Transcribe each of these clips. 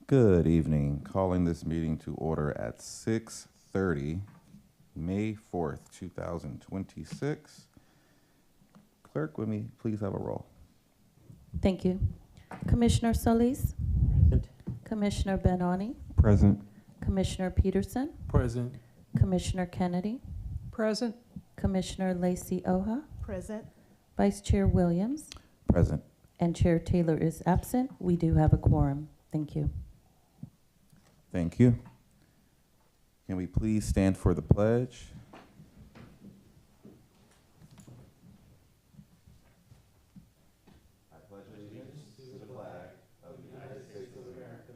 Good evening. Calling this meeting to order at 6:30, May 4th, 2026. Clerk, would me please have a roll? Thank you. Commissioner Solis? Present. Commissioner Benoni? Present. Commissioner Peterson? Present. Commissioner Kennedy? Present. Commissioner Lacey Oha? Present. Vice Chair Williams? Present. And Chair Taylor is absent. We do have a quorum. Thank you. Thank you. Can we please stand for the pledge? I pledge allegiance to the flag of the United States of America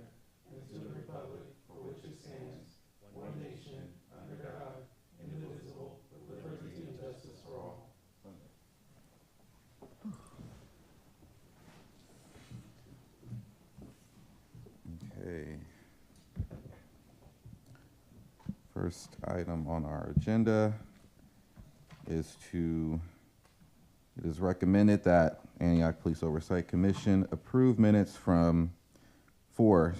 and to the republic for which it stands, one nation, under God, indivisible, with liberty and justice for all. Okay. First item on our agenda is it is recommended that Antioch Police Oversight Commission approve minutes for March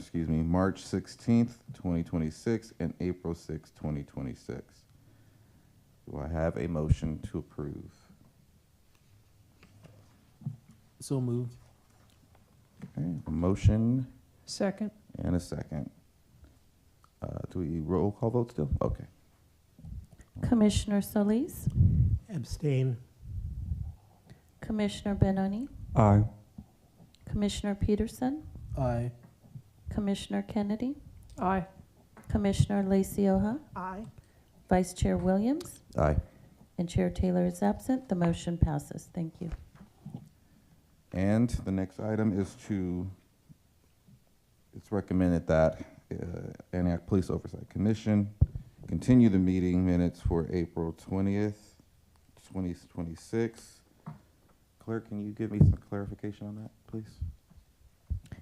16th, 2026 and April 6th, 2026. Do I have a motion to approve? So moved. Okay, a motion Second. and a second. Do we roll call vote still? Okay. Commissioner Solis? Abstain. Commissioner Benoni? Aye. Commissioner Peterson? Aye. Commissioner Kennedy? Aye. Commissioner Lacey Oha? Aye. Vice Chair Williams? Aye. And Chair Taylor is absent. The motion passes. Thank you. And the next item is it's recommended that Antioch Police Oversight Commission continue the meeting minutes for April 20th, 2026. Clerk, can you give me some clarification on that, please?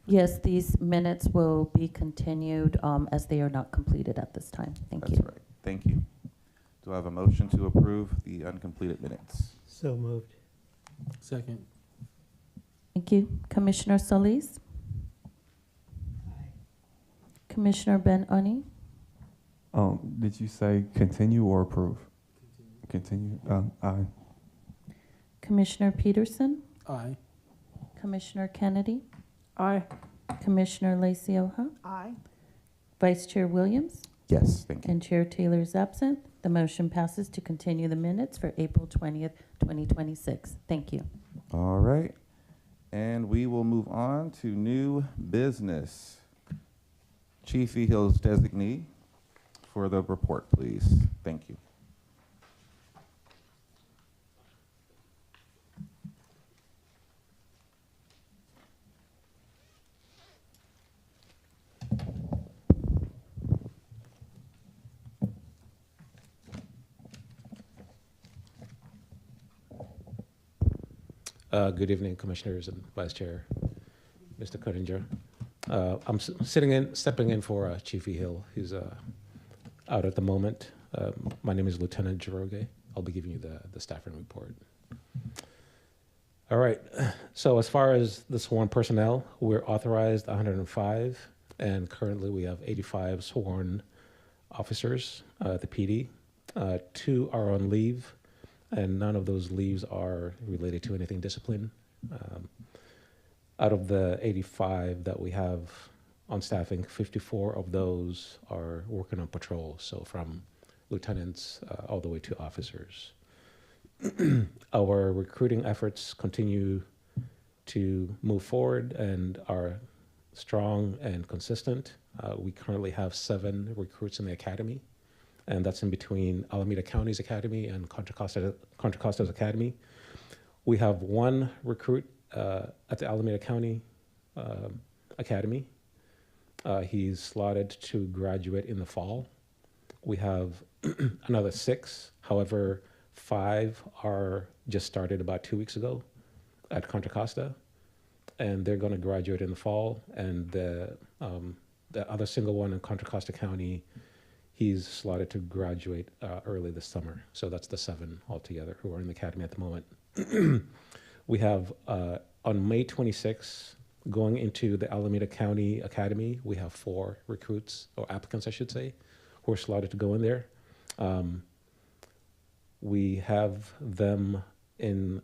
Yes, these minutes will be continued as they are not completed at this time. Thank you. That's right. Thank you. Do I have a motion to approve the uncompleted minutes? So moved. Second. Thank you. Commissioner Solis? Commissioner Benoni? Did you say continue or approve? Continue. Aye. Commissioner Peterson? Aye. Commissioner Kennedy? Aye. Commissioner Lacey Oha? Aye. Vice Chair Williams? Yes, thank you. And Chair Taylor is absent. The motion passes to continue the minutes for April 20th, 2026. Thank you. All right. And we will move on to new business. Chief E. Hill's designee for the report, please. Thank you. Good evening, Commissioners and Vice Chair, Mr. Cuttinger. I'm stepping in for Chief E. Hill, who's out at the moment. My name is Lieutenant Jiroge. I'll be giving you the staffing report. All right, so as far as the sworn personnel, we're authorized 105, and currently we have 85 sworn officers at the PD. 2 are on leave, and none of those leaves are related to anything discipline. Out of the 85 that we have on staffing, 54 of those are working on patrol, so from lieutenants all the way to officers. Our recruiting efforts continue to move forward and are strong and consistent. We currently have 7 recruits in the academy, and that's in between Alameda County's academy and Contra Costa's academy. We have 1 recruit at the Alameda County Academy. He's slotted to graduate in the fall. We have another 6. However, 5 are just started about 2 weeks ago at Contra Costa, and they're going to graduate in the fall. And the other single one in Contra Costa County, he's slotted to graduate early this summer. So that's the 7 altogether who are in the academy at the moment. We have on May 26th, Going into the Alameda County Academy, we have 4 recruits, or applicants, I should say, who are slotted to go in there. We have them in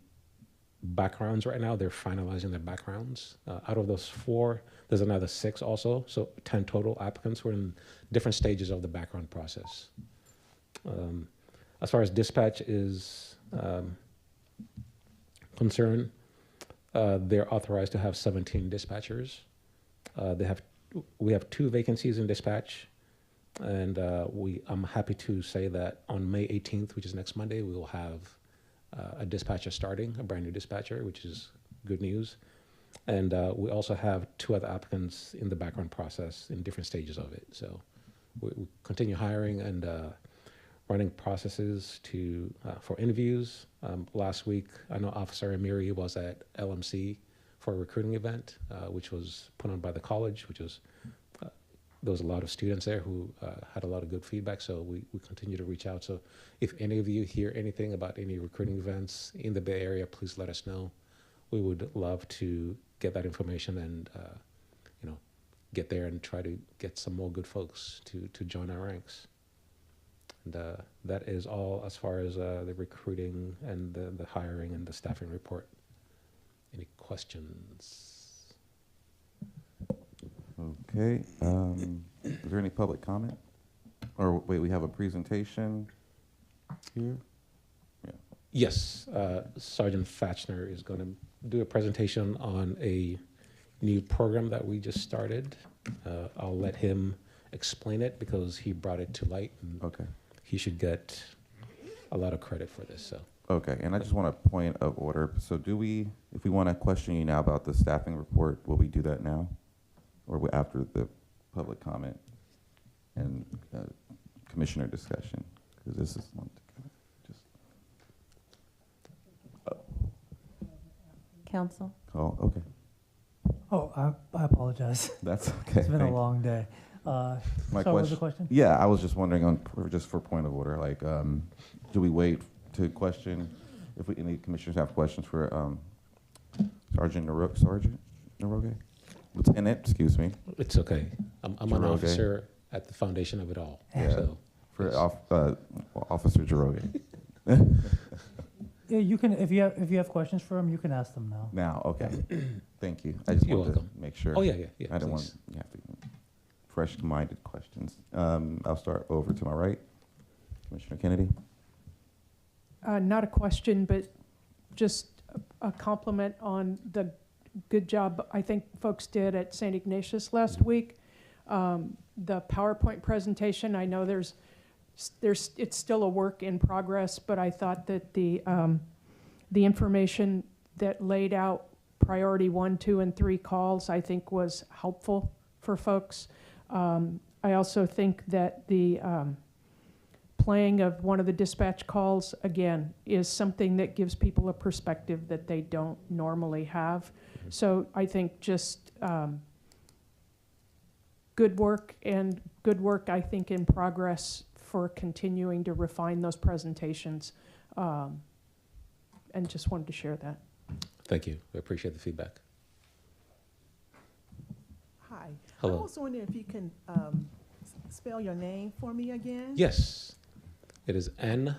backgrounds right now. They're finalizing their backgrounds. Out of those 4, there's another 6 also, so 10 total applicants who are in different stages of the background process. As far as dispatch is concerned, they're authorized to have 17 dispatchers. We have 2 vacancies in dispatch, and I'm happy to say that on May 18th, which is next Monday, we will have a dispatcher starting, a brand new dispatcher, which is good news. And we also have 2 other applicants in the background process in different stages of it. So we continue hiring and running processes for interviews. Last week, I know Officer Amiri was at LMC for a recruiting event, which was put on by the college, there was a lot of students there who had a lot of good feedback, so we continue to reach out. So if any of you hear anything about any recruiting events in the Bay Area, please let us know. We would love to get that information and get there and try to get some more good folks to join our ranks. And that is all as far as the recruiting and the hiring and the staffing report. Any questions? Okay, is there any public comment? Or wait, we have a presentation here? Yes, Sergeant Fatchner is going to do a presentation on a new program that we just started. I'll let him explain it because he brought it to light, and Okay. he should get a lot of credit for this. So. Okay, and I just want a point of order. So if we want to question you now about the staffing report, will we do that now? Or after the public comment and commissioner discussion? Because this is one to kind of just Council? call. Okay, Oh, I apologize. that's okay. It's been a Thank- long day. My So what was the question? Yeah, I was just wondering just for point of order, like, do we wait to question if any commissioners have questions for Sergeant Naroge? Lieutenant, excuse me. It's okay. I'm an Jerome, officer at the foundation of it all. Yeah. So For Officer Jaroge. Yeah, you can if you have questions for him, you can ask them now. Now, okay. Thank you. I just You're wanted welcome. to make sure. Oh yeah. I didn't want Please. you have to fresh-minded questions. I'll start over to my right. Commissioner Kennedy. Not a question, but just a compliment on the good job I think folks did at St. Ignatius last week. The PowerPoint presentation, I know it's still a work in progress, but I thought that the information that laid out priority 1, 2, and 3 calls, I think was helpful for folks. I also think that the playing of one of the dispatch calls, again, is something that gives people a perspective that they don't normally have. So I think just good work, I think, in progress for continuing to refine those presentations. And just wanted to share that. Thank you. We appreciate the feedback. Hi. Hello. I was wondering if you can spell your name for me again? Yes, it is NJOROGE.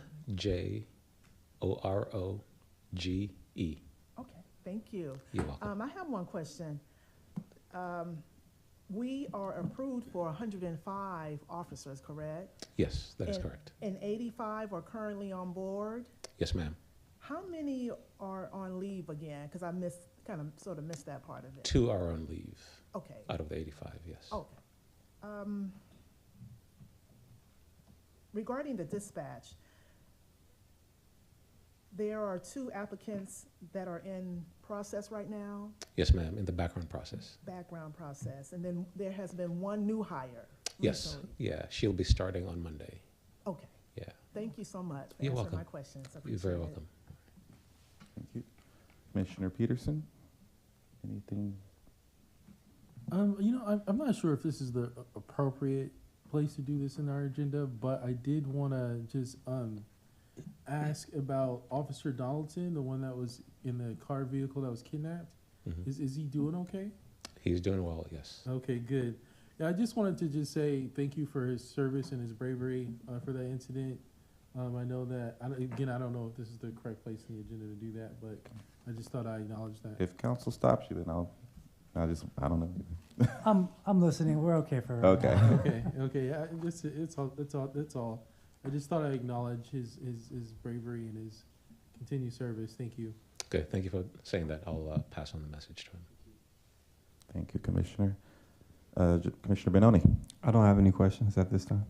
Okay, thank you. You're welcome. I have one question. We are approved for 105 officers, correct? Yes, that is and- correct. And 85 are currently on board. Yes, ma'am. How many are on leave again? Because I sort of missed that part of it. 2 are on leave Okay, out of the 85. Yes. okay. Regarding the dispatch, there are 2 applicants that are in process right now, Yes, ma'am. In the background process. background process, and then there has been 1 new hire Yes. recently. Yeah, she'll be starting on Monday. Okay, Yeah. thank you so much for You're answering welcome. my questions. I You're very appreciate it. welcome. Thank you. Commissioner Peterson, anything? I'm not sure if this is the appropriate place to do this in our agenda, but I did want to just ask about Officer Donaldson, the one that was in the car vehicle that was kidnapped. Mhm. Is he doing okay? He's doing well, yes. Okay, good. Yeah, I just wanted to just say thank you for his service and his bravery for that incident. I know that, again, I don't know if this is the correct place in the agenda to do that, but I just thought I acknowledged that. If council stops you, then I don't know. I'm listening. We're okay for right Okay. now. Okay, yeah, that's all. I just thought I acknowledge his bravery and his continued service. Thank you. Okay, thank you for saying that. I'll pass on the message to him. Thank you, Commissioner. Commissioner Benoni. I don't have any questions at this time.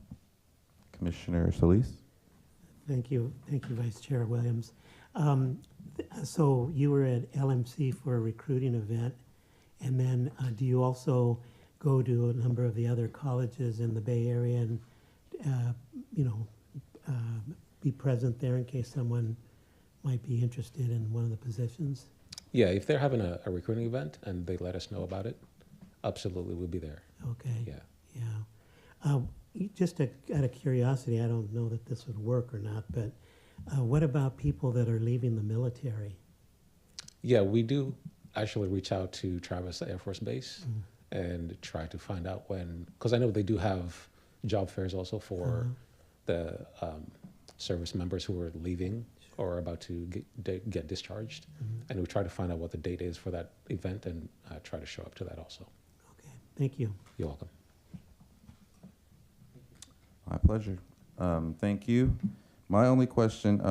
Commissioner Solis. Thank you, Vice Chair Williams. So you were at LMC for a recruiting event, and then do you also go to a number of the other colleges in the Bay Area and, be present there in case someone might be interested in one of the positions? Yeah, if they're having a recruiting event and they let us know about it, absolutely, we'll be there. Okay. Yeah. Just out of curiosity, I don't know that this would work or not, but what about people that are leaving the military? Yeah, we do actually reach out to Travis Air Force Base and try to find out when, because I know they do have job fairs also for the service members who are leaving or about to get discharged. And we try to find out what the date is for that event and try to show up to that also. Okay, thank you. You're welcome. My pleasure. Thank you. My only question,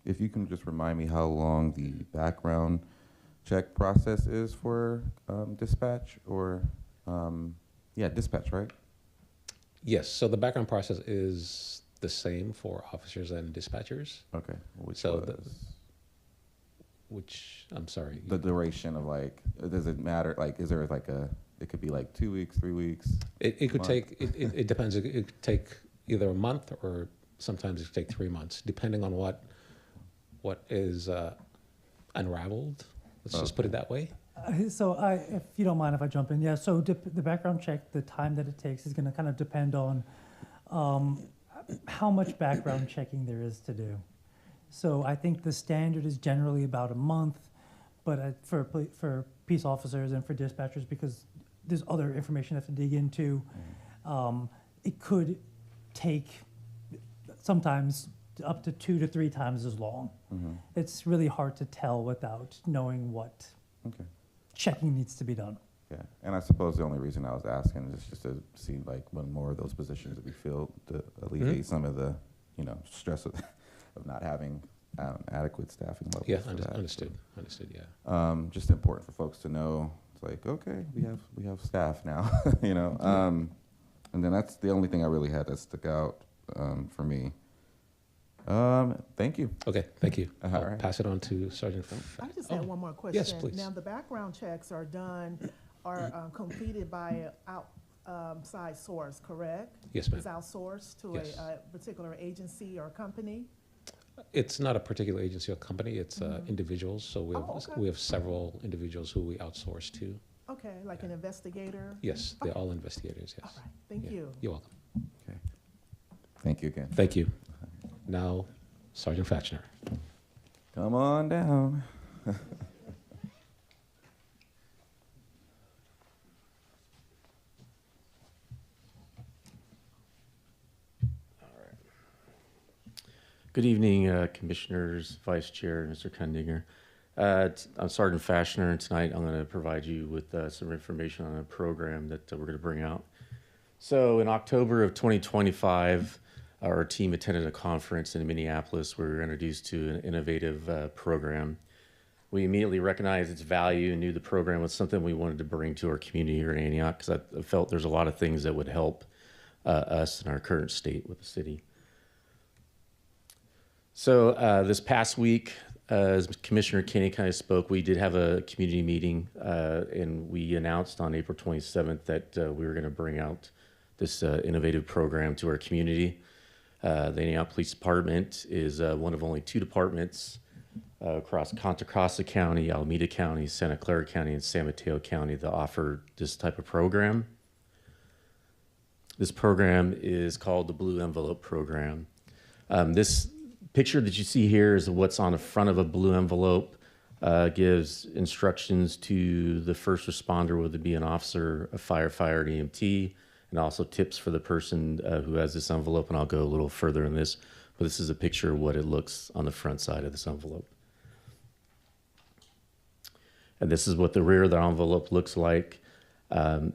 if you can just remind me how long the background check process is for dispatch or, dispatch, right? Yes, so the background process is the same for officers and dispatchers. Okay. I'm sorry. The duration of does it matter? Is there it could be 2 weeks, 3 weeks? It could take, it depends. It could take either a month or sometimes it could take 3 months, depending on what is unraveled. Let's just put it that way. So if you don't mind if I jump in, yeah. So the background check, the time that it takes is going to kind of depend on how much background checking there is to do. So I think the standard is generally about a month, but for peace officers and for dispatchers, because there's other information I have to dig into, it could take sometimes up to 2 to 3 times as long. It's really hard to tell without knowing what checking needs to be done. Yeah, and I suppose the only reason I was asking is just to see when more of those positions would be filled to alleviate some of the, stress of not having adequate staffing levels. Yeah, for that. Understood, yeah. Just important for folks to know. It's okay, we have staff now, and then that's the only thing I really had that stuck out for me. Thank you. Okay, thank you. I'll right. pass it on to Sergeant Funk. I just had one more question. Yes, please. Now, the background checks are completed by an outside source, correct? Yes, ma'am. It's outsourced to Yes. a particular agency or company? It's not a particular agency or company, it's individuals. So okay. we have several individuals who we outsource to. Okay, like an investigator? Yes, they're Okay. all investigators, yes. All right, thank Yeah. you. You're welcome. Okay. Thank you again. Thank you. Now, Sergeant Fatchner. Come on down. Good evening, Commissioners, Vice Chair, Mr. Kundinger. I'm Sergeant Fashner, and tonight I'm going to provide you with some information on a program that we're going to bring out. So in October of 2025, our team attended a conference in Minneapolis where we were introduced to an innovative program. We immediately recognized its value and knew the program was something we wanted to bring to our community here in Antioch, because I felt there's a lot of things that would help us in our current state with the city. So this past week, as Commissioner Kenny kind of spoke, we did have a community meeting, and we announced on April 27th that we were going to bring out this innovative program to our community. The Antioch Police Department is one of only 2 departments across Contra Costa County, Alameda County, Santa Clara County, and San Mateo County that offer this type of program. This program is called the Blue Envelope Program. This picture that you see here is what's on the front of a blue envelope. gives instructions to the first responder, whether it be an officer, a firefighter, an EMT, and also tips for the person who has this envelope. And I'll go a little further in this, but this is a picture of what it looks on the front side of this envelope. And this is what the rear of the envelope looks like. And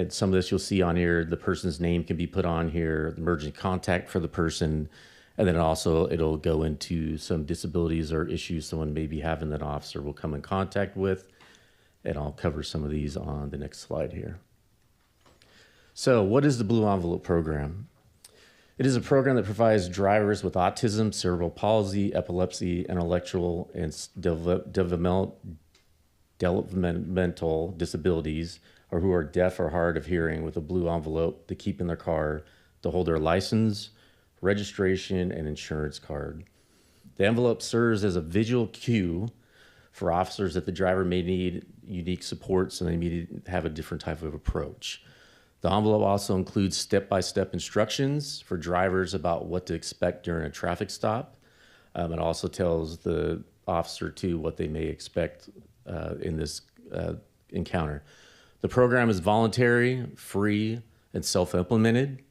some of this you'll see on here, the person's name can be put on here, the emergency contact for the person, and then also it'll go into some disabilities or issues someone may be having that officer will come in contact with. And I'll cover some of these on the next slide here. So what is the Blue Envelope Program? It is a program that provides drivers with autism, cerebral palsy, epilepsy, intellectual and developmental disabilities, or who are deaf or hard of hearing, with a blue envelope to keep in their car to hold their license, registration, and insurance card. The envelope serves as a visual cue for officers that the driver may need unique support, so they need to have a different type of approach. The envelope also includes step-by-step instructions for drivers about what to expect during a traffic stop. It also tells the officer too what they may expect in this encounter. The program is voluntary, free, and self-implemented.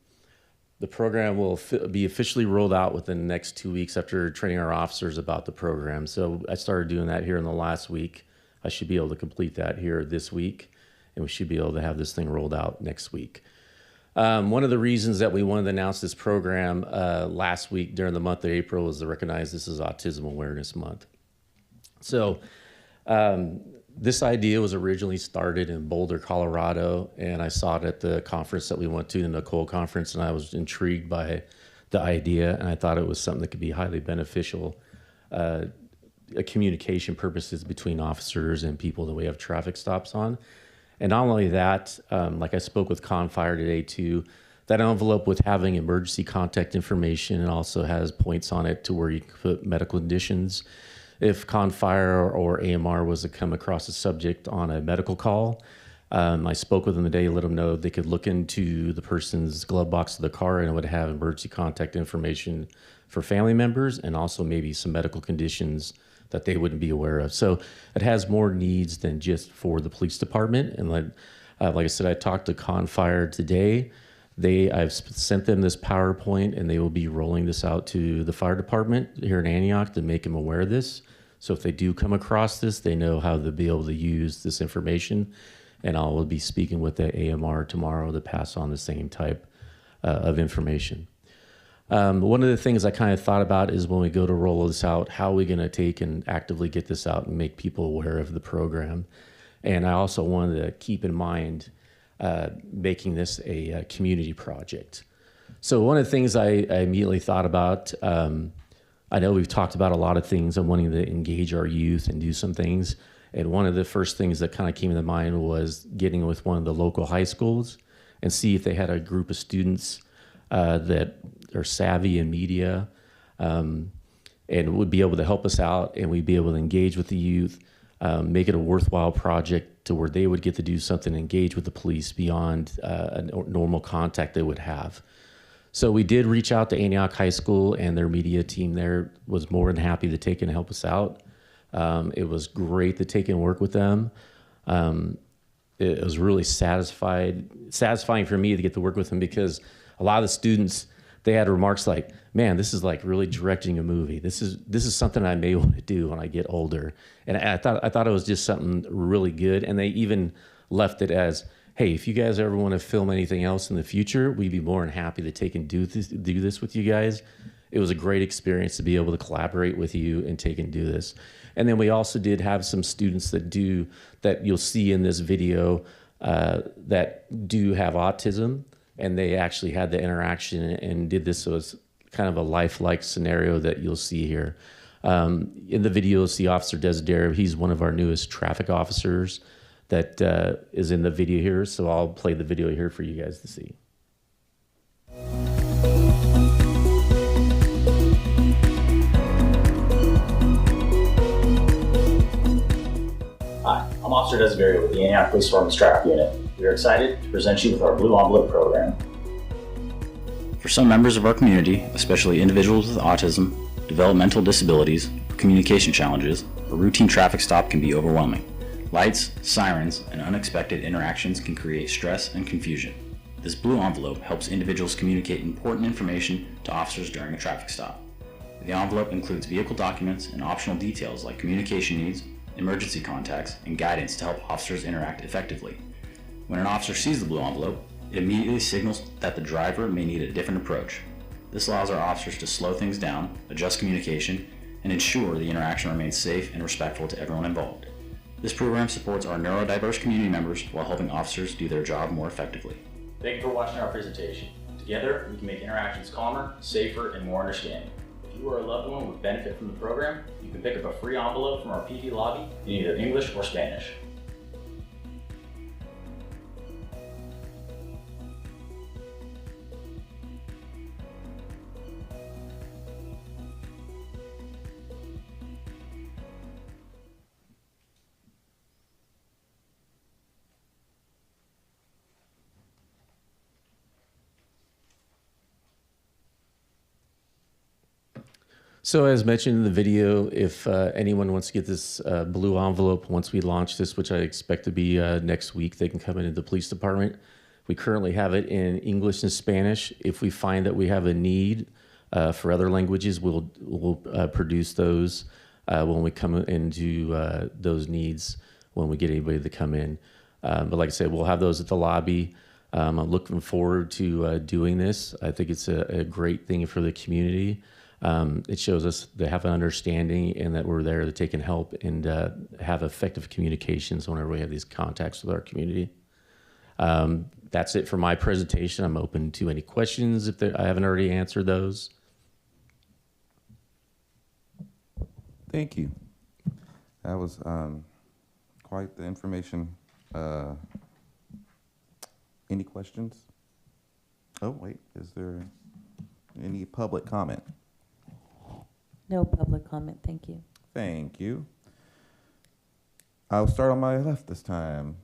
The program will be officially rolled out within the next 2 weeks after training our officers about the program. So I started doing that here in the last week. I should be able to complete that here this week, and we should be able to have this thing rolled out next week. One of the reasons that we wanted to announce this program last week during the month of April was to recognize this is Autism Awareness Month. So this idea was originally started in Boulder, Colorado, and I saw it at the conference that we went to, the Nicole conference, and I was intrigued by the idea, and I thought it was something that could be highly beneficial, communication purposes between officers and people that we have traffic stops on. And not only that, like I spoke with ConFire today too, that envelope with having emergency contact information and also has points on it to where you can put medical conditions. If ConFire or AMR was to come across a subject on a medical call, I spoke with them today, let them know they could look into the person's glove box of the car and it would have emergency contact information for family members and also maybe some medical conditions that they wouldn't be aware of. So it has more needs than just for the police department. And like I said, I talked to ConFire today. I've sent them this PowerPoint and they will be rolling this out to the fire department here in Antioch to make them aware of this. So if they do come across this, they know how to be able to use this information. And I will be speaking with the AMR tomorrow to pass on the same type of information. One of the things I kind of thought about is when we go to roll this out, how are we going to take and actively get this out and make people aware of the program? And I also wanted to keep in mind making this a community project. So one of the things I immediately thought about, I know we've talked about a lot of things and wanting to engage our youth and do some things. And one of the first things that kind of came to mind was getting with one of the local high schools and see if they had a group of students that are savvy in media and would be able to help us out, and we'd be able to engage with the youth, make it a worthwhile project to where they would get to do something, engage with the police beyond a normal contact they would have. So we did reach out to Antioch High School, and their media team there was more than happy to take and help us out. It was great to take and work with them. It was really satisfying for me to get to work with them, because a lot of the students, they had remarks like, man, this is like really directing a movie. This is something I may want to do when I get older. And I thought it was just something really good. And they even left it as, hey, if you guys ever want to film anything else in the future, we'd be more than happy to take and do this with you guys. It was a great experience to be able to collaborate with you and take and do this. And then we also did have some students that you'll see in this video that do have autism, and they actually had the interaction and did this. So it's kind of a lifelike scenario that you'll see here. In the video, you'll see Officer Desiderio. He's one of our newest traffic officers that is in the video here. So I'll play the video here for you guys to see. Hi, I'm Officer Desiderio with the Antioch Police Department's Traffic Unit. We are excited to present you with our Blue Envelope program. For some members of our community, especially individuals with autism, developmental disabilities, communication challenges, a routine traffic stop can be overwhelming. Lights, sirens, and unexpected interactions can create stress and confusion. This blue envelope helps individuals communicate important information to officers during a traffic stop. The envelope includes vehicle documents and optional details like communication needs, emergency contacts, and guidance to help officers interact effectively. When an officer sees the blue envelope, it immediately signals that the driver may need a different approach. This allows our officers to slow things down, adjust communication, and ensure the interaction remains safe and respectful to everyone involved. This program supports our neurodiverse community members while helping officers do their job more effectively. Thank you for watching our presentation. Together, we can make interactions calmer, safer, and more understanding. If you or a loved one would benefit from the program, you can pick up a free envelope from our PD lobby in either English or Spanish. So as mentioned in the video, if anyone wants to get this blue envelope once we launch this, which I expect to be next week, they can come into the police department. We currently have it in English and Spanish. If we find that we have a need for other languages, we'll produce those when we come into those needs, when we get anybody to come in. But like I said, we'll have those at the lobby. I'm looking forward to doing this. I think it's a great thing for the community. It shows us they have an understanding and that we're there that they can help and have effective communications whenever we have these contacts with our community. That's it for my presentation. I'm open to any questions if I haven't already answered those. Thank you. That was quite the information. Any questions? Oh, wait, is there any public comment? No public comment, thank you. Thank you. I'll start on my left this time.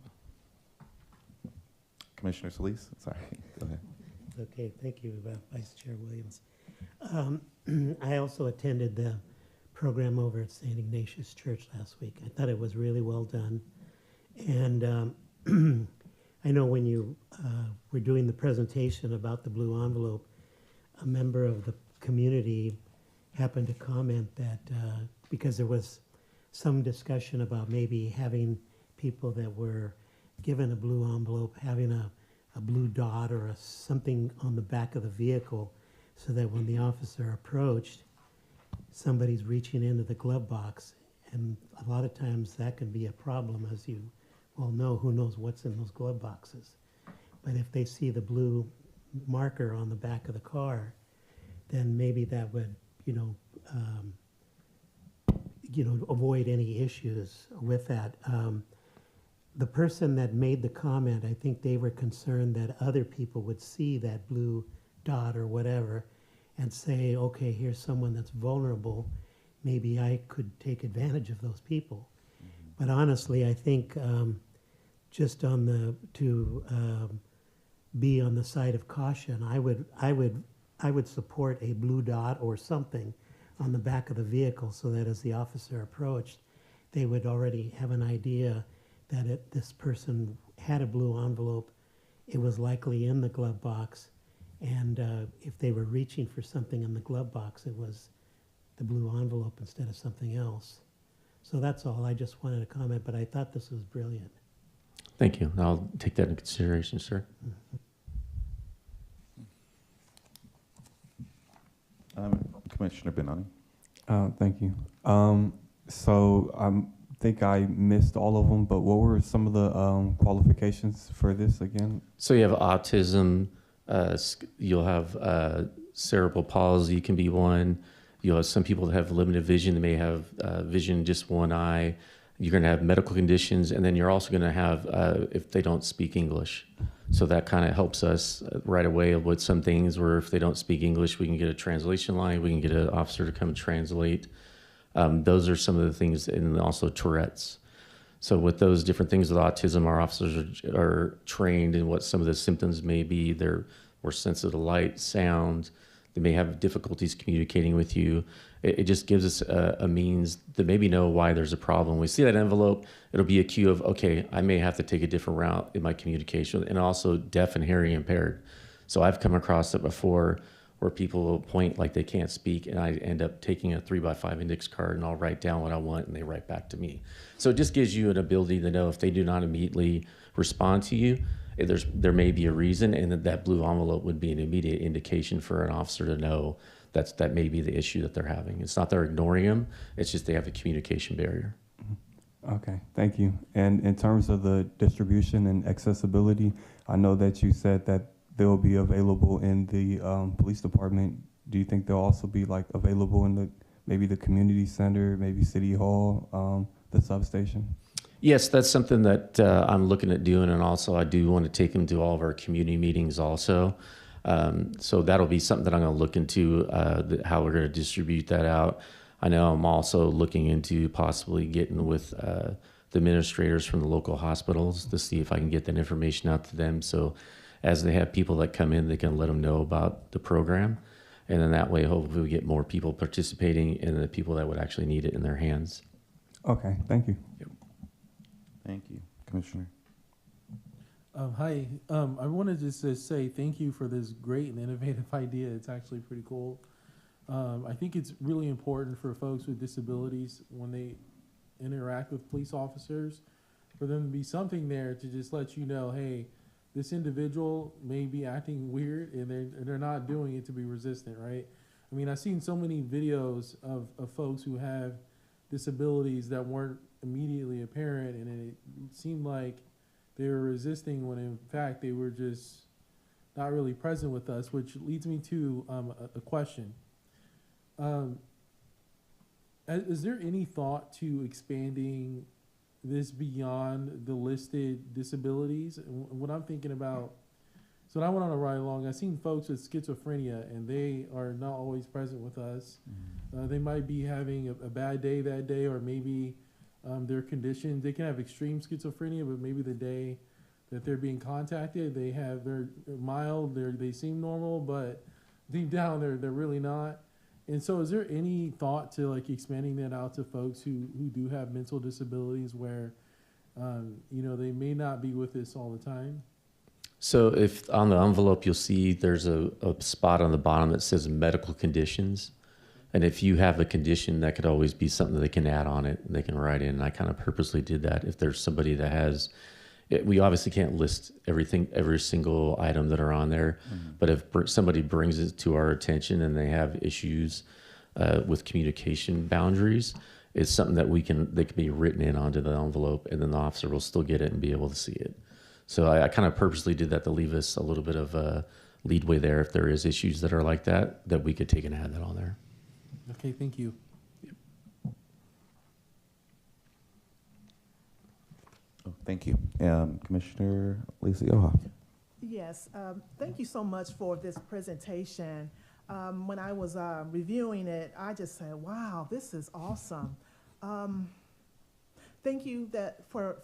Commissioner Solis, sorry, go ahead. Okay, thank you, Vice Chair Williams. I also attended the program over at St. Ignatius Church last week. I thought it was really well done. And I know when you were doing the presentation about the blue envelope, a member of the community happened to comment that because there was some discussion about maybe having people that were given a blue envelope, having a blue dot or something on the back of the vehicle so that when the officer approached, somebody's reaching into the glove box. And a lot of times that can be a problem, as you well know, who knows what's in those glove boxes. But if they see the blue marker on the back of the car, then maybe that would, avoid any issues with that. The person that made the comment, I think they were concerned that other people would see that blue dot or whatever and say, okay, here's someone that's vulnerable. Maybe I could take advantage of those people. But honestly, I think just to be on the side of caution, I would support a blue dot or something on the back of the vehicle so that as the officer approached, they would already have an idea that this person had a blue envelope. It was likely in the glove box, and if they were reaching for something in the glove box, it was the blue envelope instead of something else. So that's all. I just wanted to comment, but I thought this was brilliant. Thank you. I'll take that into consideration, sir. Commissioner Benoni. Thank you. So I think I missed all of them, but what were some of the qualifications for this again? So you have autism, you'll have cerebral palsy can be one. You'll have some people that have limited vision. They may have vision in just one eye. You're going to have medical conditions, and then you're also going to have if they don't speak English. So that kind of helps us right away with some things where if they don't speak English, we can get a translation line. We can get an officer to come and translate. Those are some of the things, and also Tourette's. So with those different things with autism, our officers are trained in what some of the symptoms may be. They're more sensitive to light, sound. They may have difficulties communicating with you. It just gives us a means to maybe know why there's a problem. We see that envelope, it'll be a cue of, okay, I may have to take a different route in my communication, and also deaf and hearing impaired. So I've come across it before where people will point like they can't speak, and I end up taking a 3x5 index card and I'll write down what I want and they write back to me. So it just gives you an ability to know if they do not immediately respond to you, there may be a reason, and that blue envelope would be an immediate indication for an officer to know that may be the issue that they're having. It's not they're ignoring them, it's just they have a communication barrier. Okay, thank you. And in terms of the distribution and accessibility, I know that you said that they'll be available in the police department. Do you think they'll also be like available in maybe the community center, maybe City Hall, the substation? Yes, that's something that I'm looking at doing, and also I do want to take them to all of our community meetings also. So that'll be something that I'm going to look into, how we're going to distribute that out. I know I'm also looking into possibly getting with the administrators from the local hospitals to see if I can get that information out to them. So as they have people that come in, they can let them know about the program. And then that way, hopefully we get more people participating and the people that would actually need it in their hands. Okay, thank you. Yep. Thank you, Commissioner. Hi, I wanted just to say thank you for this great and innovative idea. It's actually pretty cool. I think it's really important for folks with disabilities when they interact with police officers, for them to be something there to just let you know, hey, this individual may be acting weird and they're not doing it to be resistant, right? I mean, I've seen so many videos of folks who have disabilities that weren't immediately apparent, and it seemed like they were resisting when in fact they were just not really present with us, which leads me to a question. Is there any thought to expanding this beyond the listed disabilities? And what I'm thinking about, so when I went on a ride along, I seen folks with schizophrenia, and they are not always present with us. They might be having a bad day that day, or maybe their condition, they can have extreme schizophrenia, but maybe the day that they're being contacted, they're mild, they seem normal, but deep down they're really not. And so is there any thought to like expanding that out to folks who do have mental disabilities where, they may not be with us all the time? So if on the envelope, you'll see there's a spot on the bottom that says medical conditions. And if you have a condition, that could always be something that they can add on it and they can write in. And I kind of purposely did that. If there's somebody that has, we obviously can't list every single item that are on there. But if somebody brings it to our attention and they have issues with communication boundaries, it's something that they can be written in onto the envelope, and then the officer will still get it and be able to see it. So I kind of purposely did that to leave us a little bit of a leadway there. If there is issues that are like that we could take and add that on there. Okay, thank you. Oh, thank you. Commissioner Lisa Yoha. Yes, thank you so much for this presentation. When I was reviewing it, I just said, wow, this is awesome. Thank you for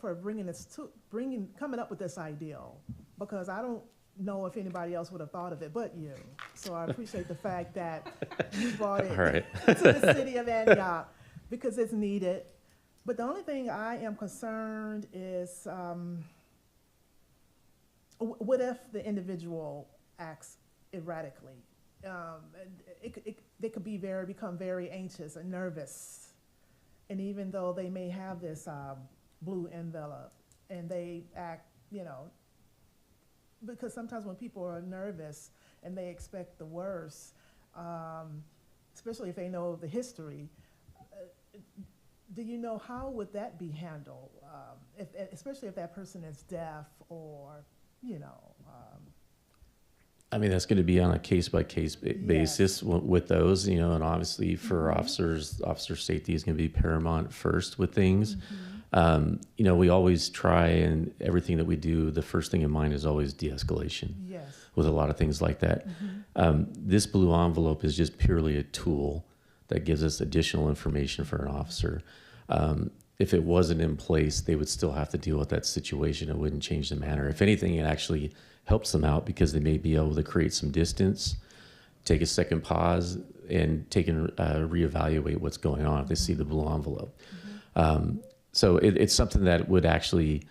coming up with this ideal, because I don't know if anybody else would have thought of it but you. So I appreciate the fact that you brought it to the city of Antioch, because it's needed. But the only thing I am concerned is, what if the individual acts erratically? They could become very anxious and nervous. And even though they may have this blue envelope, and they act, because sometimes when people are nervous and they expect the worst, especially if they know the history, do you know how would that be handled? Especially if that person is deaf or, I mean, that's going to be on a case-by-case basis with those, and obviously for officers, officer safety is going to be paramount first with things. We always try, and everything that we do, the first thing in mind is always de-escalation with a lot of things like that. This blue envelope is just purely a tool that gives us additional information for an officer. If it wasn't in place, they would still have to deal with that situation. It wouldn't change the manner. If anything, it actually helps them out because they may be able to create some distance take a second pause and take and reevaluate what's going on if they see the blue envelope. So it's something that would actually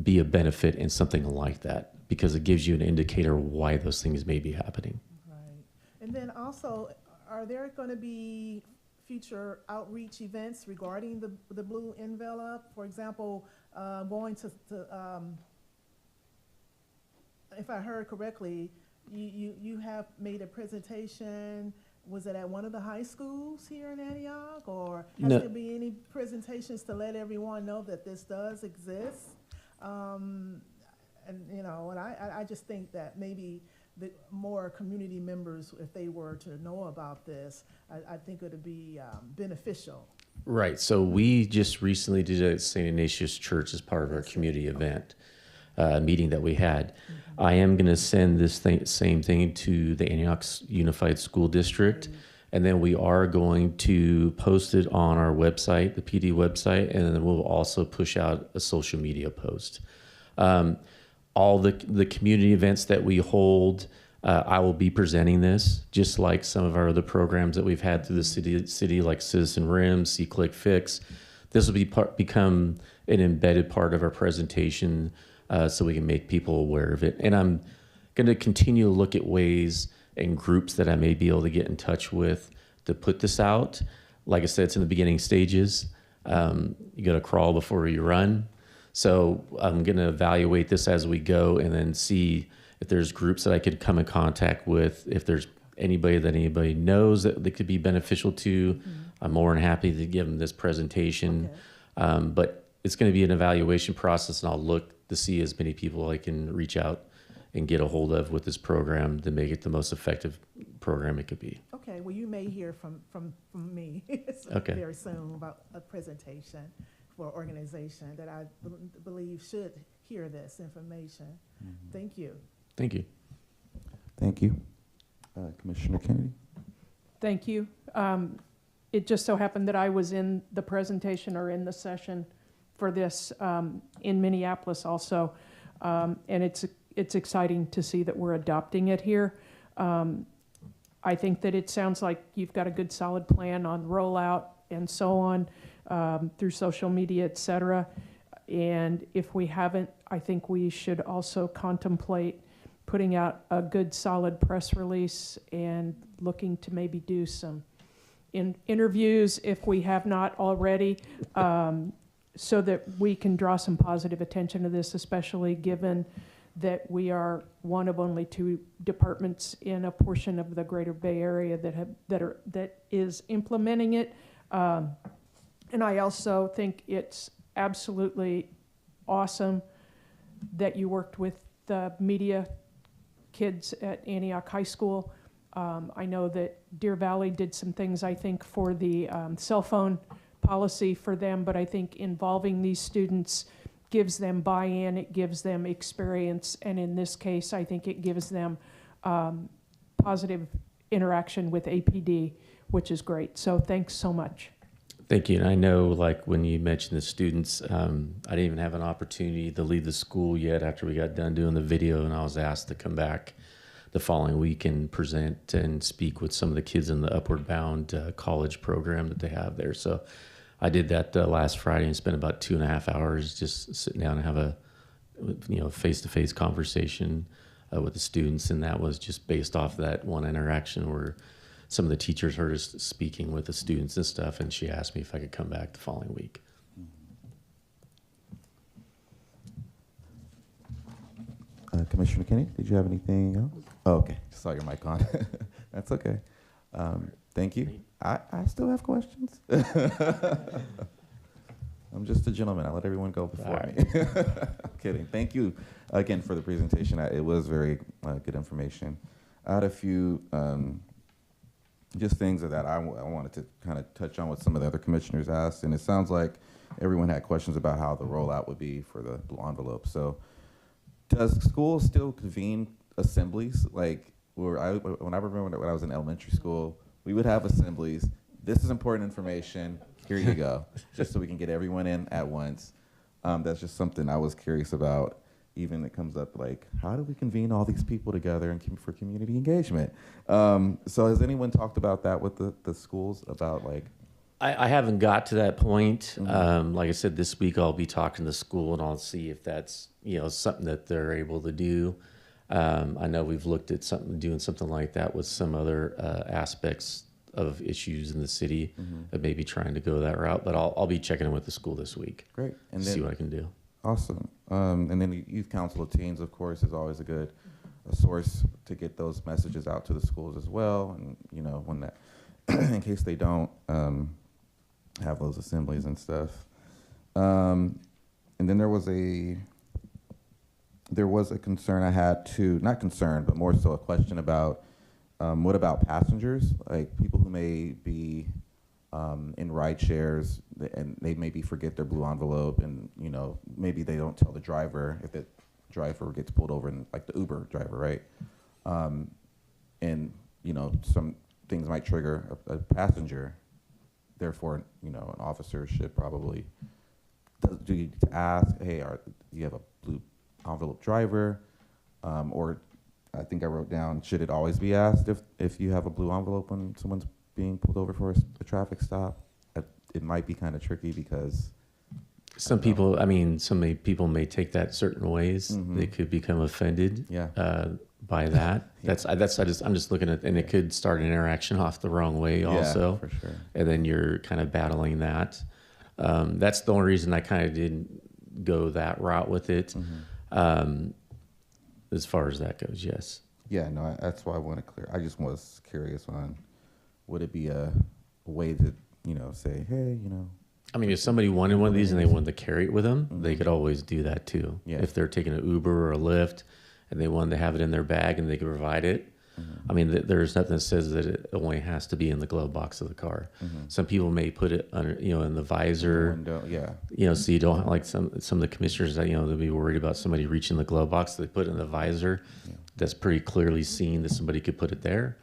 be a benefit in something like that, because it gives you an indicator why those things may be happening. Right. And then also, are there going to be future outreach events regarding the blue envelope? For example, going to if I heard correctly, you have made a presentation. Was it at one of the high schools here in Antioch, or has No. there been any presentations to let everyone know that this does exist? And you know, and I just think that maybe the more community members, if they were to know about this, I think it would be beneficial. Right. So we just recently did it at St. Ignatius Church as part of our community event meeting that we had. I am going to send this same thing to the Antioch Unified School District, and then we are going to post it on our website, the PD website, and then we'll also push out a social media post. All the community events that we hold, I will be presenting this, just like some of our other programs that we've had through the city like Citizen Rim, C-Click Fix. This will become an embedded part of our presentation, so we can make people aware of it. And I'm going to continue to look at ways and groups that I may be able to get in touch with to put this out. Like I said, it's in the beginning stages. You got to crawl before you run. So I'm going to evaluate this as we go, and then see if there's groups that I could come in contact with. If there's anybody that anybody knows that they could be beneficial to, I'm more than happy to give them this presentation. Okay. But it's going to be an evaluation process, and I'll look to see as many people I can reach out and get a hold of with this program to make it the most effective program it could be. Okay, well, you may hear from me Okay. very soon about a presentation for an organization that I believe should hear this information. Thank you. Thank you. Thank you. Commissioner Kennedy? Thank you. It just so happened that I was in the presentation or in the session for this in Minneapolis also, and it's exciting to see that we're adopting it here. I think that it sounds like you've got a good solid plan on rollout and so on through social media, et cetera. And if we haven't, I think we should also contemplate putting out a good solid press release and looking to maybe do some interviews if we have not already, so that we can draw some positive attention to this, especially given that we are one of only 2 departments in a portion of the Greater Bay Area that is implementing it. And I also think it's absolutely awesome that you worked with the media kids at Antioch High School. I know that Deer Valley did some things, I think, for the cell phone policy for them, but I think involving these students gives them buy-in, it gives them experience, and in this case, I think it gives them positive interaction with APD, which is great. So thanks so much. Thank you. And I know, like, when you mentioned the students, I didn't even have an opportunity to leave the school yet after we got done doing the video, and I was asked to come back the following week and present and speak with some of the kids in the Upward Bound college program that they have there. So I did that last Friday and spent about 2.5 hours just sitting down and have a face-to-face conversation with the students, and that was just based off that one interaction where some of the teachers heard us speaking with the students and stuff, and she asked me if I could come back the following week. Commissioner Kennedy, did you have anything else? Oh, okay, just saw your mic on. That's okay. Thank you. I still have questions. I'm just a gentleman. I let everyone go before me. I'm kidding. Thank you again for the presentation. It was very good information. I had a few just things that I wanted to kind of touch on what some of the other commissioners asked, and it sounds like everyone had questions about how the rollout would be for the blue envelope. So does school still convene assemblies? Like, when I remember when I was in elementary school, we would have assemblies. This is important information. Here you go. Just so we can get everyone in at once. That's just something I was curious about. even it comes up like, how do we convene all these people together and for community engagement? So has anyone talked about that with the schools about like? I haven't got to that point. Mhm. Like I said, this week I'll be talking to the school and I'll see if that's, something that they're able to do. I know we've looked at doing something like that with some other aspects of issues in the city, of maybe trying to go that route. But I'll be checking in with the school this week. Great. And see then, what I can do. awesome. And then the youth council of teens, of course, is always a source to get those messages out to the schools as well. And when that, in case they don't have those assemblies and stuff. And then there was a concern I had too, not concern, but more so a question about what about passengers, like people who may be in ride shares and they maybe forget their blue envelope, and maybe they don't tell the driver if the driver gets pulled over, and like the Uber driver, right? And some things might trigger a passenger. Therefore, an officer should probably do you ask, hey, do you have a blue envelope driver? Or I think I wrote down, should it always be asked if you have a blue envelope when someone's being pulled over for a traffic stop? It might be kind of tricky because Some people may take that certain ways. Mhm. They could become offended Yeah. by that. Yeah. I'm just looking at, and it could start an interaction off the wrong way also. Yeah, for sure. And then you're kind of battling that. That's the only reason I kind of didn't go that route with it. As far as that goes, yes. Yeah, no, that's why I want to clear. I just was curious on, would it be a way to, say, hey, I mean, if somebody wanted one of these and they wanted to carry it with them, they could always do that too. Yeah. If they're taking an Uber or a Lyft and they wanted to have it in their bag and they could provide it. I mean, there's nothing that says that it only has to be in the glove box of the car. Some people may put it under, in the visor. Window, yeah. So you don't like some of the commissioners that they'll be worried about somebody reaching the glove box. So they put it in the visor. Yeah. That's pretty clearly seen that somebody could put it there,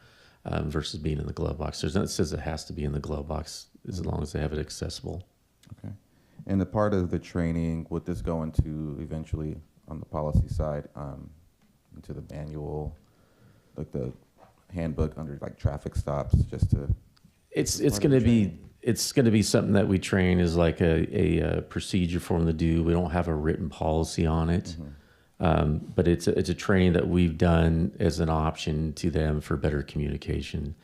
versus being in the glove box. There's nothing that says it has to be in the glove box as long as they have it accessible. Okay. And the part of the training, would this go into eventually on the policy side, into the manual, like the handbook under like traffic stops, just to? It's part of going to the be training? something that we train as like a procedure for them to do. We don't have a written policy on it, but it's a training that we've done as an option to them for better communication.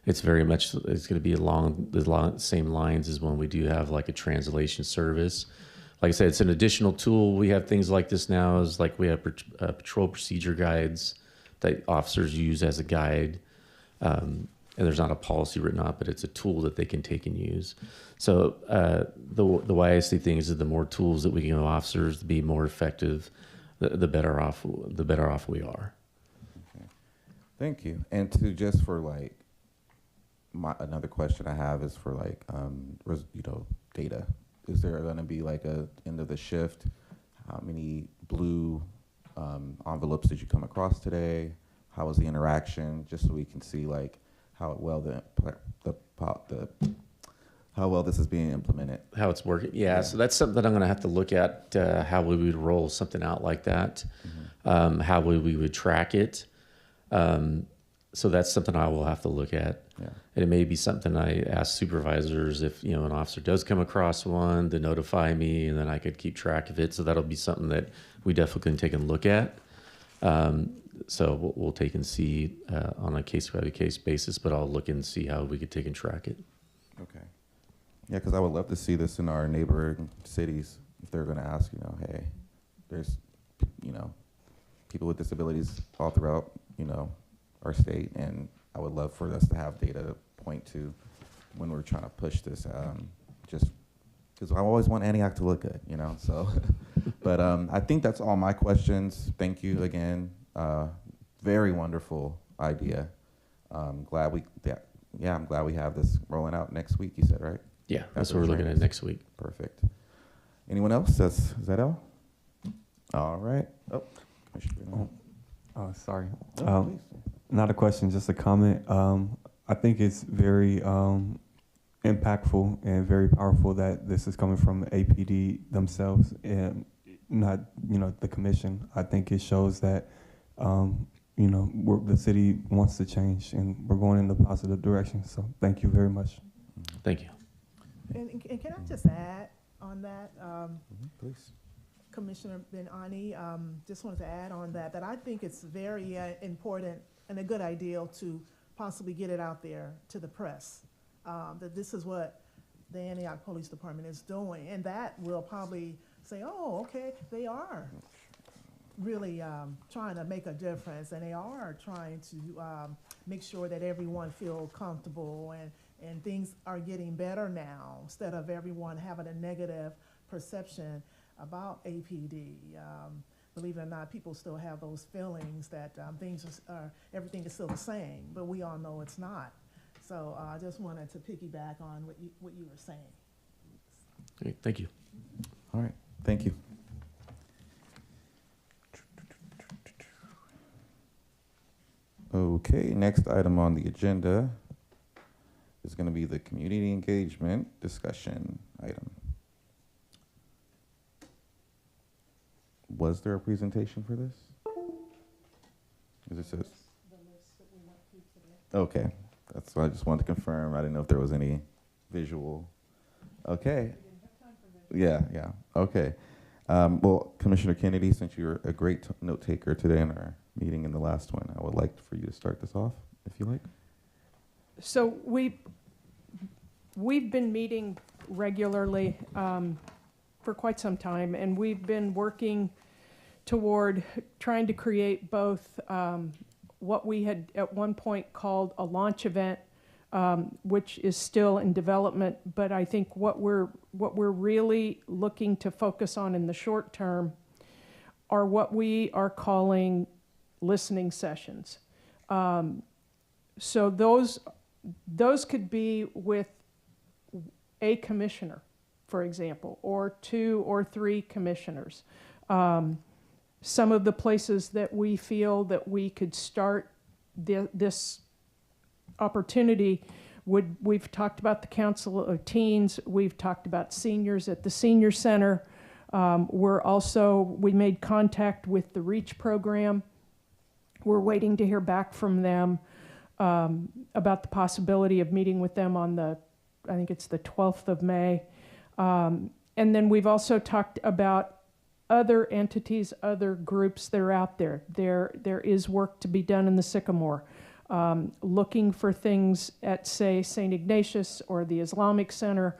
It's going to be along the same lines as when we do have like a translation service. Like I said, it's an additional tool. We have things like this now, is like we have patrol procedure guides that officers use as a guide. And there's not a policy written on it, but it's a tool that they can take and use. So the way I see things is the more tools that we give officers to be more effective, the better off we are. Okay. Thank you. And just for like, another question I have is for like, data. Is there going to be like a end of the shift? How many blue envelopes did you come across today? How was the interaction? Just so we can see like how well how well this is being implemented. How it's working. Yeah. So that's something that I'm going to have to look at, how we would roll something out like that, how we would track it. So that's something I will have to look at. Yeah. And it may be something I ask supervisors if, an officer does come across one to notify me, and then I could keep track of it. So that'll be something that we definitely can take a look at. So we'll take and see on a case-by-case basis, but I'll look and see how we could take and track it. Okay. Yeah, because I would love to see this in our neighboring cities. If they're going to ask, hey, there's, people with disabilities all throughout, our state, and I would love for us to have data to point to when we're trying to push this, just because I always want Antioch to look good, so. But I think that's all my questions. Thank you again. Very wonderful idea. I'm glad we have this rolling out next week, you said, right? Yeah, that's what we're looking at next week. Perfect. Anyone else? Is that all? All right. Oh, Commissioner. Oh, sorry. Oh, please. Not a question, just a comment. I think it's very impactful and very powerful that this is coming from APD themselves. And not, the commission. I think it shows that, the city wants to change and we're going in the positive direction. So thank you very much. Thank you. And can I just add on that? Please. Commissioner Ben-Ani, just wanted to add on that I think it's very important and a good idea to possibly get it out there to the press, that this is what the Antioch Police Department is doing, and that will probably say, oh, okay, they are really trying to make a difference, and they are trying to make sure that everyone feel comfortable and things are getting better now, instead of everyone having a negative perception about APD. Believe it or not, people still have those feelings that everything is still the same, but we all know it's not. So I just wanted to piggyback on what you were saying. Okay, thank you. All right, thank you. Okay, next item on the agenda is going to be the community engagement discussion item. Was there a presentation for this? Is this it? Okay, that's what I just wanted to confirm. I didn't know if there was any visual. Okay. Yeah, okay. Well, Commissioner Kennedy, since you're a great note taker today in our meeting in the last one, I would like for you to start this off, if you like. So we've been meeting regularly for quite some time, and we've been working toward trying to create both what we had at one point called a launch event, which is still in development, but I think what we're really looking to focus on in the short term are what we are calling listening sessions. So those could be with a commissioner, for example, or 2 or 3 commissioners. Some of the places that we feel that we could start this opportunity we've talked about the Council of Teens, we've talked about seniors at the Senior Center. We made contact with the REACH program. We're waiting to hear back from them about the possibility of meeting with them on I think it's the 12th of May. And then we've also talked about other entities, other groups that are out there. There is work to be done in the Sycamore, looking for things at, say, St. Ignatius or the Islamic Center,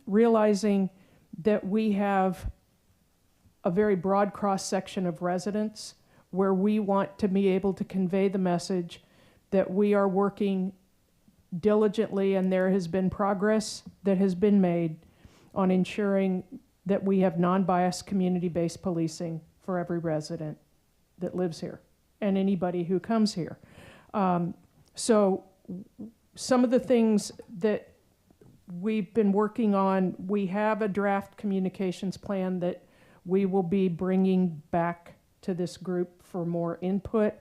realizing that we have a very broad cross-section of residents where we want to be able to convey the message that we are working diligently, and there has been progress that has been made on ensuring that we have non-biased community-based policing for every resident that lives here and anybody who comes here. So some of the things that we've been working on, we have a draft communications plan that we will be bringing back to this group for more input.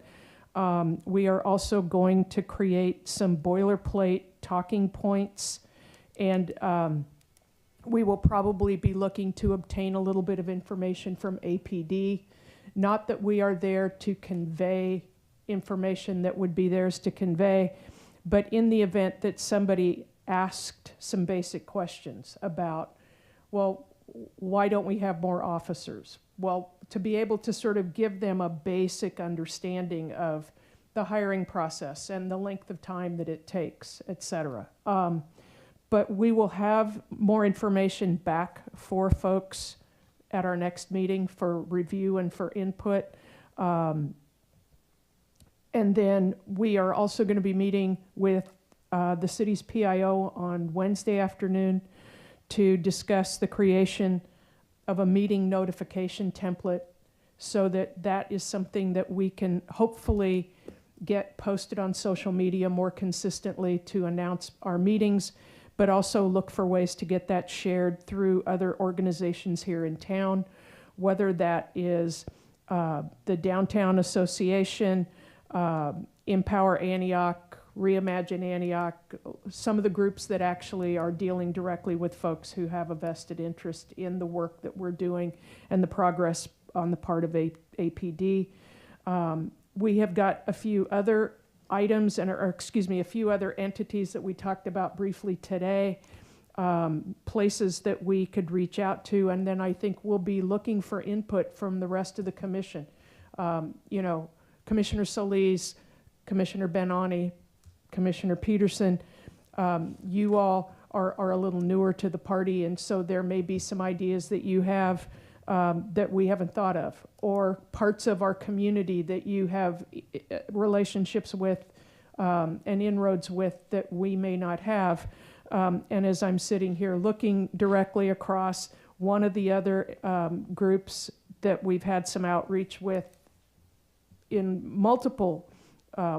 We are also going to create some boilerplate talking points, and we will probably be looking to obtain a little bit of information from APD. Not that we are there to convey information that would be theirs to convey, but in the event that somebody asked some basic questions about, well, why don't we have more officers? Well, to be able to sort of give them a basic understanding of the hiring process and the length of time that it takes, et cetera. But we will have more information back for folks at our next meeting for review and for input. And then we are also going to be meeting with the city's PIO on Wednesday afternoon to discuss the creation of a meeting notification template, so that is something that we can hopefully get posted on social media more consistently to announce our meetings, but also look for ways to get that shared through other organizations here in town, whether that is the Downtown Association, Empower Antioch, Reimagine Antioch, some of the groups that actually are dealing directly with folks who have a vested interest in the work that we're doing and the progress on the part of APD. We have got a few other items, a few other entities that we talked about briefly today, places that we could reach out to, and then I think we'll be looking for input from the rest of the commission. Commissioner Solis, Commissioner Ben-Ani, Commissioner Peterson, you all are a little newer to the party, and so there may be some ideas that you have that we haven't thought of, or parts of our community that you have relationships with and inroads with that we may not have. And as I'm sitting here looking directly across, one of the other groups that we've had some outreach with in multiple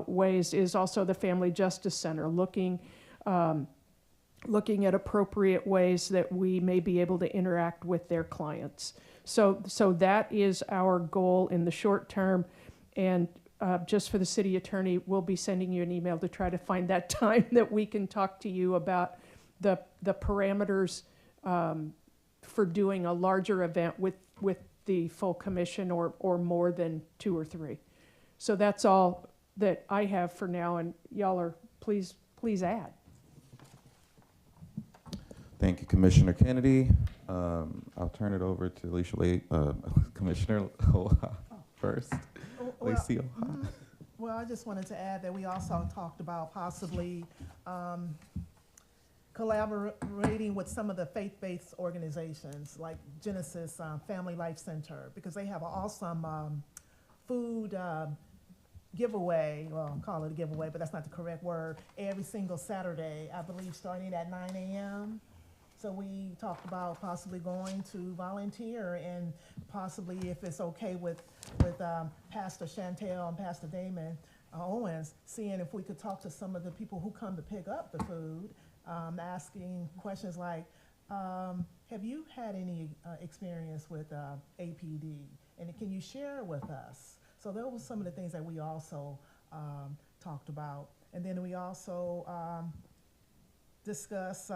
ways is also the Family Justice Center, looking at appropriate ways that we may be able to interact with their clients. So that is our goal in the short term, and just for the city attorney, we'll be sending you an email to try to find that time that we can talk to you about the parameters for doing a larger event with the full commission or more than 2 or 3. So that's all that I have for now, and y'all are please add. Thank you, Commissioner Kennedy. I'll turn it over to Commissioner first. Lacey. Well, I just wanted to add that we also talked about possibly collaborating with some of the faith-based organizations like Genesis Family Life Center, because they have an awesome food giveaway, well, I'll call it a giveaway, but that's not the correct word, every single Saturday, I believe, starting at 9 a.m. So we talked about possibly going to volunteer, and possibly, if it's okay with Pastor Chantel and Pastor Damon Owens, seeing if we could talk to some of the people who come to pick up the food, asking questions like, have you had any experience with APD? And can you share with us? So those were some of the things that we also talked about. And then we also discussed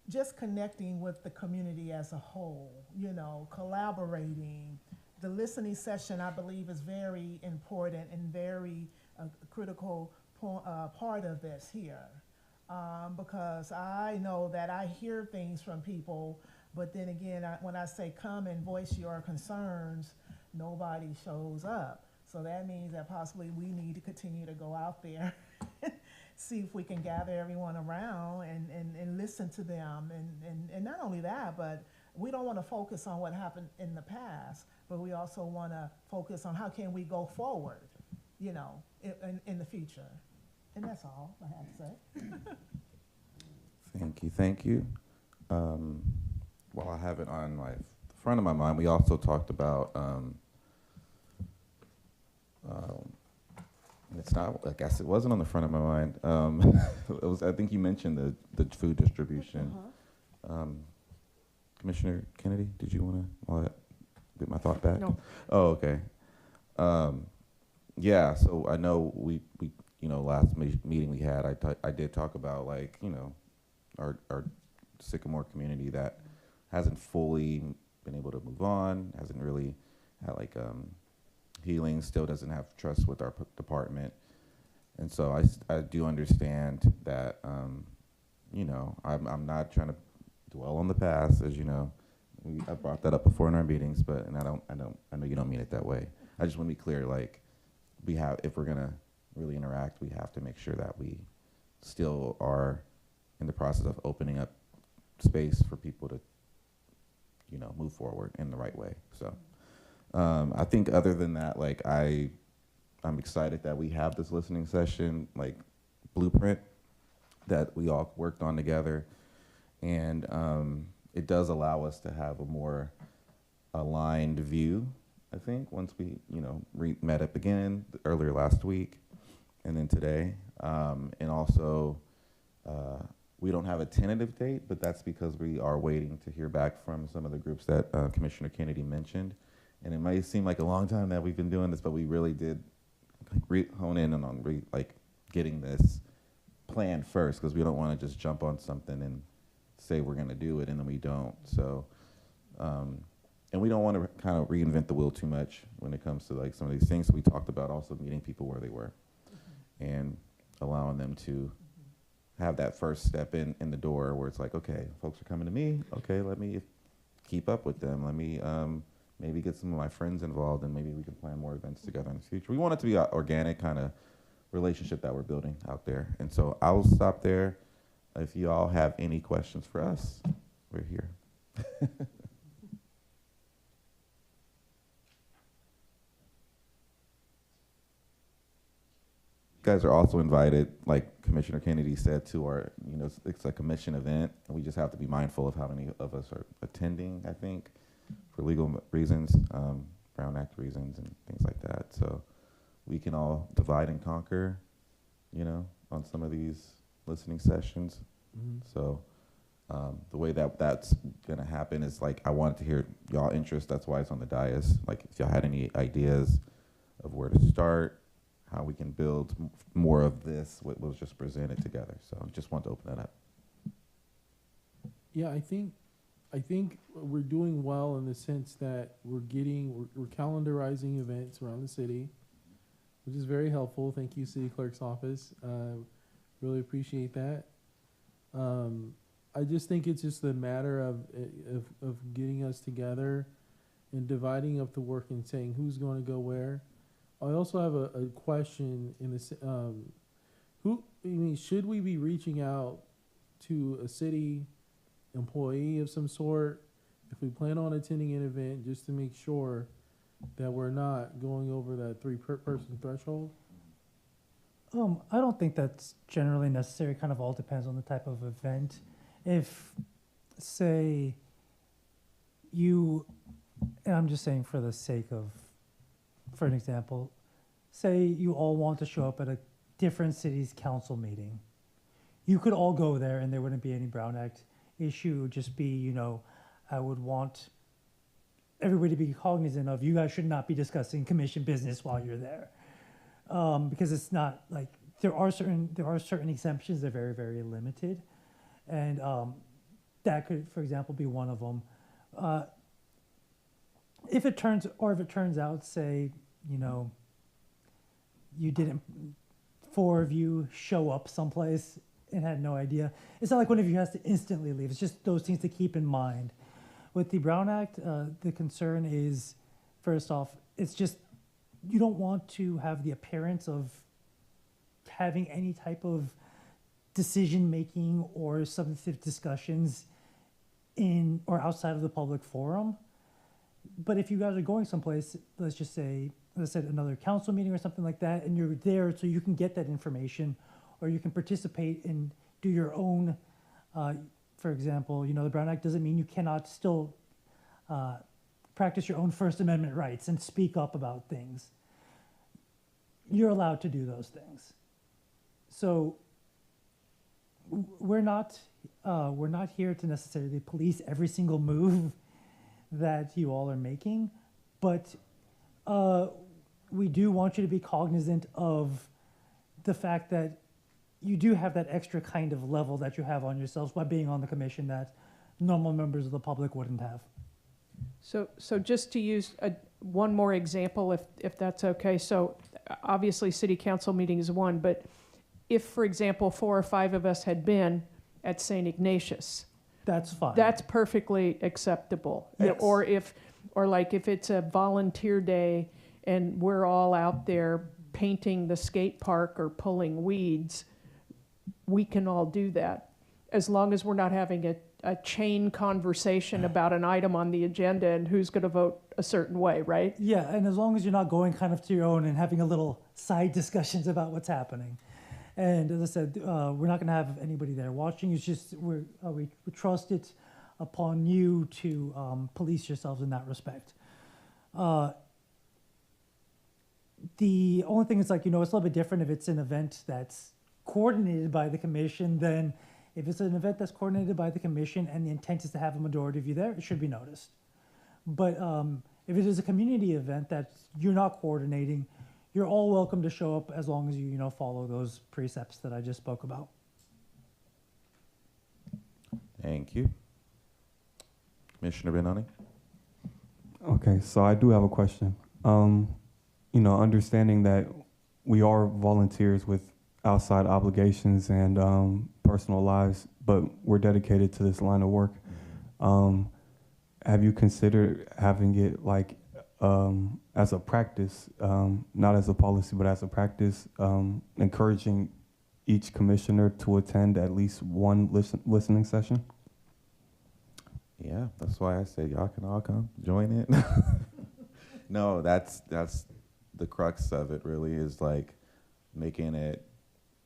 just connecting with the community as a whole, collaborating. The listening session, I believe, is very important and very critical part of this here. Because I know that I hear things from people, but then again, when I say come and voice your concerns, nobody shows up. So that means that possibly we need to continue to go out there, see if we can gather everyone around and listen to them. And not only that, but we don't want to focus on what happened in the past, but we also want to focus on how can we go forward, in the future. And that's all I have to say. Thank you. While I have it on the front of my mind, we also talked about, it's not, I guess it wasn't on the front of my mind. It was, I think you mentioned the food distribution. Commissioner Kennedy, did you want to get my thought back? No. Oh, okay. Yeah, so I know we last meeting we had, I did talk about our Sycamore community that hasn't fully been able to move on, hasn't really had healing, still doesn't have trust with our department. And so I do understand that, I'm not trying to dwell on the past, as you know. I brought that up before in our meetings, but I know you don't mean it that way. I just want to be clear, if we're gonna really interact, we have to make sure that we still are in the process of opening up space for people to, move forward in the right way. So I think other than that, I'm excited that we have this listening session, blueprint that we all worked on together. And it does allow us to have a more aligned view, I think, once we, met up again earlier last week and then today. And also, we don't have a tentative date, but that's because we are waiting to hear back from some of the groups that Commissioner Kennedy mentioned. And it might seem like a long time that we've been doing this, but we really did hone in on like getting this plan first, because we don't want to just jump on something and say we're going to do it and then we don't. So, and we don't want to kind of reinvent the wheel too much when it comes to like some of these things. We talked about also meeting people where they were and allowing them to have that first step in the door where it's like, okay, folks are coming to me. Okay, let me keep up with them. Let me maybe get some of my friends involved, and maybe we can plan more events together in the future. We want it to be an organic kind of relationship that we're building out there. And so I'll stop there. If you all have any questions for us, we're here. You guys are also invited, like Commissioner Kennedy said, to our, it's a commission event, and we just have to be mindful of how many of us are attending, I think, for legal reasons, Brown Act reasons, and things like that. So we can all divide and conquer, on some of these listening sessions. Mhm. So the way that's going to happen is, like, I wanted to hear y'all interest. That's why it's on the dais. Like, if y'all had any ideas of where to start, how we can build more of this, what was just presented together. So just want to open that up. Yeah, I think we're doing well in the sense that we're calendarizing events around the city, which is very helpful. Thank you, City Clerk's office. Really appreciate that. I just think it's just a matter of getting us together and dividing up the work and saying who's going to go where. I also have a question in this. Should we be reaching out to a city employee of some sort if we plan on attending an event, just to make sure that we're not going over that person threshold? I don't think that's generally necessary. Kind of all depends on the type of event. If, say, and I'm just saying for the sake of, for an example, say you all want to show up at a different city's council meeting. You could all go there and there wouldn't be any Brown Act issue. It would just be, I would want everybody to be cognizant of, you guys should not be discussing commission business while you're there. Because it's not like, there are certain exemptions. They're very, very limited. And that could, for example, be one of them. If it turns out, say, you didn't, 4 of you show up someplace and had no idea. It's not like one of you has to instantly leave. It's just those things to keep in mind. With the Brown Act, the concern is, first off, it's just, you don't want to have the appearance of having any type of decision-making or substantive discussions in or outside of the public forum. But if you guys are going someplace, let's just say, let's say another council meeting or something like that, and you're there so you can get that information, or you can participate and do your own, for example, the Brown Act doesn't mean you cannot still practice your own First Amendment rights and speak up about things. You're allowed to do those things. So we're not here to necessarily police every single move that you all are making, but we do want you to be cognizant of the fact that you do have that extra kind of level that you have on yourselves by being on the commission that normal members of the public wouldn't have. So just to use one more example, if that's okay. So obviously city council meeting is one, but if, for example, 4 or 5 of us had been at St. Ignatius, that's fine. That's perfectly acceptable. Yes. Or if it's a volunteer day and we're all out there painting the skate park or pulling weeds, we can all do that, as long as we're not having a chain conversation about an item on the agenda and who's going to vote a certain way, right? Yeah, and as long as you're not going kind of to your own and having a little side discussions about what's happening. And as I said, we're not going to have anybody there watching. It's just we trust it upon you to police yourselves in that respect. The only thing is, like, it's a little bit different if it's an event that's coordinated by the commission than if it's an event that's coordinated by the commission and the intent is to have a majority of you there, it should be noticed. But if it is a community event that you're not coordinating, you're all welcome to show up as long as you, follow those precepts that I just spoke about. Thank you. Commissioner Benoni? Okay, so I do have a question. Understanding that we are volunteers with outside obligations and personal lives, but we're dedicated to this line of work. Have you considered having it as a practice, not as a policy, but as a practice, encouraging each commissioner to attend at least one listening session? Yeah, that's why I said y'all can all come join it. No, that's the crux of it. Really, is like making it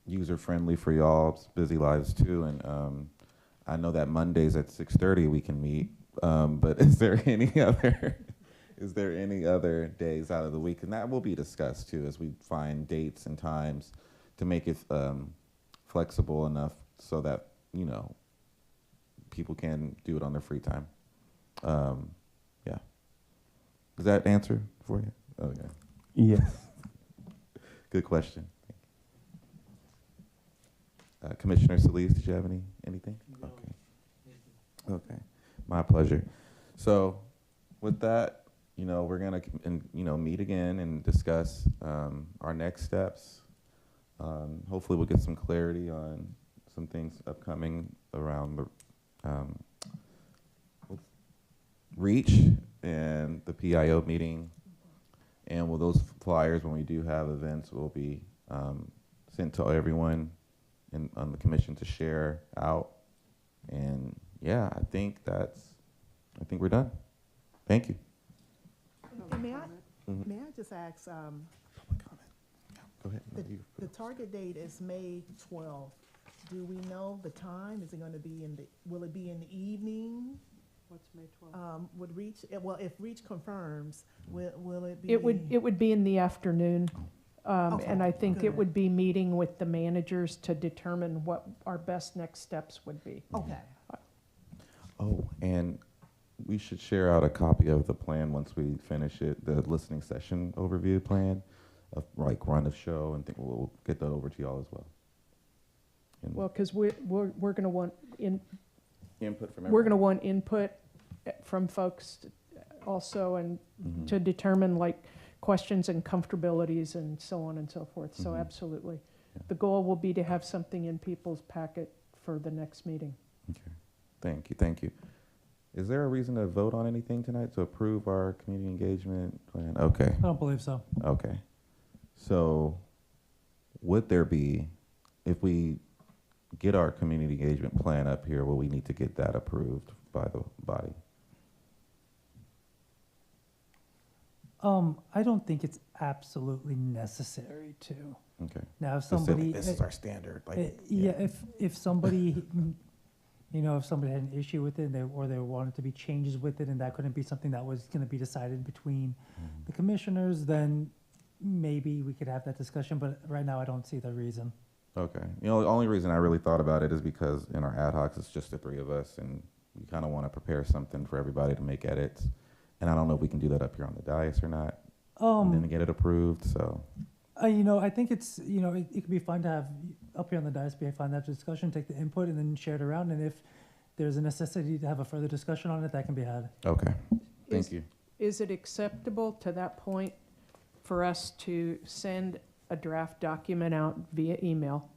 user friendly for y'all's busy lives too. And I know that Mondays at 6:30 we can meet. But is there any other days out of the week? And that will be discussed too as we find dates and times to make it flexible enough so that people can do it on their free time. Yeah. Does that answer for you? Okay. Yes. Good question. Commissioner Solis, did you have anything? No. Okay. Okay. My pleasure. So with that, we're going to, meet again and discuss our next steps. Hopefully we'll get some clarity on some things upcoming around the REACH and the PIO meeting. And will those flyers, when we do have events, will be sent to everyone on the commission to share out. And yeah, I think we're done. Thank you. And may I Mhm. just ask, Public comment. Yeah, go ahead. No, the target date is May 12th. Do we know the time? Is it going to be will it be in the evening? What's May 12th? Would REACH, if REACH confirms, will it be? It would be in the afternoon. Okay, And I think it good. would be meeting with the managers to determine what our best next steps would be. Okay. Oh, and we should share out a copy of the plan once we finish it, the listening session overview plan of run the show, and we'll get that over to y'all as well. And Well, because we're going to want input from we're going to want input from folks also, and Mhm. to determine questions and comfortabilities and so on and so forth. So Mhm. absolutely. Yeah. The goal will be to have something in people's packet for the next meeting. Okay. Thank you. Is there a reason to vote on anything tonight to approve our community engagement plan? Okay. I don't believe so. Okay. So would there be, if we get our community engagement plan up here, will we need to get that approved by the body? I don't think it's absolutely necessary to. Okay. Now, if Specific, somebody, this is our standard. yeah, if somebody, if somebody had an issue with it, or there wanted to be changes with it, and that couldn't be something that was going to be decided between the commissioners, then maybe we could have that discussion. But right now, I don't see the reason. Okay. The only reason I really thought about it is because in our ad hocs, it's just the three of us, and we kind of want to prepare something for everybody to make edits. And I don't know if we can do that up here on the dais or not, and then get it approved. So. I think it's, it could be fun to have up here on the dais, be fun to have discussion, take the input, and then share it around. And if there's a necessity to have a further discussion on it, that can be had. Okay. Thank you. Is it acceptable to that point for us to send a draft document out via email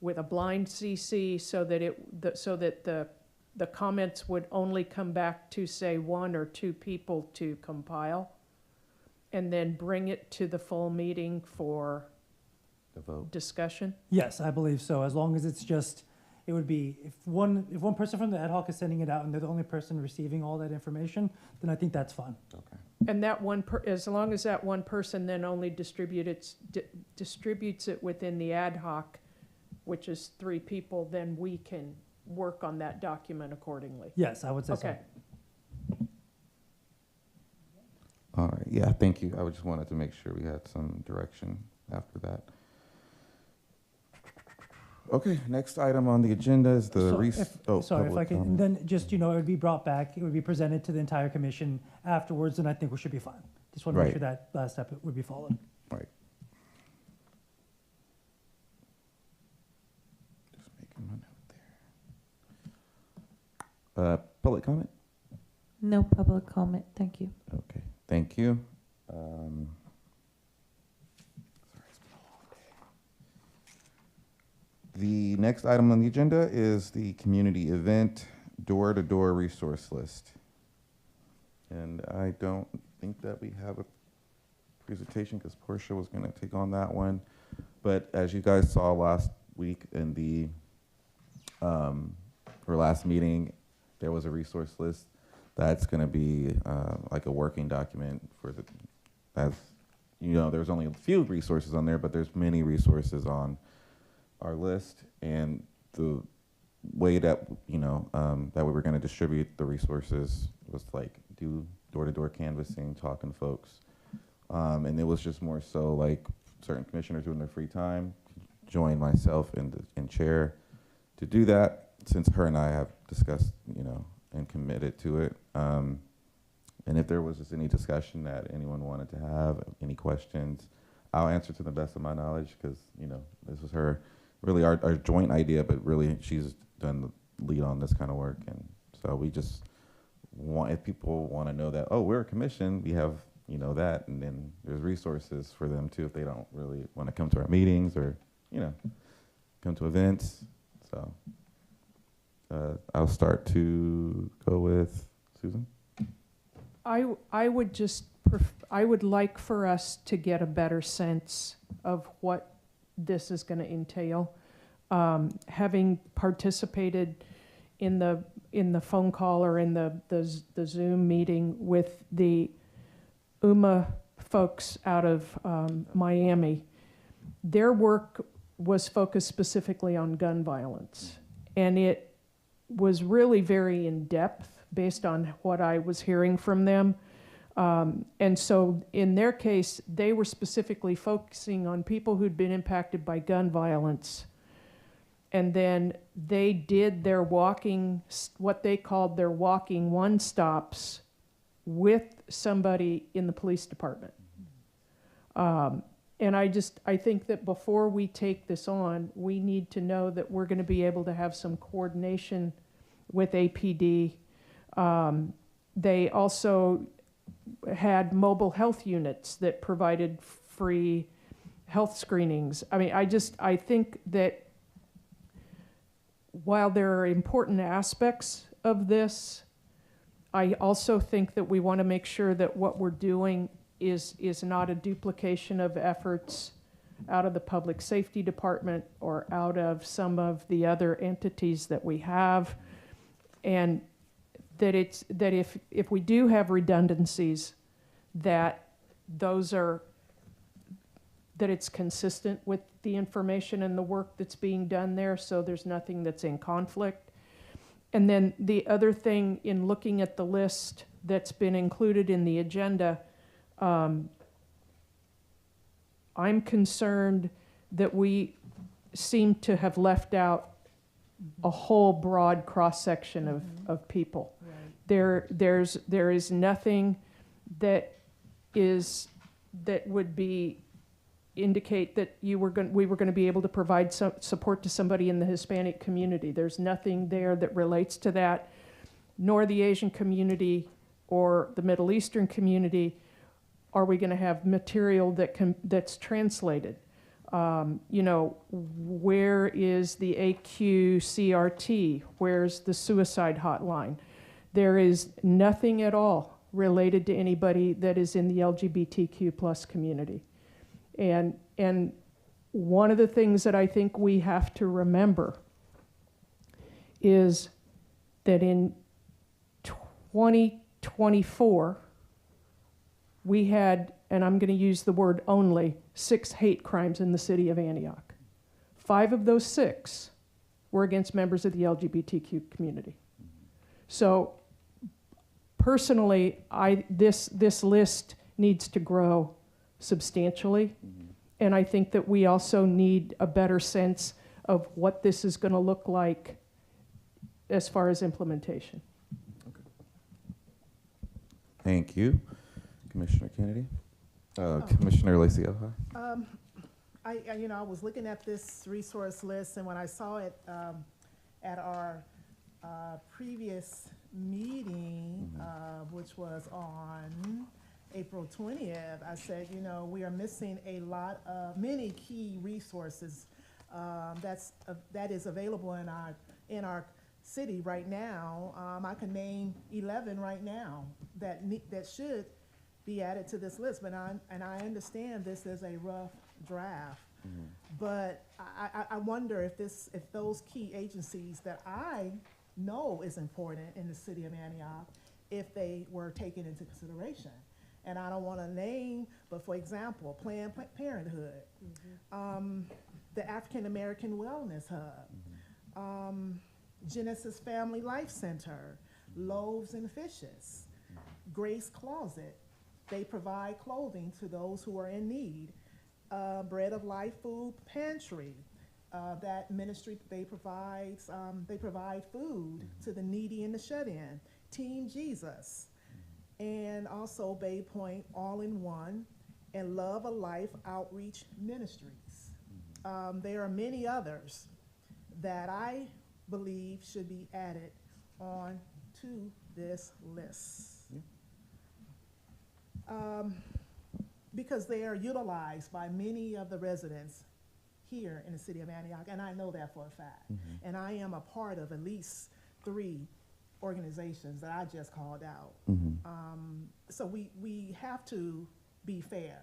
with a blind CC so that the comments would only come back to, say, one or two people to compile, and then bring it to the full meeting for The vote. discussion? Yes, I believe so. As long as it's just, it would be, if one person from the ad hoc is sending it out and they're the only person receiving all that information, then I think that's fine. Okay. And that as long as that one person then only distributes it within the ad hoc, which is 3 people, then we can work on that document accordingly. Yes, I would say so. Okay. All right. Yeah, thank you. I just wanted to make sure we had some direction after that. Okay, next item on the agenda is the Sorry, if I public can, comment. then just, it would be brought back, it would be presented to the entire commission afterwards, and I think we should be fine. Just want to make Right. sure that last step would be followed. Right. Just making my note there. Public comment? No public comment, thank you. Okay, thank you. Sorry, it's been a long day. The next item on the agenda is the community event door-to-door resource list. And I don't think that we have a presentation because Portia was going to take on that one. But as you guys saw last week in the, or last meeting, there was a resource list. That's going to be like a working document for the, as you know, there's only a few resources on there, but there's many resources on our list. And the way that, you know, that we were going to distribute the resources was like do door-to-door canvassing, talking to folks. And it was just more so like certain commissioners who in their free time join myself and chair to do that, since her and I have discussed, you know, and committed to it. And if there was just any discussion that anyone wanted to have, any questions, I'll answer to the best of my knowledge, because, you know, this was her, really our joint idea, but really she's done the lead on this kind of work. And so we just want, if people want to know that, oh, we're a commission, we have, you know, that, and then there's resources for them too if they don't really want to come to our meetings or, you know, come to events. So I'll start to go with Susan. I would just, I would like for us to get a better sense of what this is going to entail. Having participated in the phone call or in the Zoom meeting with the UMA folks out of Miami, their work was focused specifically on gun violence. And it was really very in-depth based on what I was hearing from them. And so in their case, they were specifically focusing on people who'd been impacted by gun violence. And then they did their walking, what they called their walking one-stops with somebody in the police department. And I think that before we take this on, we need to know that we're going to be able to have some coordination with APD. They also had mobile health units that provided free health screenings. I mean, I think that while there are important aspects of this, I also think that we want to make sure that what we're doing is not a duplication of efforts out of the public safety department or out of some of the other entities that we have. And that if we do have redundancies, that it's consistent with the information and the work that's being done there, so there's nothing that's in conflict. And then the other thing, in looking at the list that's been included in the agenda, I'm concerned that we seem to have left out a whole broad cross-section of people. Right. There is nothing that would indicate that we were going to be able to provide some support to somebody in the Hispanic community. There's nothing there that relates to that, nor the Asian community or the Middle Eastern community. Are we going to have material that's translated? You know, where is the AQ CRT? Where's the suicide hotline? There is nothing at all related to anybody that is in the LGBTQ plus community. And one of the things that I think we have to remember is that in 2024, we had, and I'm going to use the word only, 6 hate crimes in the city of Antioch. 5 of those 6 were against members of the LGBTQ community. So personally, this list needs to grow substantially. And I think that we also need a better sense of what this is going to look like as far as implementation. Okay. Thank you. Commissioner Kennedy? Commissioner Lacey. I was looking at this resource list, and when I saw it at our previous meeting, which was on April 20th, I said, we are missing many key resources that is available in our city right now. I can name 11 right now that should be added to this list, but I understand this is a rough draft. But I wonder if those key agencies that I know is important in the city of Antioch, if they were taken into consideration. And I don't want to name, but for example, Planned Parenthood, the African American Wellness Hub, Genesis Family Life Center, Loaves and Fishes, Grace Closet. They provide clothing to those who are in need. Bread of Life Food Pantry, that ministry, they provide food to the needy and the shut-in. Team Jesus, and also Bay Point All-in-One, and Love a Life Outreach Ministries. There are many others that I believe should be added on to this list. Because they are utilized by many of the residents here in the city of Antioch, and I know that for a fact. And I am a part of at least 3 organizations that I just called out. So we have to be fair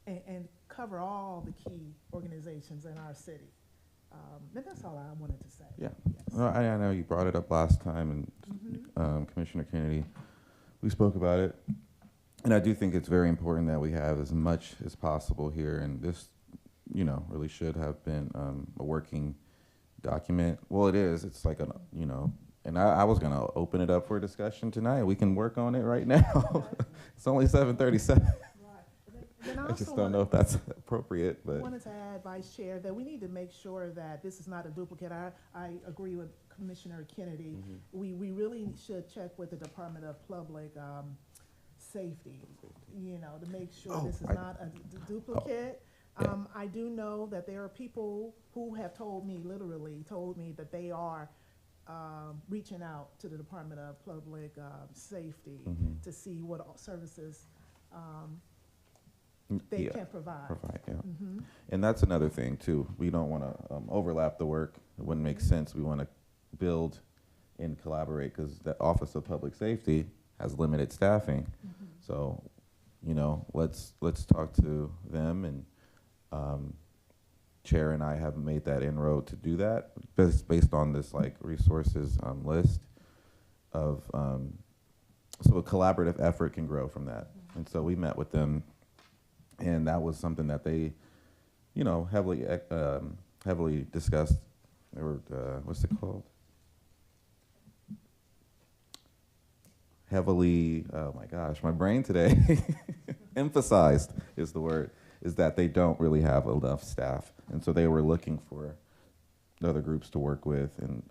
and cover all the key organizations in our city. And that's all I wanted to say. Yeah. Yes. Well, I know you brought it up last time, and Commissioner Kennedy, we spoke about it. And I do think it's very important that we have as much as possible here, and this, really should have been a working document. Well, it is. It's like and I was going to open it up for discussion tonight. We can work on it right now. It's only 7:37. Then I just don't know if that's appropriate, but. I wanted to add, Vice Chair, that we need to make sure that this is not a duplicate. I agree with Commissioner Kennedy. We really should check with the Department of Public Safety, to make sure this is not a duplicate. I do know that there are people who have literally told me that they are reaching out to the Department of Public Safety to see what services they can provide. And that's another thing too. We don't want to overlap the work. It wouldn't make sense. We want to build and collaborate, because the Office of Public Safety has limited staffing. So, let's talk to them, and Chair and I have made that inroad to do that based on this resources list of, so a collaborative effort can grow from that. And so we met with them, and that was something that they, heavily discussed. They were, what's it called? Heavily, oh my gosh, my brain today, emphasized is the word, is that they don't really have enough staff. And so they were looking for other groups to work with, and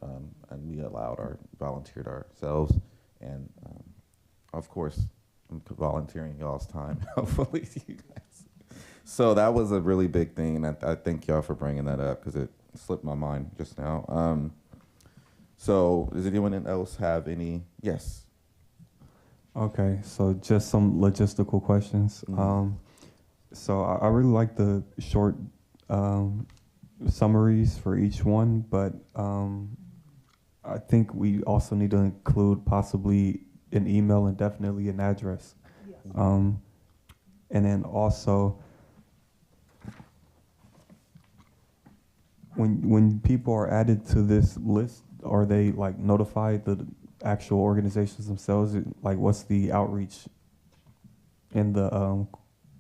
we volunteered ourselves. And of course, I'm volunteering y'all's time, hopefully you guys. So that was a really big thing, and I thank y'all for bringing that up, because it slipped my mind just now. So does anyone else have any? Yes. Okay, so just some logistical questions. So I really like the short summaries for each one, but I think we also need to include possibly an email and definitely an address. Yes. And then also, when people are added to this list, are they notified the actual organizations themselves? What's the outreach and the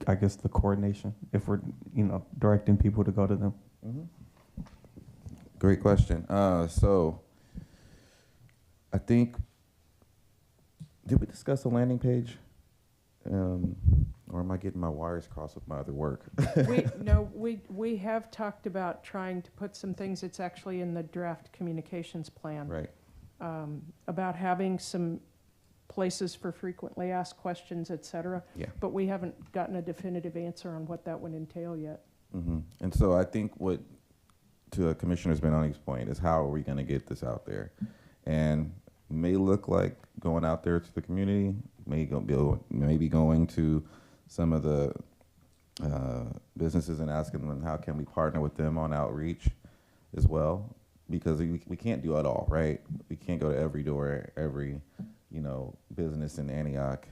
I guess the coordination if we're directing people to go to them? Great question. So I think, did we discuss a landing page? Or am I getting my wires crossed with my other work? We have talked about trying to put some things that's actually in the draft communications plan. Right. About having some places for frequently asked questions, et cetera. Yeah. But we haven't gotten a definitive answer on what that would entail yet. And so I think what, to Commissioner Benoni's point, is how are we going to get this out there? And may look like going out there to the community, maybe going to some of the businesses and asking them how can we partner with them on outreach as well, because we can't do it all, right? We can't go to every door, every business in Antioch.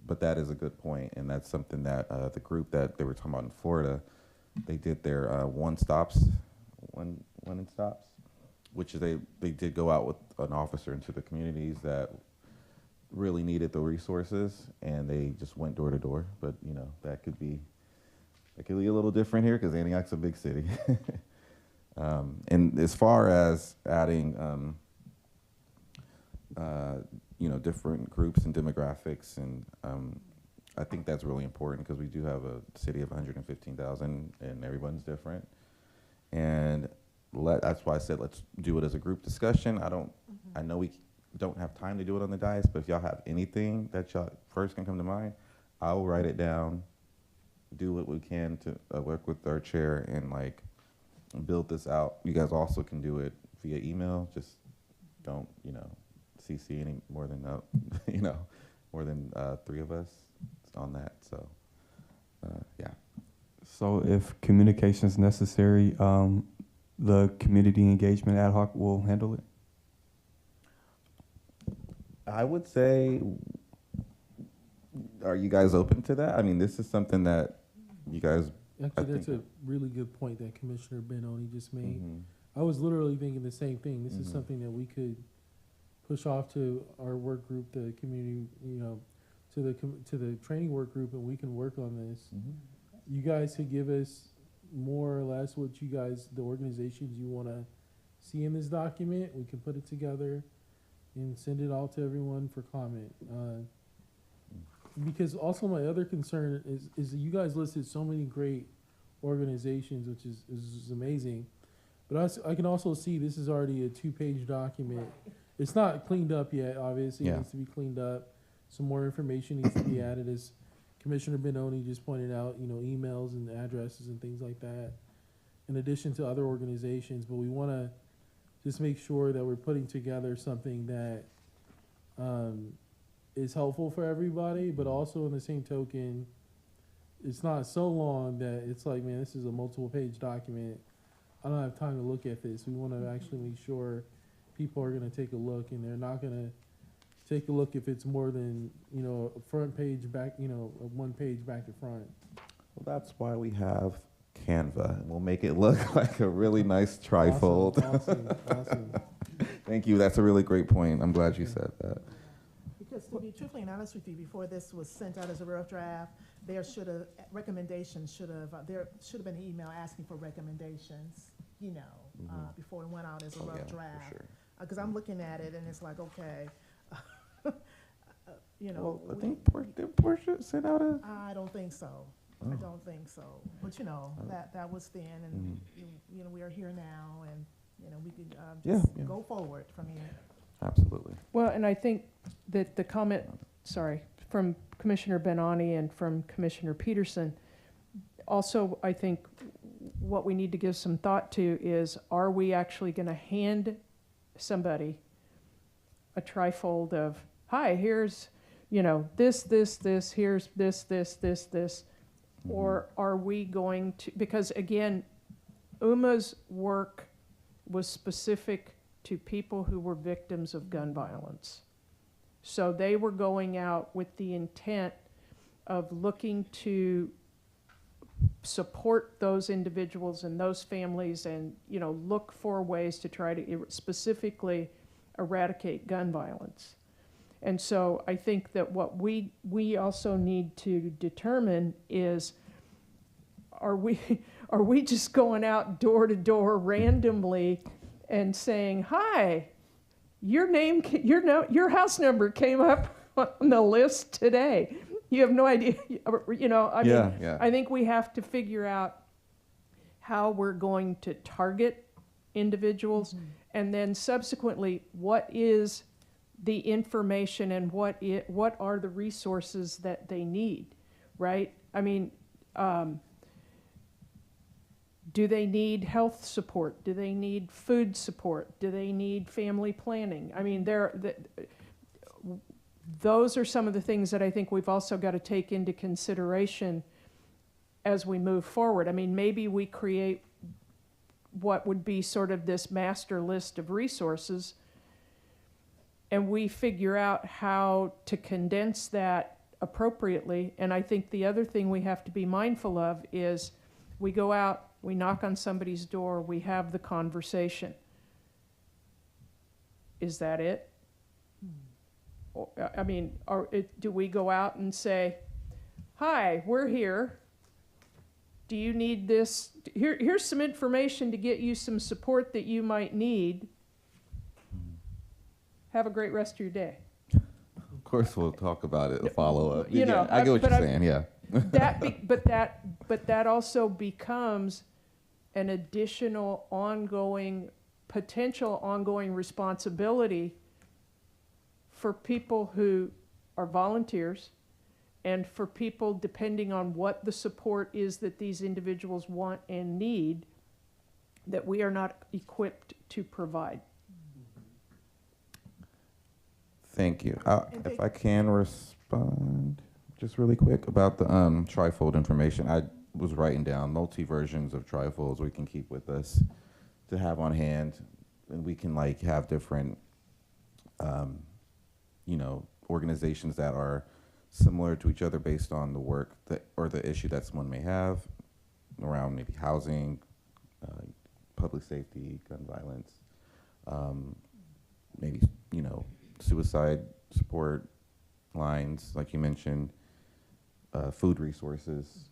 But that is a good point, and that's something that the group that they were talking about in Florida, they did their one stops, which is they did go out with an officer into the communities that really needed the resources, and they just went door to door. But that could be a little different here because Antioch's a big city. And as far as adding different groups and demographics, and I think that's really important because we do have a city of 115,000 and everyone's different. And that's why I said let's do it as a group discussion. I know we don't have time to do it on the dais, but if y'all have anything that y'all first can come to mind, I'll write it down, do what we can to work with our chair and build this out. You guys also can do it via email. Just don't, CC any more than more than 3 of us on that. So, yeah. So if communication is necessary, the community engagement ad hoc will handle it? I would say, are you guys open to that? I mean, this is something that you guys. Actually, that's a really good point that Commissioner Benoni just made. I was literally thinking the same thing. This is something that we could push off to our work group, the community, to the training work group, and we can work on this. You guys could give us more or less what the organizations you want to see in this document. We can put it together and send it all to everyone for comment. Because also my other concern is that you guys listed so many great organizations, which is amazing. But I can also see this is already a 2-page document. It's not cleaned up yet, obviously. It needs to be cleaned up. Some more information needs to be added, as Commissioner Benoni just pointed out, emails and addresses and things like that, in addition to other organizations. But we want to just make sure that we're putting together something that is helpful for everybody, but also in the same token, it's not so long that it's like, man, this is a multiple-page document. I don't have time to look at this. We want to actually make sure people are going to take a look, and they're not going to take a look if it's more than, a front page back, a 1 page back to front. Well, that's why we have Canva, and we'll make it look like a really nice trifold. Awesome. Thank you. That's a really great point. I'm glad you said that. Because to be truthfully and honest with you, before this was sent out as a rough draft, there should have been an email asking for recommendations, before it went out as a rough draft. Because I'm looking at it and it's like, okay, Well, I think Portia sent out a. I don't think so. I don't think so. But that was then, and we are here now, and we could just go forward from here. Absolutely. Well, and I think that the comment, from Commissioner Benoni and from Commissioner Peterson, also I think what we need to give some thought to is, are we actually going to hand somebody a trifold of, hi, here's, this, here's this, or are we going to, because again, UMA's work was specific to people who were victims of gun violence. So they were going out with the intent of looking to support those individuals and those families, and look for ways to try to specifically eradicate gun violence. And so I think that what we also need to determine is, are we just going out door to door randomly and saying, hi, your house number came up on the list today. You have no idea, I think we have to figure out how we're going to target individuals, and then subsequently, what is the information and what are the resources that they need, right? I mean, do they need health support? Do they need food support? Do they need family planning? I mean, those are some of the things that I think we've also got to take into consideration as we move forward. I mean, maybe we create what would be sort of this master list of resources, and we figure out how to condense that appropriately. And I think the other thing we have to be mindful of is we go out, we knock on somebody's door, we have the conversation. Is that it? I mean, do we go out and say, hi, we're here. Do you need this? Here's some information to get you some support that you might need. Have a great rest of your day. Of course, we'll talk about it, a follow-up. You know, I get what you're saying, yeah. But that also becomes an additional potential ongoing responsibility for people who are volunteers and for people, depending on what the support is that these individuals want and need, that we are not equipped to provide. Thank you. If I can respond just really quick about the trifold information. I was writing down multi-versions of trifolds we can keep with us to have on hand, and we can like have different organizations that are similar to each other based on the work or the issue that someone may have around maybe housing, public safety, gun violence, maybe, suicide support lines, like you mentioned, food resources,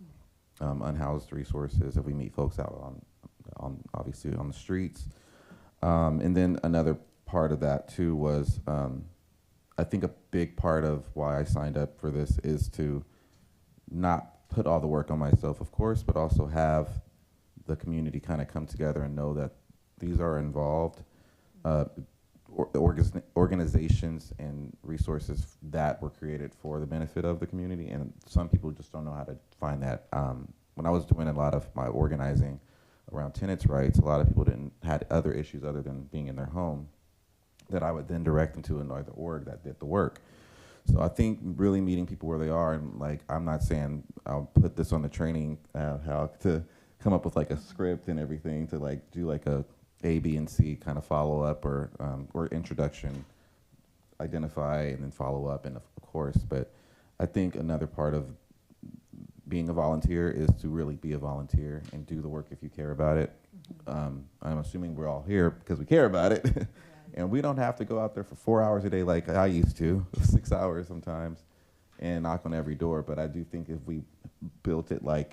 unhoused resources if we meet folks out on obviously on the streets. And then another part of that too was, I think a big part of why I signed up for this is to not put all the work on myself, of course, but also have the community kind of come together and know that these are involved organizations and resources that were created for the benefit of the community, and some people just don't know how to find that. When I was doing a lot of my organizing around tenants' rights, a lot of people had other issues other than being in their home that I would then direct them to another org that did the work. So I think really meeting people where they are, and like, I'm not saying I'll put this on the training, how to come up with like a script and everything to like do like a A, B, and C kind of follow up or introduction, identify and then follow up, and of course, but I think another part of being a volunteer is to really be a volunteer and do the work if you care about it. I'm assuming we're all here because we care about it. And we don't have to go out there for 4 hours a day like I used to, 6 hours sometimes, and knock on every door. But I do think if we built it like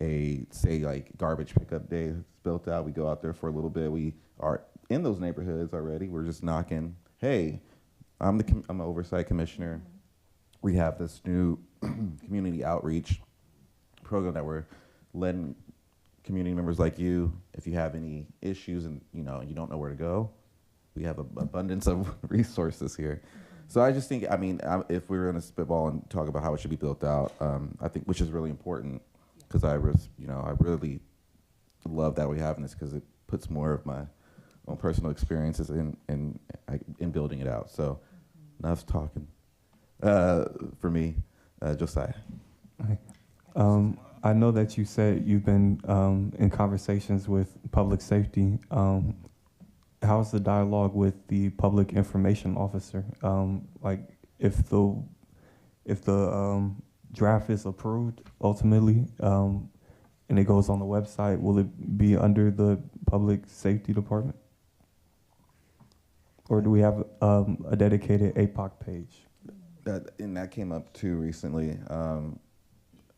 say like garbage pickup day is built out, we go out there for a little bit. We are in those neighborhoods already. We're just knocking. Hey, I'm an Oversight Commissioner. We have this new community outreach program that we're letting community members like you, if you have any issues and you don't know where to go, we have an abundance of resources here. So I just think, if we were going to spitball and talk about how it should be built out, I think, which is really important, because I really love that we have this, because it puts more of my own personal experiences in building it out. So enough talking for me, Josiah. I know that you said you've been in conversations with public safety. How's the dialogue with the public information officer? Like, if the draft is approved ultimately, and it goes on the website, will it be under the public safety department? Or do we have a dedicated APOC page? That came up too recently.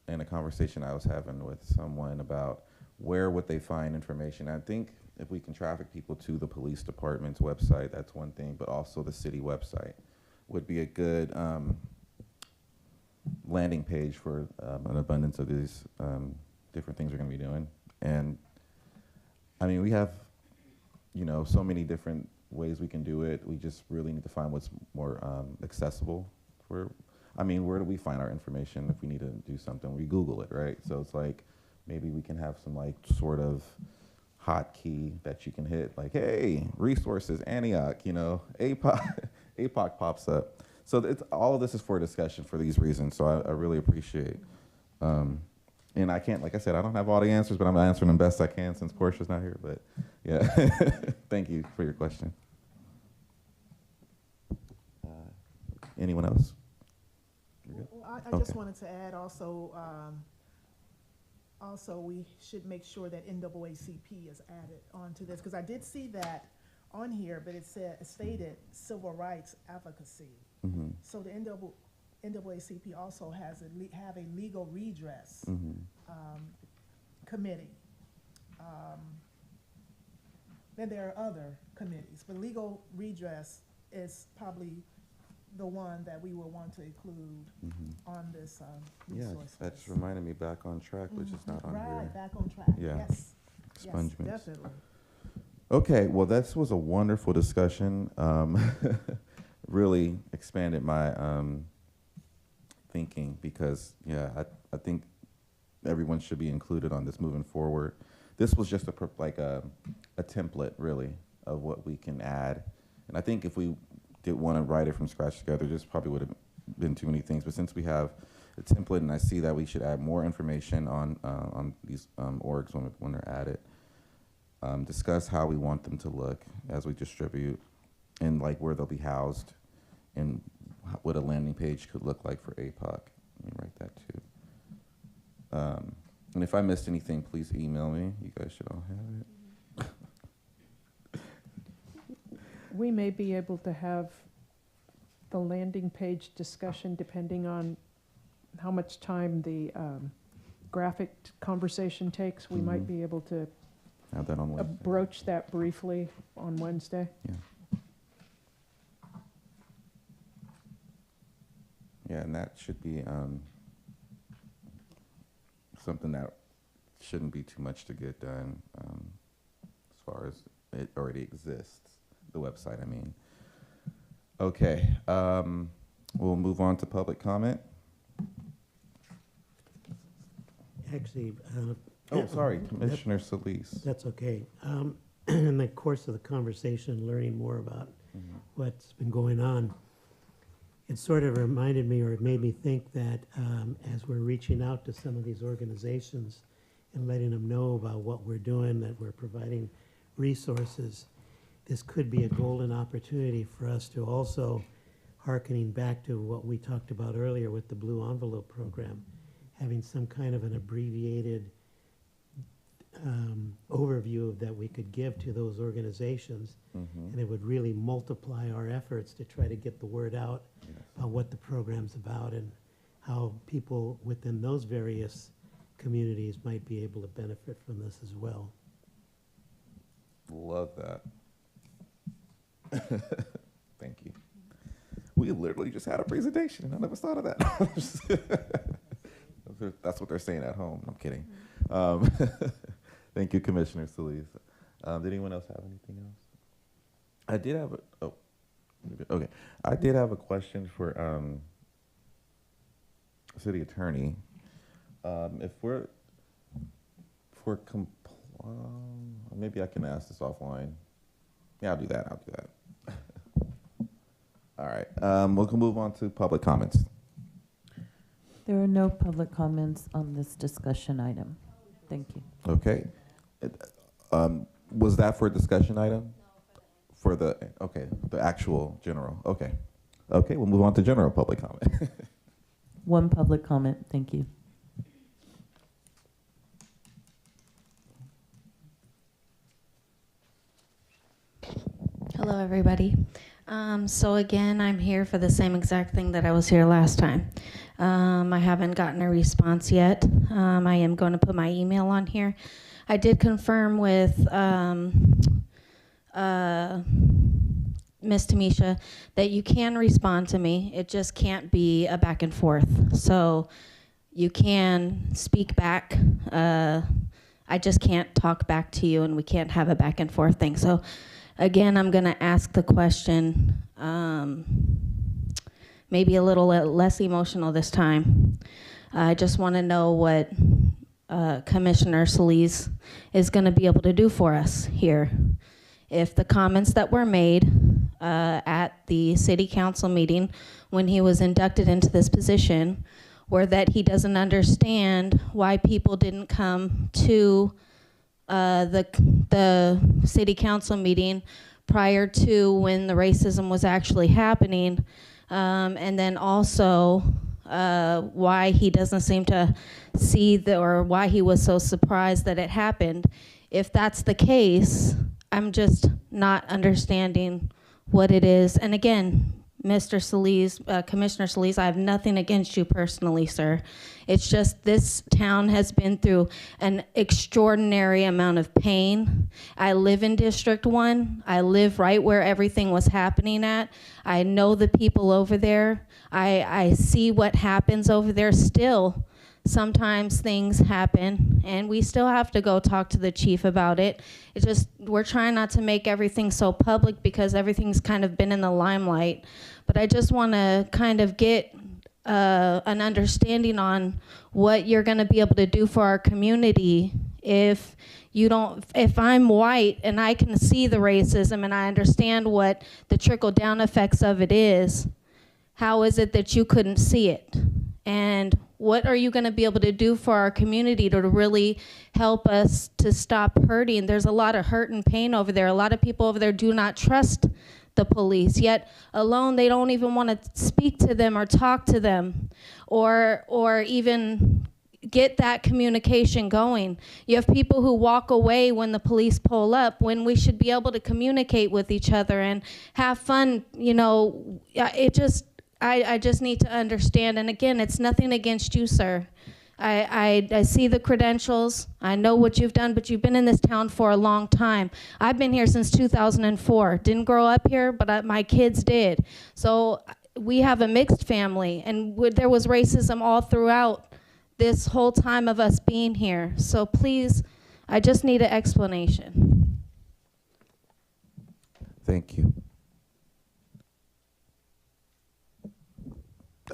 In a conversation I was having with someone about where would they find information. I think if we can traffic people to the police department's website, that's one thing, but also the city website would be a good landing page for an abundance of these different things we're going to be doing. And we have, so many different ways we can do it. We just really need to find what's more accessible for, I mean, where do we find our information if we need to do something? We Google it, right? So it's like, maybe we can have some like sort of hotkey that you can hit, like, hey, resources, Antioch, you know, APOC, APOC pops up. So it's, all of this is for discussion for these reasons, so I really appreciate. And I can't, like I said, I don't have all the answers, but I'm answering them best I can since Portia's not here, but yeah. Thank you for your question. Anyone else? Well, I Okay. just wanted to add also, also we should make sure that NAACP is added onto this, because I did see that on here, but it stated civil rights advocacy. Mm-hmm. So the NAACP also has have a legal redress Mm-hmm. committee. Then there are other committees, but legal redress is probably the one that we will want to include on this Yeah, resource. that's list. reminding me back on track, which is not on Right, here. back on track. Yeah. Yes. Yes, Expungements. definitely. Okay, well, this was a wonderful discussion. Really expanded my thinking because, yeah, I think everyone should be included on this moving forward. This was just a template, really, of what we can add. And I think if we did want to write it from scratch together, this probably would have been too many things. But since we have a template, and I see that we should add more information on these orgs when they're added, discuss how we want them to look as we distribute, and like where they'll be housed, and what a landing page could look like for APOC. Let me write that too. And if I missed anything, please email me. You guys should all have it. We may be able to have the landing page discussion depending on how much time the graphic conversation takes. We might be able to Have that on Wednesday. broach that briefly on Wednesday. Yeah. Yeah, and that should be something that shouldn't be too much to get done as far as it already exists, the website, I mean. Okay, we'll move on to public comment. Actually, Oh, sorry, Commissioner Solis. that's okay. In the course of the conversation, learning more about what's been going on, it sort of reminded me, or it made me think that as we're reaching out to some of these organizations and letting them know about what we're doing, that we're providing resources, this could be a golden opportunity for us to also, hearkening back to what we talked about earlier with the Blue Envelope program, having some kind of an abbreviated overview that we could give to those organizations, and it would really multiply our efforts to try to get the word out about what the program's about and how people within those various communities might be able to benefit from this as well. Love that. Thank you. We literally just had a presentation, and I never thought of that. That's what they're saying at home. I'm kidding. Thank you, Commissioner Solis. Did anyone else have anything else? I did have okay. I did have a question for City Attorney. If we're maybe I can ask this offline. Yeah, I'll do that. All right. We can move on to public comments. There are no public comments on this discussion item. Thank you. Okay. Was that for a discussion item? For the, okay, the actual general, okay. Okay, we'll move on to general public comment. One public comment, thank you. Hello, everybody. So again, I'm here for the same exact thing that I was here last time. I haven't gotten a response yet. I am going to put my email on here. I did confirm with Miss Tamisha that you can respond to me. It just can't be a back and forth. So you can speak back. I just can't talk back to you, and we can't have a back and forth thing. So Again, I'm going to ask the question, maybe a little less emotional this time. I just want to know what Commissioner Solis is going to be able to do for us here. If the comments that were made at the city council meeting when he was inducted into this position were that he doesn't understand why people didn't come to the city council meeting prior to when the racism was actually happening, and then also why he doesn't seem to see or why he was so surprised that it happened. If that's the case, I'm just not understanding what it is. And again, Mr. Solis, Commissioner Solis, I have nothing against you personally, sir. It's just this town has been through an extraordinary amount of pain. I live in District 1. I live right where everything was happening at. I know the people over there. I see what happens over there still. Sometimes things happen, and we still have to go talk to the chief about it. It's just, we're trying not to make everything so public because everything's kind of been in the limelight. But I just want to kind of get an understanding on what you're going to be able to do for our community if you don't, if I'm white and I can see the racism and I understand what the trickle-down effects of it is, how is it that you couldn't see it? And what are you going to be able to do for our community to really help us to stop hurting? There's a lot of hurt and pain over there. A lot of people over there do not trust the police, yet alone they don't even want to speak to them or talk to them or even get that communication going. You have people who walk away when the police pull up, when we should be able to communicate with each other and have fun. You know, it just, I just need to understand. And again, it's nothing against you, sir. I see the credentials. I know what you've done, but you've been in this town for a long time. I've been here since 2004. Didn't grow up here, but my kids did. So we have a mixed family, and there was racism all throughout this whole time of us being here. So please, I just need an explanation. Thank you.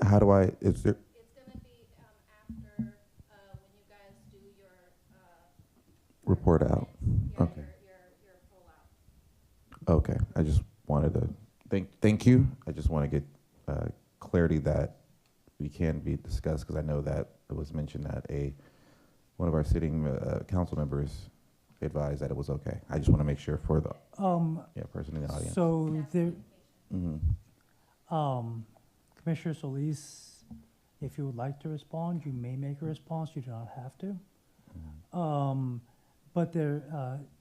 How do I, is there? It's going to be after when you guys do your Report out. Okay. Your pull out. Okay. I just wanted to thank you. I just want to get clarity that we can be discussed, because I know that it was mentioned that one of our sitting council members advised that it was okay. I just want to make sure for the person in the audience. So there, Mm-hmm. Commissioner Solis, if you would like to respond, you may make a response. You do not have to. But there,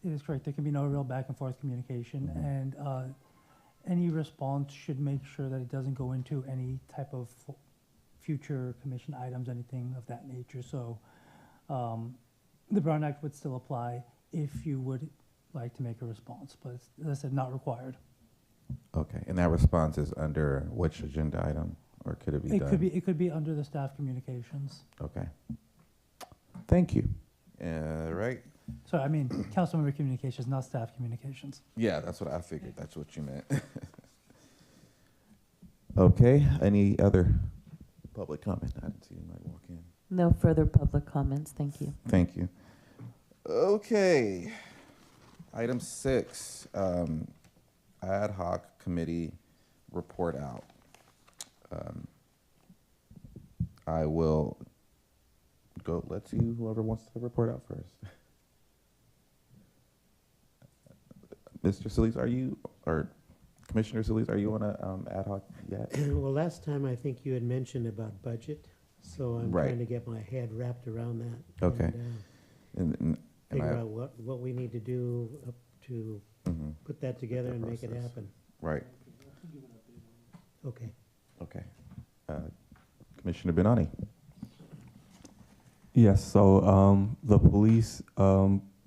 it is correct. There can be no real back and forth communication, and any response should make sure that it doesn't go into any type of future commission items, anything of that nature. So the Brown Act would still apply if you would like to make a response, but it's, as I said, not required. Okay, and that response is under which agenda item, or could it be done? It could be under the staff communications. Okay. Thank you. Right. So I mean, council member communications, not staff communications. Yeah, that's what I figured. That's what you meant. Okay. Any other public comment? I didn't see anybody walk in. No further public comments, thank you. Thank you. Okay. Item 6, ad hoc committee report out. I will go, let's see whoever wants to report out first. Mr. Solis, are you, or Commissioner Solis, are you on a ad hoc yet? Well, last time I think you had mentioned about budget, so I'm Right. trying to get my head wrapped around that. Okay. And And figure I, out what we need to do to mhm, put that together the and make it process. happen. right, Okay. okay. Commissioner Benani. Yes, so the police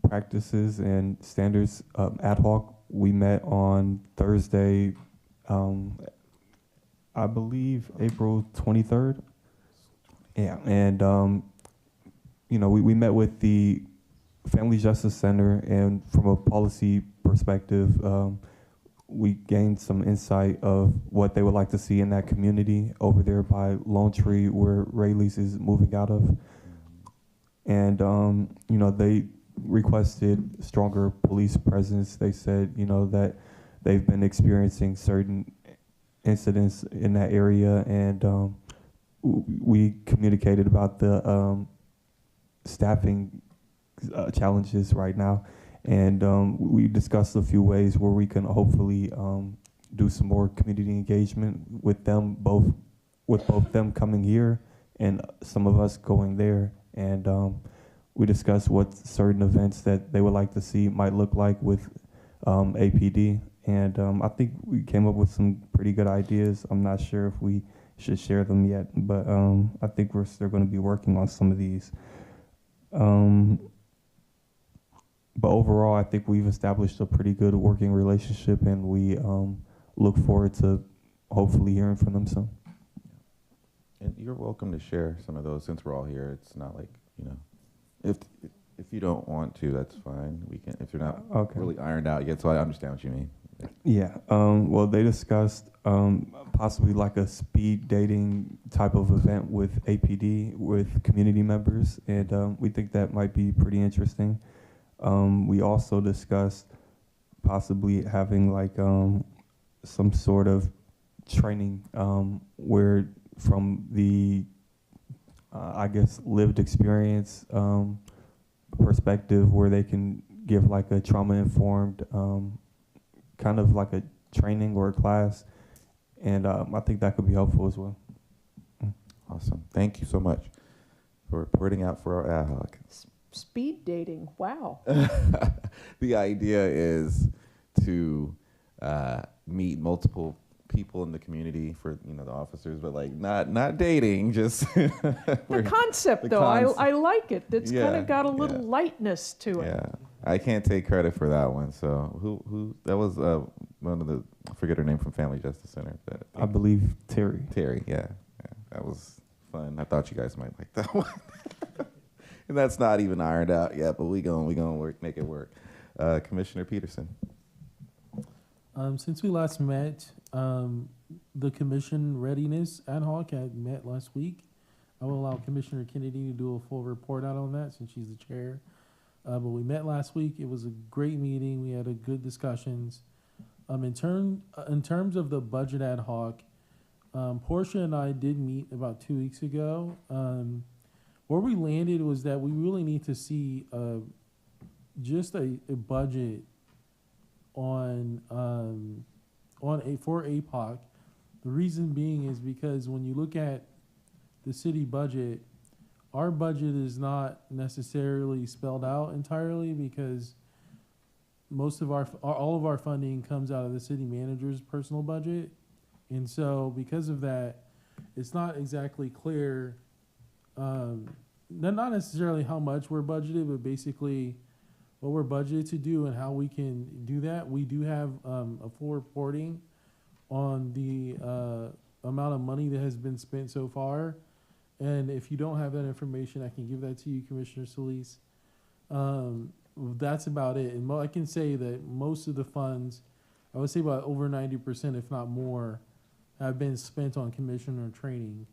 practices and standards ad hoc, we met on Thursday, I believe April 23rd. Yeah, and you know, we met with the Family Justice Center, and from a policy perspective. We gained some insight of what they would like to see in that community over there by Lone Tree, where Rayleigh's is moving out of. And, you know, they requested stronger police presence. They said, you know, that they've been experiencing certain incidents in that area, and we communicated about the staffing challenges right now. And we discussed a few ways where we can hopefully do some more community engagement with them, both them coming here and some of us going there. And we discussed what certain events that they would like to see might look like with APD. And I think we came up with some pretty good ideas. I'm not sure if we should share them yet, but I think we're still going to be working on some of these. But overall, I think we've established a pretty good working relationship, and we look forward to hopefully hearing from them soon. And you're welcome to share some of those since we're all here. It's not like, you know, if you don't want to, that's fine. We can, if you're not really ironed out yet, so I understand what you mean. Yeah. Well, they discussed possibly like a speed dating type of event with APD with community members, and we think that might be pretty interesting. We also discussed possibly having like some sort of training where from the, I guess, lived experience perspective, where they can give like a trauma-informed kind of like a training or a class, and I think that could be helpful as well. Awesome. Thank you so much for reporting out for our ad hoc. Speed dating, wow. The idea is to meet multiple people in the community for, you know, the officers, but like not dating, just The concept, though, I like it. It's kind of got a little lightness to it. Yeah, I can't take credit for that one. So who that was one of the, I forget her name, from Family Justice Center. I believe Terry. Terry, yeah, that was fun. I thought you guys might like that one. And that's not even ironed out yet, but we gonna make it work. Commissioner Peterson. Since we last met, the commission readiness ad hoc had met last week. I will allow Commissioner Kennedy to do a full report out on that since she's the chair. But we met last week. It was a great meeting. We had a good discussions. In terms of the budget ad hoc, Portia and I did meet about 2 weeks ago. Where we landed was that we really need to see just a budget on for APOC. The reason being is because when you look at the city budget, our budget is not necessarily spelled out entirely, because most of all of our funding comes out of the city manager's personal budget, and so because of that, it's not exactly clear. Not necessarily how much we're budgeted, but basically what we're budgeted to do and how we can do that. We do have a full reporting on the amount of money that has been spent so far. And if you don't have that information, I can give that to you, Commissioner Solis. That's about it. And I can say that most of the funds, I would say about over 90%, if not more, have been spent on commissioner training.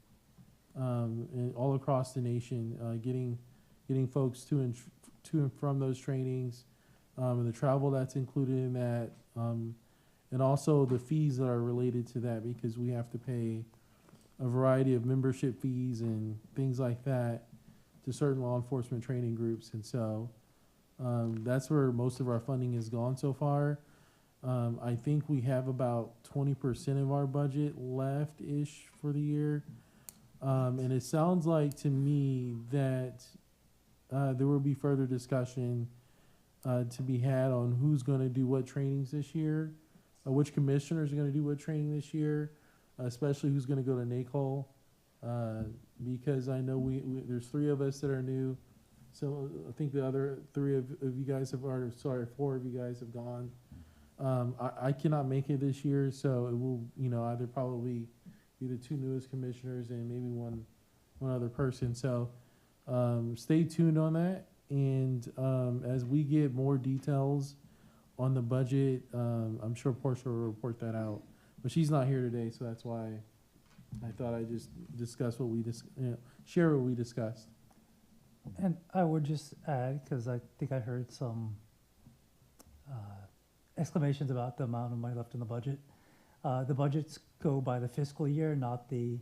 And all across the nation, getting folks to and from those trainings, and the travel that's included in that, and also the fees that are related to that, because we have to pay a variety of membership fees and things like that to certain law enforcement training groups. And so that's where most of our funding has gone so far. I think we have about 20% of our budget left-ish for the year. And it sounds like to me that there will be further discussion to be had on who's going to do what trainings this year, which commissioners are going to do what training this year, especially who's going to go to NACOL, because I know there's 3 of us that are new. So I think the other 3 of you guys have already, 4 of you guys have gone. I cannot make it this year, so it will, either probably be the 2 newest commissioners and maybe one other person. So stay tuned on that. And as we get more details on the budget. I'm sure Portia will report that out, but she's not here today, so that's why I thought I'd just discuss what we share what we discussed. And I would just add, because I think I heard some exclamations about the amount of money left in the budget. The budgets go by the fiscal year, not the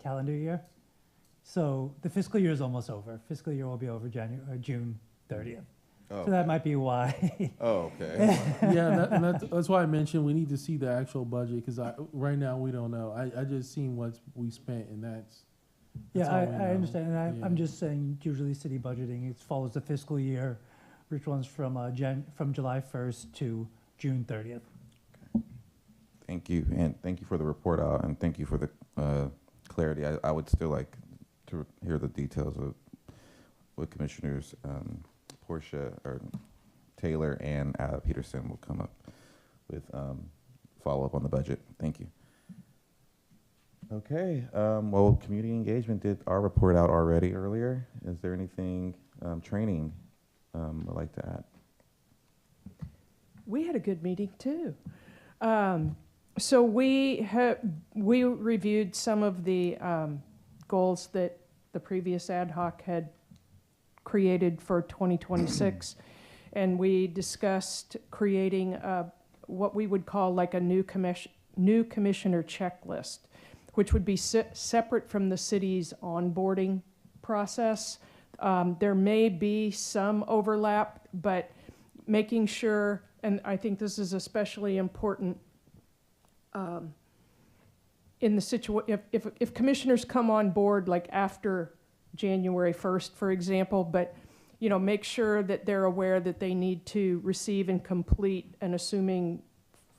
calendar year. So the fiscal year is almost over. Fiscal year will be over June 30th. Oh, So that might be why. oh, okay. Yeah, that's why I mentioned we need to see the actual budget, because right now we don't know. I just seen what we spent, and that's Yeah, all we I know. understand. And Yeah. I'm just saying, usually city budgeting, it follows the fiscal year, which runs from July 1st to June 30th. Thank you, and thank you for the report out, and thank you for the clarity. I would still like to hear the details of what Commissioners Portia or Taylor and Peterson will come up with follow-up on the budget. Thank you. Okay, well, community engagement did our report out already earlier. Is there anything training I'd like to add? We had a good meeting too. So we reviewed some of the goals that the previous ad hoc had created for 2026, and we discussed creating what we would call like a new commissioner checklist, which would be separate from the city's onboarding process. There may be some overlap, but making sure, and I think this is especially important in the situation, if commissioners come on board like after January 1st, for example, but make sure that they're aware that they need to receive and complete an assuming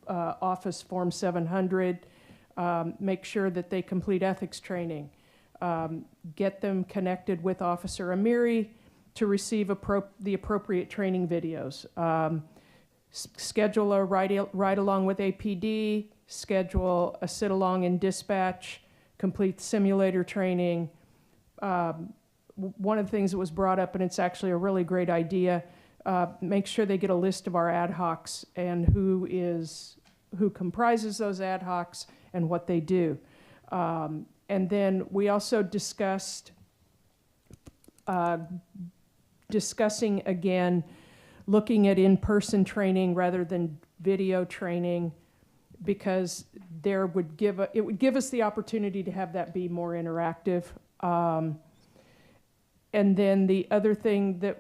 Office Form 700, make sure that they complete ethics training, get them connected with Officer Amiri to receive the appropriate training videos, schedule a ride along with APD, schedule a sit along in dispatch, complete simulator training. One of the things that was brought up, and it's actually a really great idea, make sure they get a list of our ad hocs and who comprises those ad hocs and what they do. And then we also discussed discussing again, looking at in-person training rather than video training, because it would give us the opportunity to have that be more interactive. And then the other thing that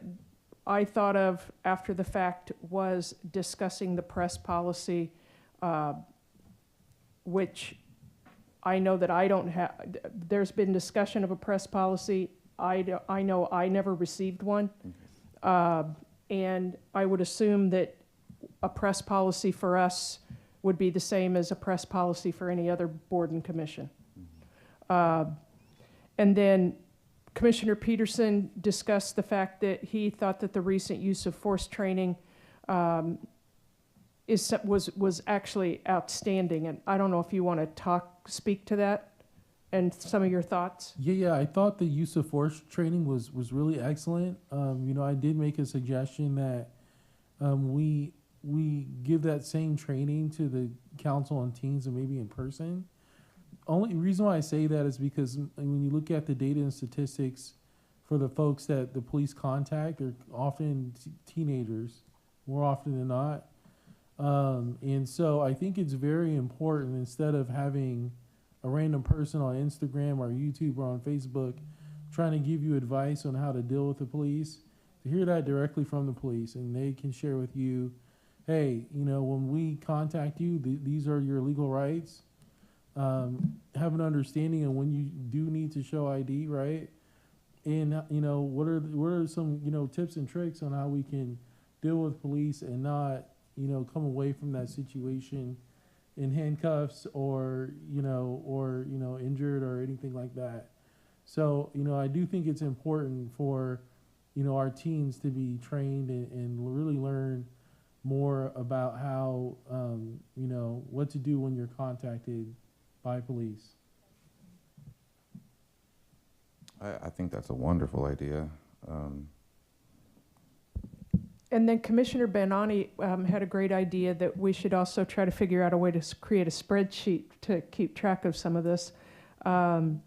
I thought of after the fact was discussing the press policy, which I know that I don't have. There's been discussion of a press policy. I know I never received one. And I would assume that a press policy for us would be the same as a press policy for any other board and commission. And then Commissioner Peterson discussed the fact that he thought that the recent use of force training was actually outstanding. And I don't know if you want to speak to that and some of your thoughts. Yeah, I thought the use of force training was really excellent. I did make a suggestion that we give that same training to the council on teens and maybe in person. Only reason why I say that is because when you look at the data and statistics for the folks that the police contact, they're often teenagers, more often than not. And so I think it's very important, instead of having a random person on Instagram or YouTube or on Facebook trying to give you advice on how to deal with the police, to hear that directly from the police, and they can share with you, hey, when we contact you, these are your legal rights. Have an understanding of when you do need to show ID, right? And what are some tips and tricks on how we can deal with police and not come away from that situation in handcuffs or injured or anything like that. So I do think it's important for our teens to be trained and really learn more about how what to do when you're contacted by police. I think that's a wonderful idea. And then Commissioner Benani had a great idea that we should also try to figure out a way to create a spreadsheet to keep track of some of this. And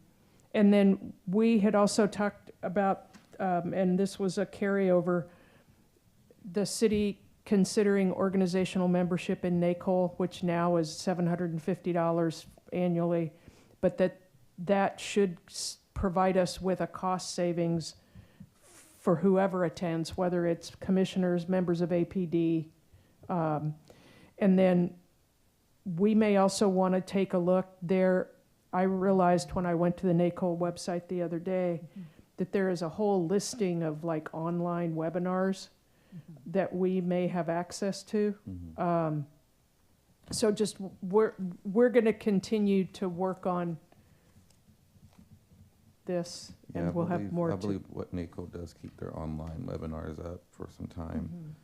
then we had also talked about, and this was a carryover, the city considering organizational membership in NACOL, which now is $750 annually, but that should provide us with a cost savings for whoever attends, whether it's commissioners, members of APD. And then we may also want to take a look there. I realized when I went to the NACOL website the other day that there is a whole listing of like online webinars that we may have access to. So just we're going to continue to work on this, and Yeah, we'll have more I to. believe what NACO does keep their online webinars up for some time,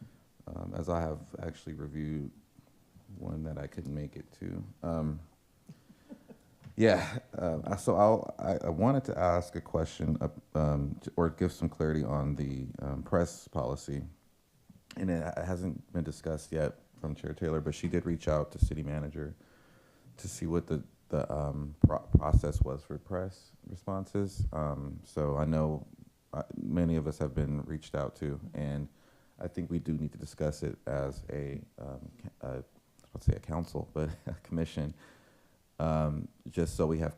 as I have actually reviewed one that I couldn't make it to. So I wanted to ask a question or give some clarity on the press policy. And it hasn't been discussed yet from Chair Taylor, but she did reach out to City Manager to see what the process was for press responses. So I know many of us have been reached out to, and I think we do need to discuss it as I was about to say a council, but a commission, just so we have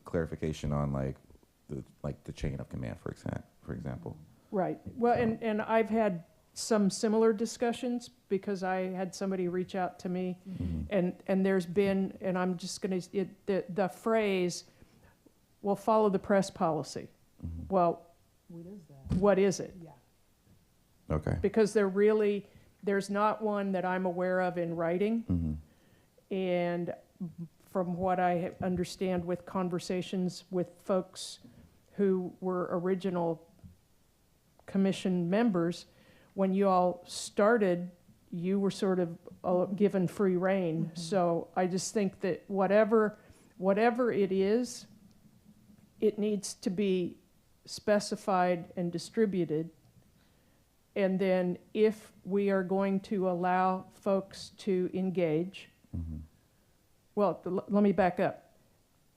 clarification on the chain of command, for example. Right. Well, and I've had some similar discussions because I had somebody reach out to me, and there's been, and I'm just going to, the phrase, "We'll follow the press policy." Well, what is it? Yeah. Okay. Because there's not one that I'm aware of in writing. And from what I understand with conversations with folks who were original commission members, when you all started, you were sort of given free rein. So I just think that whatever it is, it needs to be specified and distributed. And then if we are going to allow folks to engage, well, let me back up.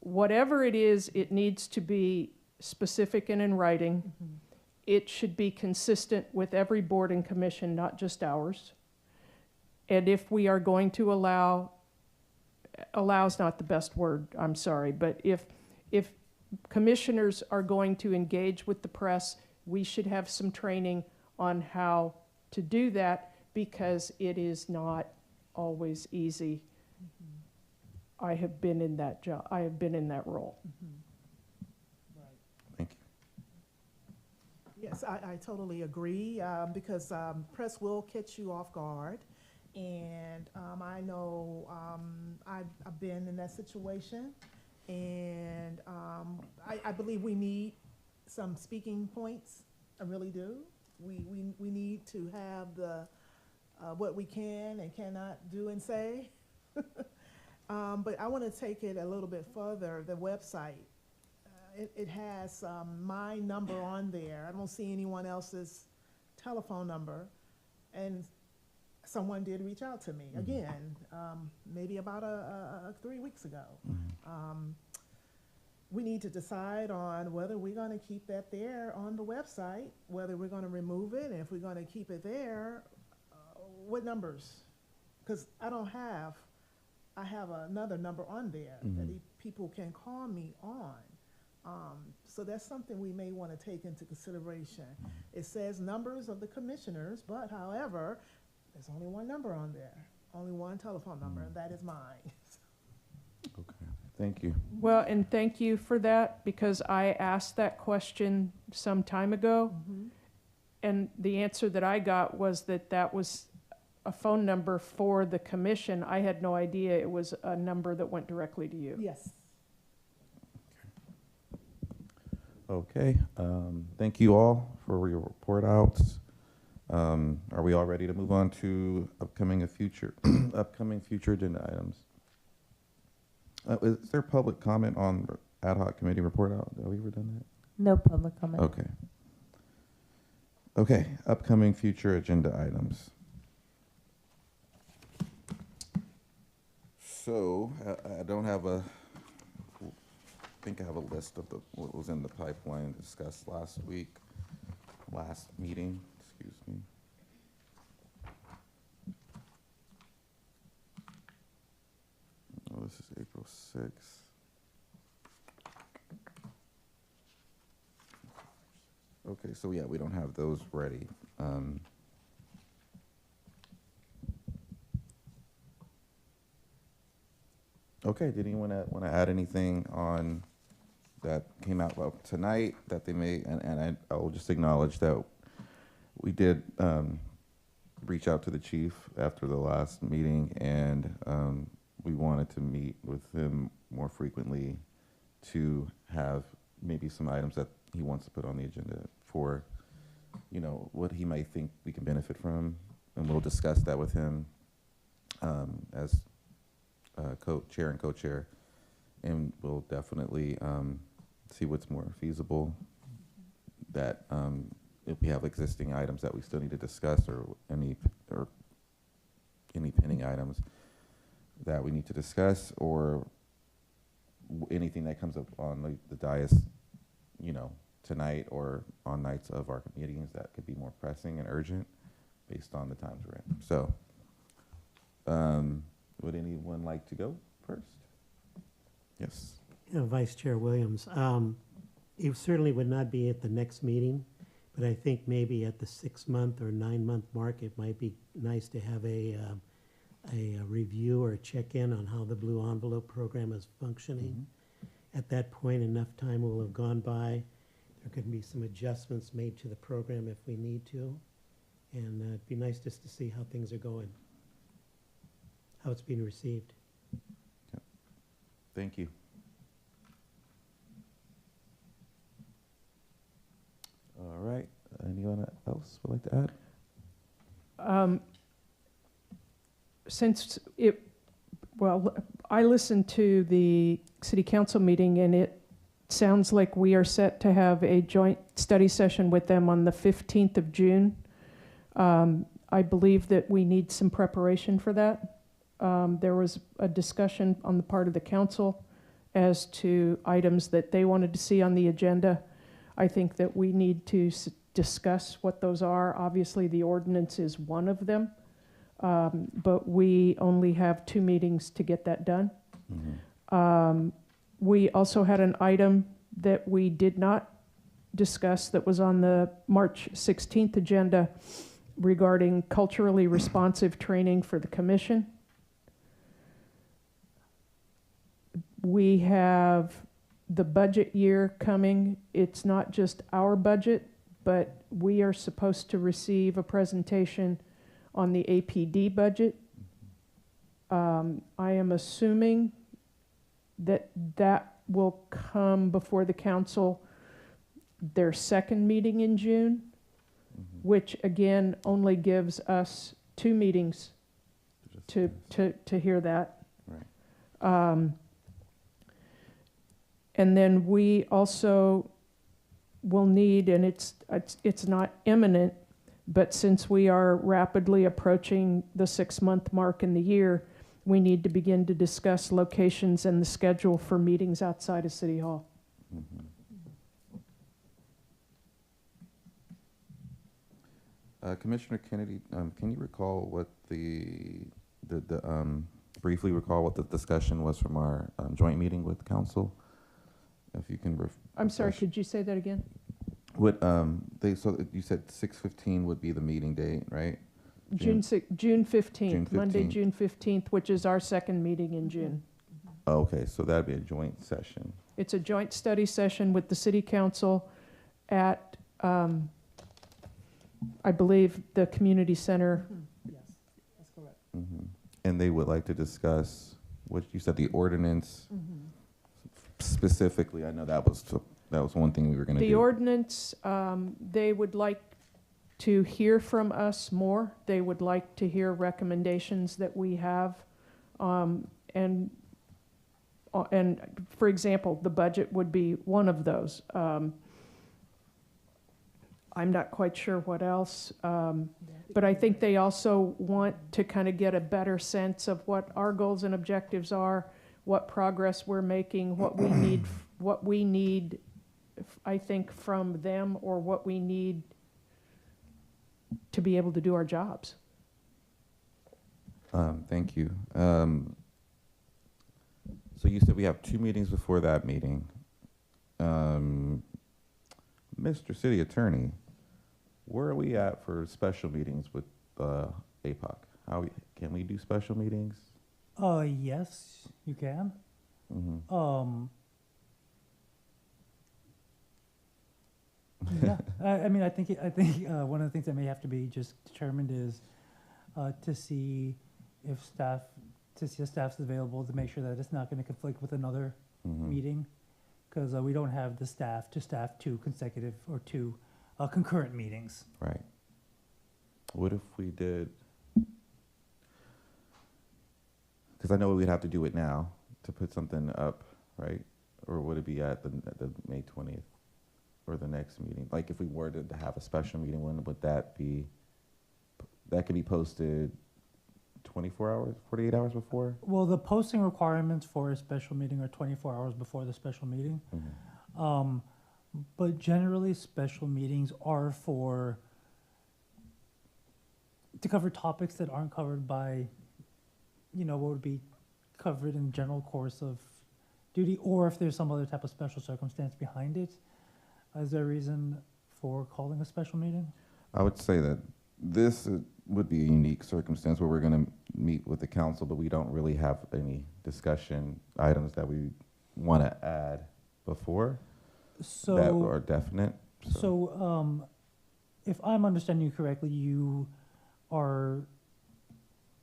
Whatever it is, it needs to be specific and in writing. It should be consistent with every board and commission, not just ours. And if we are going to allow is not the best word, I'm sorry, but if commissioners are going to engage with the press, we should have some training on how to do that, because it is not always easy. I have been in that job. I have been in that role. Thank you. Yes, I totally agree, because press will catch you off guard. And I know I've been in that situation, and I believe we need some speaking points. I really do. We need to have the what we can and cannot do and say. But I want to take it a little bit further. The website, it has my number on there. I don't see anyone else's telephone number, and someone did reach out to me again, maybe about 3 weeks ago. We need to decide on whether we're going to keep that there on the website, whether we're going to remove it, and if we're going to keep it there, what numbers? Because I have another number on there that people can call me on. So that's something we may want to take into consideration. It says numbers of the commissioners, but however, there's only one number on there, only one telephone number, and that is mine. Okay. Thank you. Well, and thank you for that, because I asked that question some time ago, and the answer that I got was that was a phone number for the commission. I had no idea it was a number that went directly to you. Yes. Okay. Thank you all for your report outs. Are we all ready to move on to upcoming future agenda items? Is there public comment on ad hoc committee report out? Have we ever done that? No public comment. Okay. Okay, upcoming future agenda items. So I don't have I think I have a list of what was in the pipeline discussed last meeting, excuse me. Oh, this is April 6th. Okay, so yeah, we don't have those ready. Okay, did anyone want to add anything on that came out tonight that they may, and I will just acknowledge that we did reach out to the chief after the last meeting, and we wanted to meet with him more frequently to have maybe some items that he wants to put on the agenda for, you know, what he might think we can benefit from, and we'll discuss that with him as chair and co-chair, and we'll definitely see what's more feasible. That if we have existing items that we still need to discuss, or any pending items that we need to discuss, or anything that comes up on the dais, you know, tonight or on nights of our meetings that could be more pressing and urgent based on the times we're in. So, would anyone like to go first? Yes. Vice Chair Williams, you certainly would not be at the next meeting, but I think maybe at the 6-month or 9-month mark, it might be nice to have a review or a check-in on how the Blue Envelope program is functioning. At that point, enough time will have gone by. There could be some adjustments made to the program if we need to. And it'd be nice just to see how things are going, how it's being received. Yep. Thank you. All right. Anyone else would like to add? I listened to the city council meeting, and it sounds like we are set to have a joint study session with them on the 15th of June. I believe that we need some preparation for that. There was a discussion on the part of the council as to items that they wanted to see on the agenda. I think that we need to discuss what those are. Obviously, the ordinance is one of them, but we only have 2 meetings to get that done. We also had an item that we did not discuss that was on the March 16th agenda regarding culturally responsive training for the commission. We have the budget year coming. It's not just our budget, but we are supposed to receive a presentation on the APD budget. I am assuming that that will come before the council, their second meeting in June, which again only gives us 2 meetings to hear that. Right. And then we also will need, and it's not imminent, but since we are rapidly approaching the 6-month mark in the year, we need to begin to discuss locations and the schedule for meetings outside of City Hall. Commissioner Kennedy, can you recall what briefly recall what the discussion was from our joint meeting with council? If you can. I'm sorry, could you say that again? What so you said 6/15 would be the meeting date, right? June 15th, June Monday, 15th. June 15th, which is our second meeting in June. Oh, okay, so that'd be a joint session. It's a joint study session with the city council at, I believe, the community center. Yes, that's correct. And they would like to discuss what you said, the ordinance specifically. I know that was one thing we were going to do. The ordinance, they would like to hear from us more. They would like to hear recommendations that we have. And for example, the budget would be one of those. I'm not quite sure what else. But I think they also want to kind of get a better sense of what our goals and objectives are, what progress we're making, what we need, I think, from them, or what we need to be able to do our jobs. Thank you. So you said we have 2 meetings before that meeting. Mr. City Attorney, where are we at for special meetings with APOC? Can we do special meetings? Yes, you can. Mm-hmm. Yeah, I mean, I think one of the things that may have to be just determined is to see if staff's available, to make sure that it's not going to conflict with another Mm-hmm. meeting, because we don't have the staff to staff 2 consecutive or 2 concurrent meetings. Right. What if we did? Because I know we'd have to do it now to put something up, right? Or would it be at the May 20th or the next meeting? Like if we were to have a special meeting, when would that be? That could be posted 24 hours, 48 hours before? Well, the posting requirements for a special meeting are 24 hours before the special meeting. Mm-hmm. But generally, special meetings are to cover topics that aren't covered by, what would be covered in the general course of duty, or if there's some other type of special circumstance behind it. Is there a reason for calling a special meeting? I would say that this would be a unique circumstance where we're going to meet with the council, but we don't really have any discussion items that we want to add before that are definite. So, if I'm understanding you correctly, you are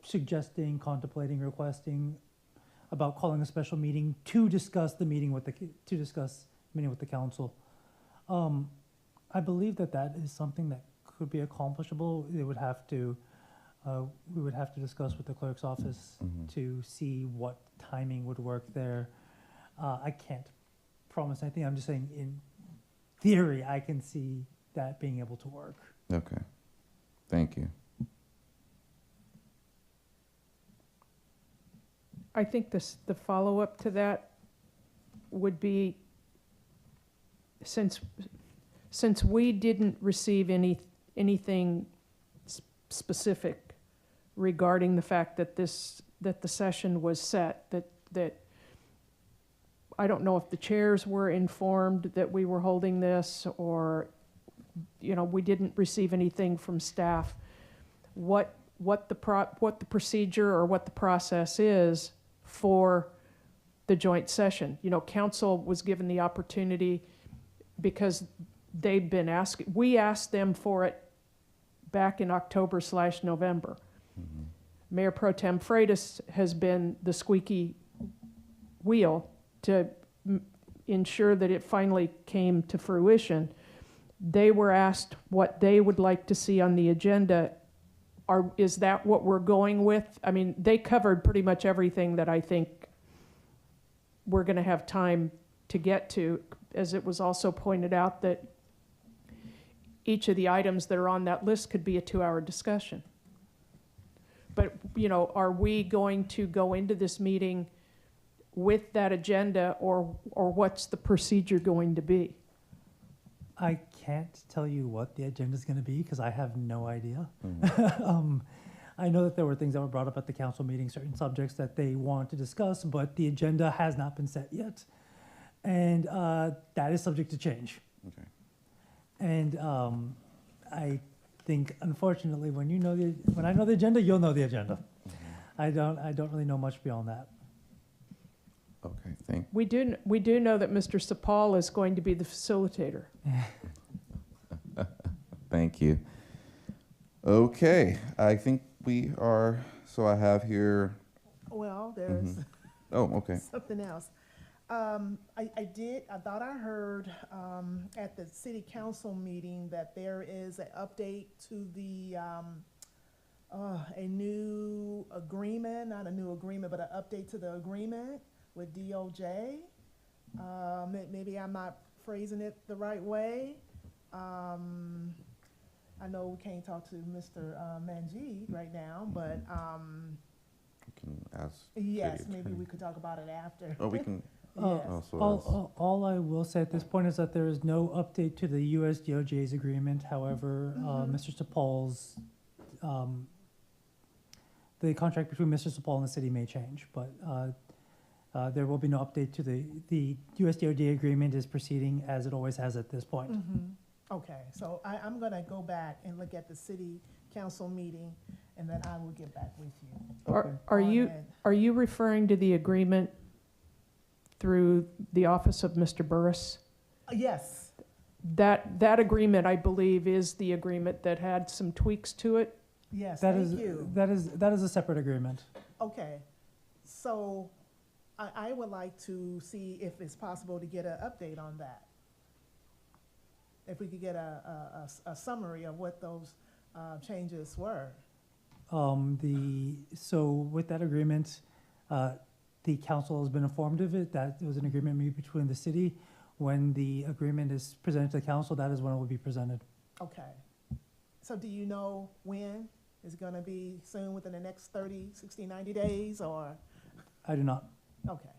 suggesting, contemplating, requesting about calling a special meeting to discuss the meeting with the council. I believe that is something that could be accomplishable. We would have to discuss with the clerk's office Mm-hmm. to see what timing would work there. I can't promise anything. I'm just saying, in theory, I can see that being able to work. Okay. Thank you. I think the follow-up to that would be, since we didn't receive anything specific regarding the fact that the session was set, that I don't know if the chairs were informed that we were holding this, or we didn't receive anything from staff. What the procedure or what the process is for the joint session. Council was given the opportunity, because they've been asking, we asked them for it back in October/November. Mm-hmm. Mayor Pro Tem Freitas has been the squeaky wheel to ensure that it finally came to fruition. They were asked what they would like to see on the agenda. Is that what we're going with? I mean, they covered pretty much everything that I think we're going to have time to get to, as it was also pointed out that each of the items that are on that list could be a 2-hour discussion. But, are we going to go into this meeting with that agenda, or what's the procedure going to be? I can't tell you what the agenda is going to be, because I have no idea. Mm-hmm. I know that there were things that were brought up at the council meeting, certain subjects that they want to discuss, but the agenda has not been set yet. And that is subject to change. Okay. And I think, unfortunately, when I know the agenda, you'll know the agenda. Mm-hmm. I don't really know much beyond that. Okay, We do know that Mr. Sapal is going to be the facilitator. Thank you. Okay, I think we are, so I have here, Well, there's oh, okay. something else. I thought I heard at the city council meeting that there is an update to the, a new agreement, not a new agreement, but an update to the agreement with DOJ. Maybe I'm not phrasing it the right way, I know we can't talk to Mr. Manjeet right now, but We can ask. yes, City maybe Attorney. we could talk about it after. Oh, we can Yes. also All I will say at this point is that there is no update to the US DOJ's agreement. However, Mr. Sapal's, the contract between Mr. Sapal and the city may change, but there will be no update to the US DOJ agreement is proceeding as it always has at this point. Okay, so I'm gonna go back and look at the city council meeting, and then I will get back with you. Okay. Are you referring to the agreement through the office of Mr. Burris? Yes, That agreement, I believe, is the agreement that had some tweaks to it. yes, That thank is, you. that is a separate agreement. Okay, so I would like to see if it's possible to get an update on that. If we could get a summary of what those changes were. So with that agreement, the council has been informed of it, that it was an agreement made between the city. When the agreement is presented to the council, that is when it will be presented. Okay. So do you know when? Is it gonna be soon, within the next 30, 60, 90 days, or? I do not. Okay.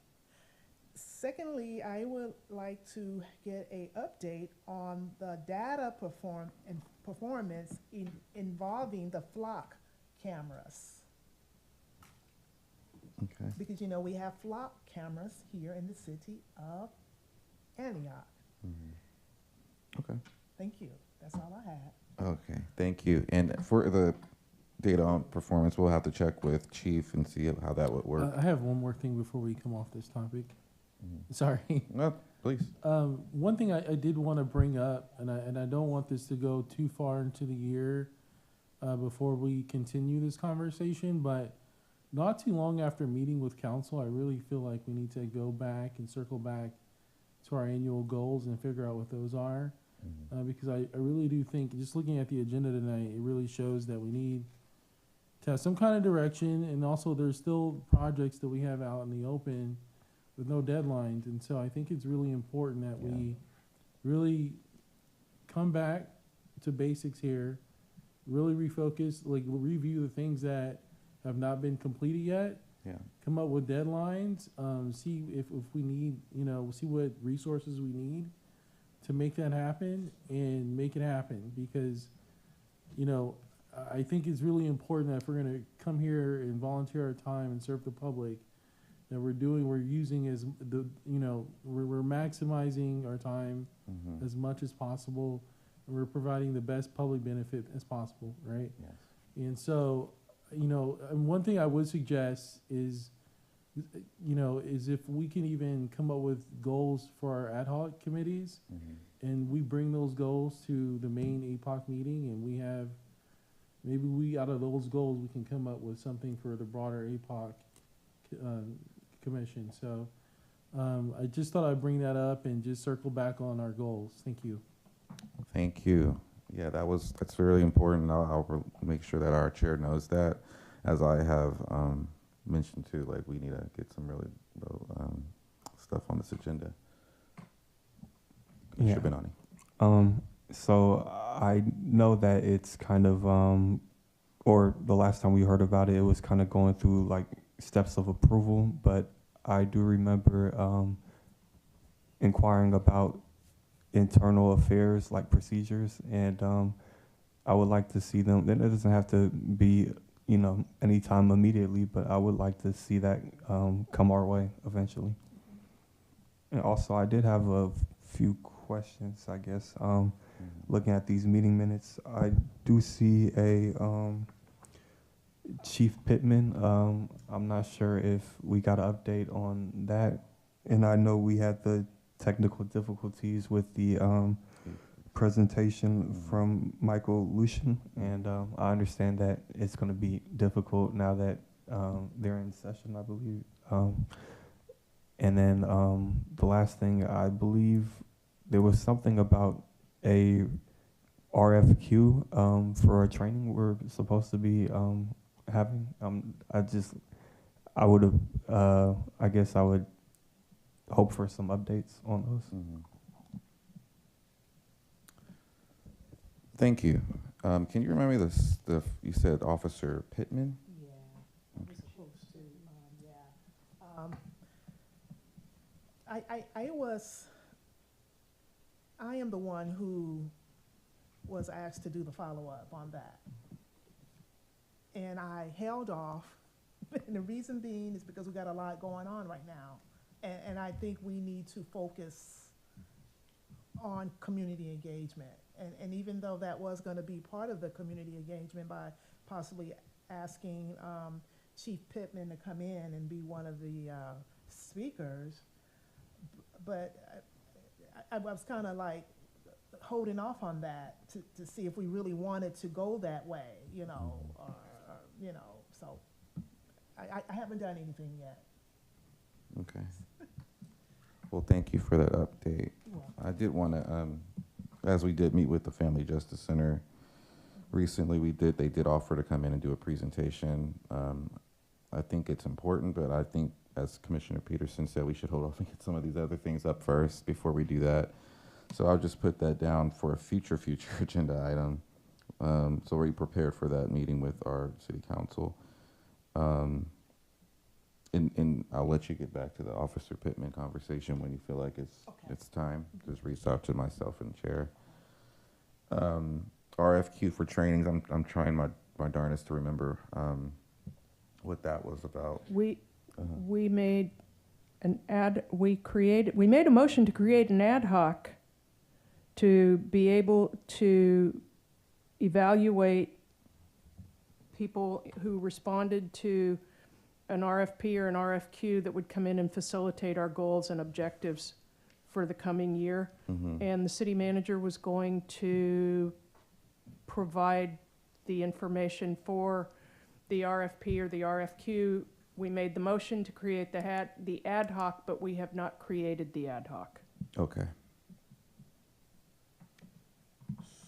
Secondly, I would like to get a update on the data performance involving the flock cameras. Okay. Because, we have flock cameras here in the city of Antioch. Okay. Thank you. That's all I had. Okay, thank you. And for the data on performance, we'll have to check with Chief and see how that would work. I have one more thing before we come off this topic. Sorry. No, please. One thing I did want to bring up, and I don't want this to go too far into the year before we continue this conversation, but not too long after meeting with council, I really feel like we need to go back and circle back to our annual goals and figure out what those are. Because I really do think, just looking at the agenda tonight, it really shows that we need to have some kind of direction, and also there's still projects that we have out in the open with no deadlines, and so I think it's really important that we really come back to basics here, really refocus, like review the things that have not been completed yet, Yeah. come up with deadlines, see if we need, see what resources we need to make that happen and make it happen, because, I think it's really important that if we're gonna come here and volunteer our time and serve the public, that we're using as the, we're maximizing our time as much as possible, and we're providing the best public benefit as possible, right? Yes. And so, and one thing I would suggest is if we can even come up with goals for our ad hoc committees, and we bring those goals to the main APOC meeting, and we have, maybe out of those goals, we can come up with something for the broader APOC commission. So I just thought I'd bring that up and just circle back on our goals. Thank you. Thank you. Yeah, that's really important. I'll make sure that our chair knows that, as I have mentioned too. Like, we need to get some really stuff on this agenda. Yeah. Commissioner Benani. So I know that it's kind of, or the last time we heard about it, it was kind of going through like steps of approval, but I do remember inquiring about internal affairs, like procedures, and I would like to see them. It doesn't have to be, anytime immediately, but I would like to see that come our way eventually. And also, I did have a few questions, I guess. Looking at these meeting minutes, I do see a Chief Pittman. I'm not sure if we got an update on that. And I know we had the technical difficulties with the presentation from Michael Lucian, and I understand that it's going to be difficult now that they're in session, I believe. And then the last thing, I believe there was something about a RFQ for a training we're supposed to be having. I guess I would hope for some updates on those. Thank you. Can you remind me you said Officer Pittman? Yeah, we're supposed to, yeah. I am the one who was asked to do the follow-up on that. And I held off, and the reason being is because we got a lot going on right now. And I think we need to focus on community engagement. And even though that was gonna be part of the community engagement by possibly asking Chief Pittman to come in and be one of the speakers, but I was kind of like holding off on that to see if we really wanted to go that way, you know, or you know, so I haven't done anything yet. Okay. Well, thank you for that update. I did want to, as we did meet with the Family Justice Center recently, they did offer to come in and do a presentation. I think it's important, but I think, as Commissioner Peterson said, we should hold off and get some of these other things up first before we do that. So I'll just put that down for a future agenda item. So we're prepared for that meeting with our city council. And I'll let you get back to the Officer Pittman conversation when you feel like it's time. Just reach out to myself and chair. RFQ for trainings. I'm trying my darndest to remember what that was about. We made we made a motion to create an ad hoc to be able to evaluate people who responded to an RFP or an RFQ that would come in and facilitate our goals and objectives for the coming year. Mm-hmm. And the city manager was going to provide the information for the RFP or the RFQ. We made the motion to create the ad hoc, but we have not created the ad hoc. Okay.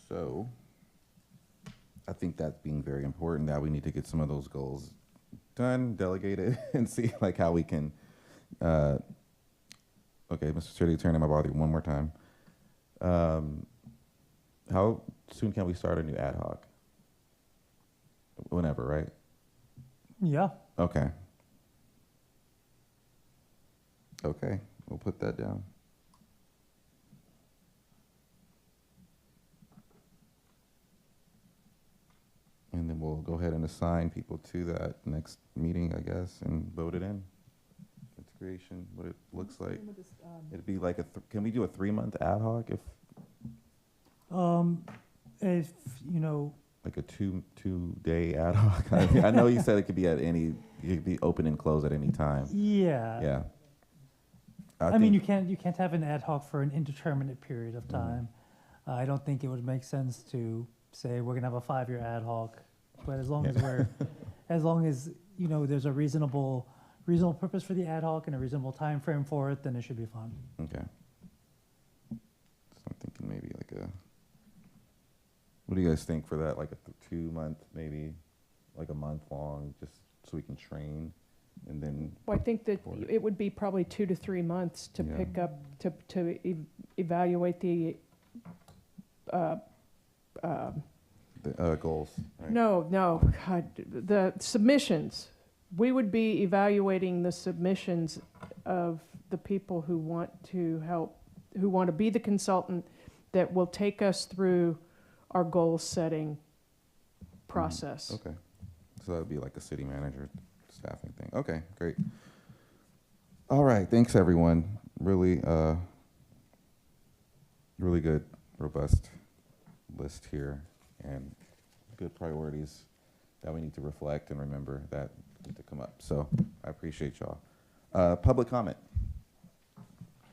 So I think that's being very important, that we need to get some of those goals done, delegated, and see like how we can, okay, Mr. City Attorney, I'm gonna bother you one more time. How soon can we start a new ad hoc? Whenever, right? Yeah. Okay. Okay, we'll put that down. And then we'll go ahead and assign people to that next meeting, I guess, and vote it in. Its creation, what it looks like. It'd be like can we do a 3-month ad hoc If you know, like a two-day ad hoc? I know you said it could be you could be open and close at any time. yeah. Yeah. I mean, you can't have an ad hoc for an indeterminate period of time. I don't think it would make sense to say we're gonna have a 5-year ad hoc, but as long as you know there's a reasonable purpose for the ad hoc and a reasonable time frame for it, then it should be fine. Okay. So I'm thinking maybe what do you guys think for that? Like a 2-month, maybe like a month long, just so we can train, and then. Well, I think that it would be probably 2 to 3 months to pick up to evaluate the. The goals. Right? No, God, the submissions. We would be evaluating the submissions of the people who want to help, who want to be the consultant that will take us through our goal setting process. Okay. So that would be like a city manager staffing thing. Okay, great. All right, thanks everyone. Really, really good, robust list here, and good priorities that we need to reflect and remember that need to come up. So I appreciate y'all. Public comment.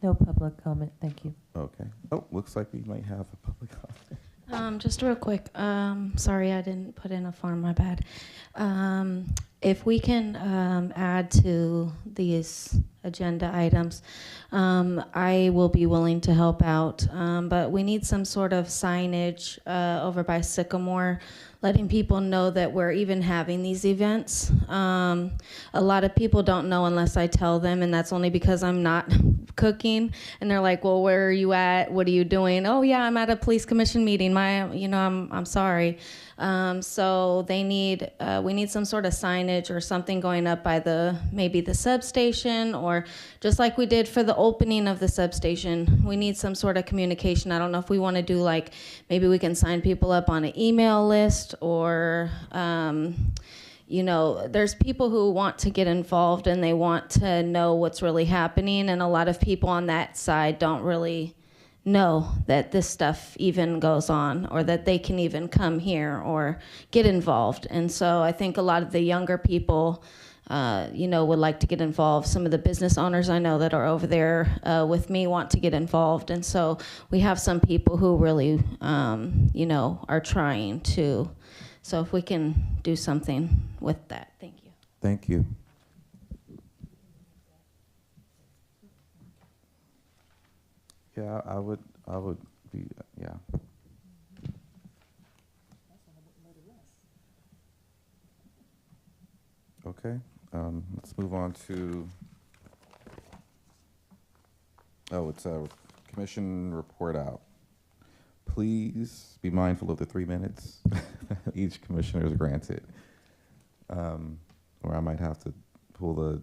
No public comment, thank you. Okay. Oh, looks like we might have a public comment. Just real quick, sorry I didn't put in a form, my bad. If we can add to these agenda items, I will be willing to help out, but we need some sort of signage over by Sycamore, letting people know that we're even having these events. A lot of people don't know unless I tell them, and that's only because I'm not cooking, and they're like, well, where are you at? What are you doing? Oh yeah, I'm at a police commission meeting. I'm sorry. So they need, we need some sort of signage or something going up by maybe the substation, or just like we did for the opening of the substation. We need some sort of communication. I don't know if we want to do like, maybe we can sign people up on an email list, or, there's people who want to get involved and they want to know what's really happening. And a lot of people on that side don't really know that this stuff even goes on, or that they can even come here or get involved. And so I think a lot of the younger people, would like to get involved. Some of the business owners I know that are over there with me want to get involved. And so we have some people who really, are trying to. So if we can do something with that, thank you. Thank you. Yeah, I would be, yeah. Okay, let's move on to, it's a commission report out. Please be mindful of the 3 minutes each commissioner is granted. Or I might have to pull the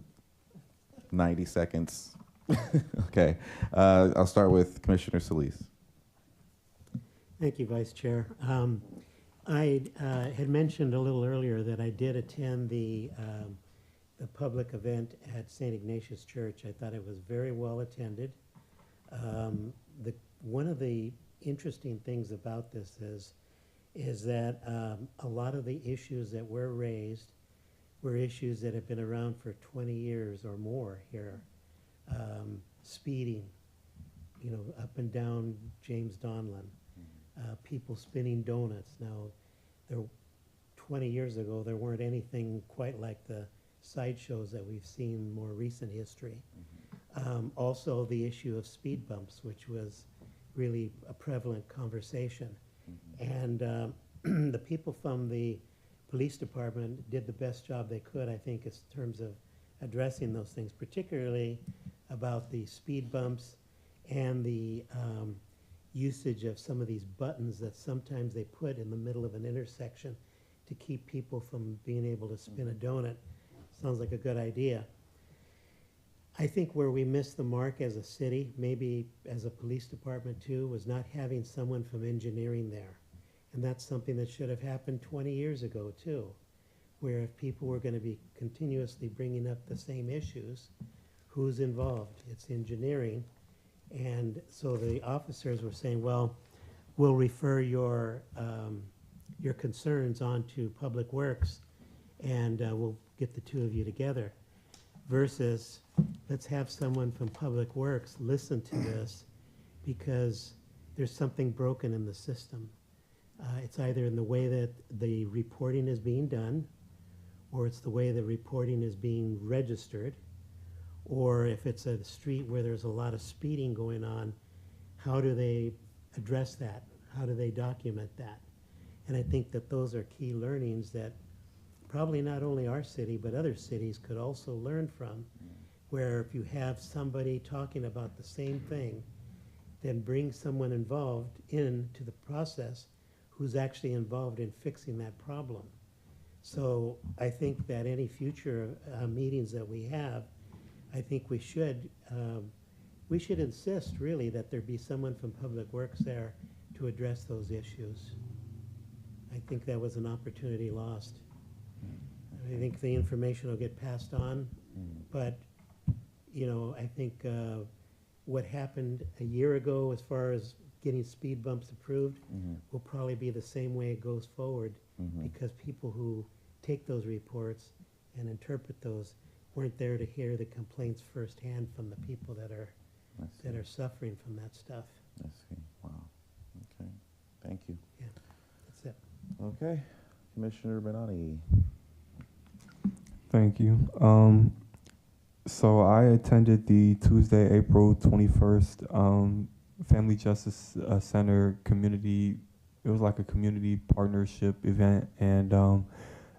90 seconds. Okay, I'll start with Commissioner Solis. Thank you, Vice Chair. I had mentioned a little earlier that I did attend the public event at St. Ignatius Church. I thought it was very well attended. One of the interesting things about this is that a lot of the issues that were raised were issues that have been around for 20 years or more here. Speeding, up and down James Donlin, people spinning donuts. Now, 20 years ago, there weren't anything quite like the sideshows that we've seen in more recent history. Also, the issue of speed bumps, which was really a prevalent conversation. And the people from the police department did the best job they could, I think, in terms of addressing those things, particularly about the speed bumps and the usage of some of these buttons that sometimes they put in the middle of an intersection to keep people from being able to spin a donut. Sounds like a good idea. I think where we missed the mark as a city, maybe as a police department too, was not having someone from engineering there. And that's something that should have happened 20 years ago too, where if people were going to be continuously bringing up the same issues, who's involved? It's engineering. And so the officers were saying, well, we'll refer your concerns on to Public Works, and we'll get the two of you together. Versus, let's have someone from Public Works listen to this, because there's something broken in the system. It's either in the way that the reporting is being done, or it's the way the reporting is being registered, or if it's a street where there's a lot of speeding going on, how do they address that? How do they document that? And I think that those are key learnings that probably not only our city, but other cities could also learn from, where if you have somebody talking about the same thing, then bring someone involved into the process who's actually involved in fixing that problem. So I think that any future meetings that we have, I think we should insist really that there be someone from Public Works there to address those issues. I think that was an opportunity lost. I think the information will get passed on, but I think what happened a year ago as far as getting speed bumps approved will probably be the same way it goes forward, because people who take those reports and interpret those weren't there to hear the complaints firsthand from the people that are suffering from that stuff. I see. Wow. Okay. Thank you. Yeah, that's it. Okay. Commissioner Benani. Thank you. So I attended the Tuesday, April 21st Family Justice Center community. It was like a community partnership event, and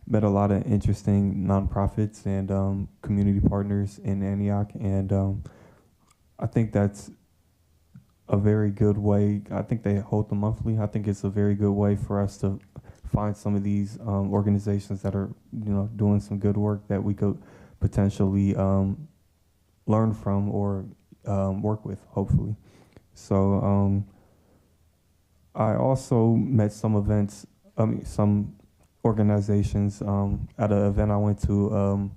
met a lot of interesting nonprofits and community partners in Antioch. And I think that's a very good way. I think they hold them monthly. I think it's a very good way for us to find some of these organizations that are, doing some good work that we could potentially learn from or work with, hopefully. So I also met some some organizations at an event I went to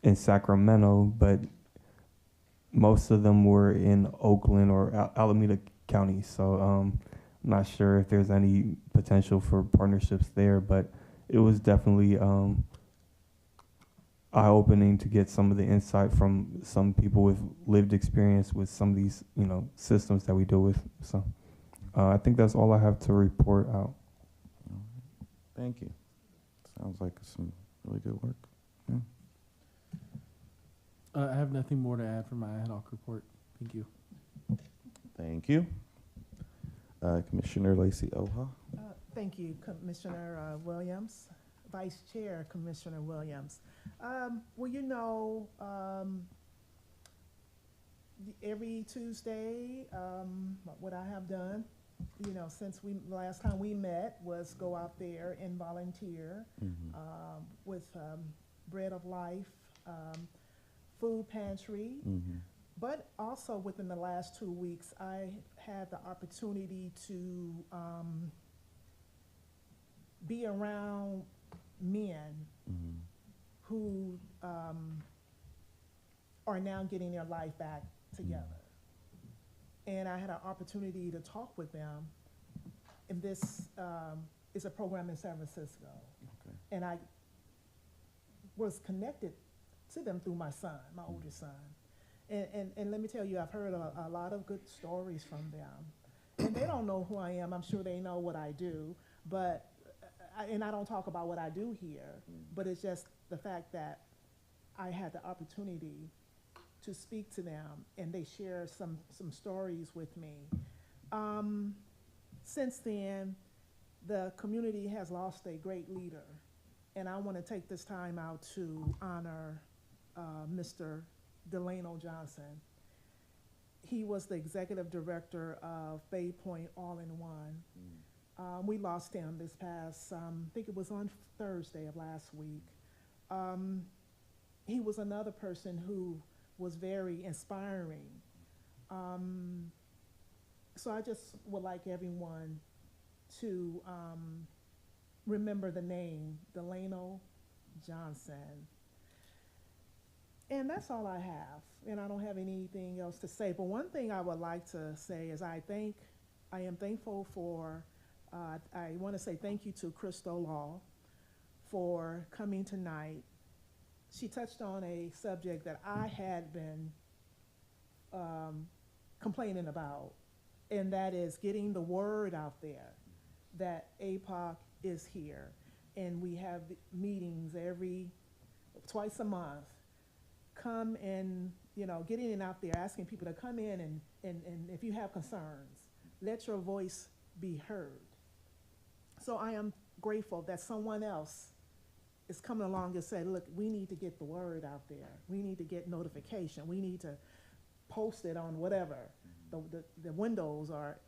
in Sacramento, but most of them were in Oakland or Alameda County. So I'm not sure if there's any potential for partnerships there, but it was definitely eye-opening to get some of the insight from some people with lived experience with some of these, systems that we deal with. So I think that's all I have to report out. Thank you. Sounds like some really good work. Yeah. I have nothing more to add from my ad hoc report. Thank you. Thank you. Commissioner Lacey Oha. Thank you, Commissioner Williams. Vice Chair Commissioner Williams. Well, every Tuesday, what I have done, since last time we met was go out there and volunteer with Bread of Life, food pantry, but also within the last 2 weeks, I had the opportunity to be around men who are now getting their life back together. And I had an opportunity to talk with them. And this is a program in San Francisco. Okay. And I was connected to them through my son, my oldest son. And let me tell you, I've heard a lot of good stories from them. And they don't know who I am. I'm sure they know what I do. But and I don't talk about what I do here, but it's just the fact that I had the opportunity to speak to them, and they share some stories with me. Since then, the community has lost a great leader, and I want to take this time out to honor Mr. Delano Johnson. He was the executive director of Bay Point All-in-One. We lost him this past, I think it was on Thursday of last week. He was another person who was very inspiring. So I just would like everyone to remember the name, Delano Johnson. And that's all I have, and I don't have anything else to say. But one thing I would like to say is I am thankful for, I want to say thank you to Crystal Law for coming tonight. She touched on a subject that I had been complaining about, and that is getting the word out there that APOC is here. And we have meetings twice a month. Come and, getting it out there, asking people to come in and if you have concerns, let your voice be heard. So I am grateful that someone else is coming along and say, look, we need to get the word out there. We need to get notification. We need to post it on whatever, the windows, or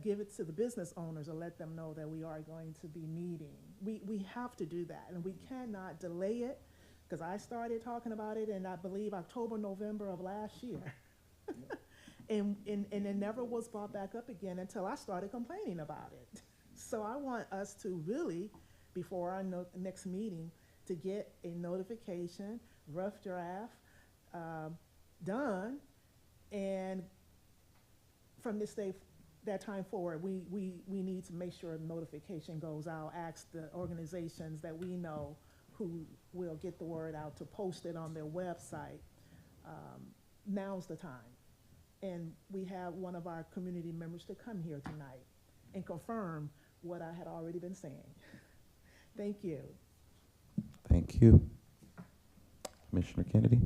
give it to the business owners, or let them know that we are going to be meeting. We have to do that, and we cannot delay it, because I started talking about it in, I believe, October, November of last year. and it never was brought back up again until I started complaining about it. So I want us to really, before our next meeting, to get a notification, rough draft, done, and from that time forward, we need to make sure the notification goes out, ask the organizations that we know who will get the word out to post it on their website. Now's the time. And we have one of our community members to come here tonight and confirm what I had already been saying. Thank you. Thank you. Commissioner Kennedy.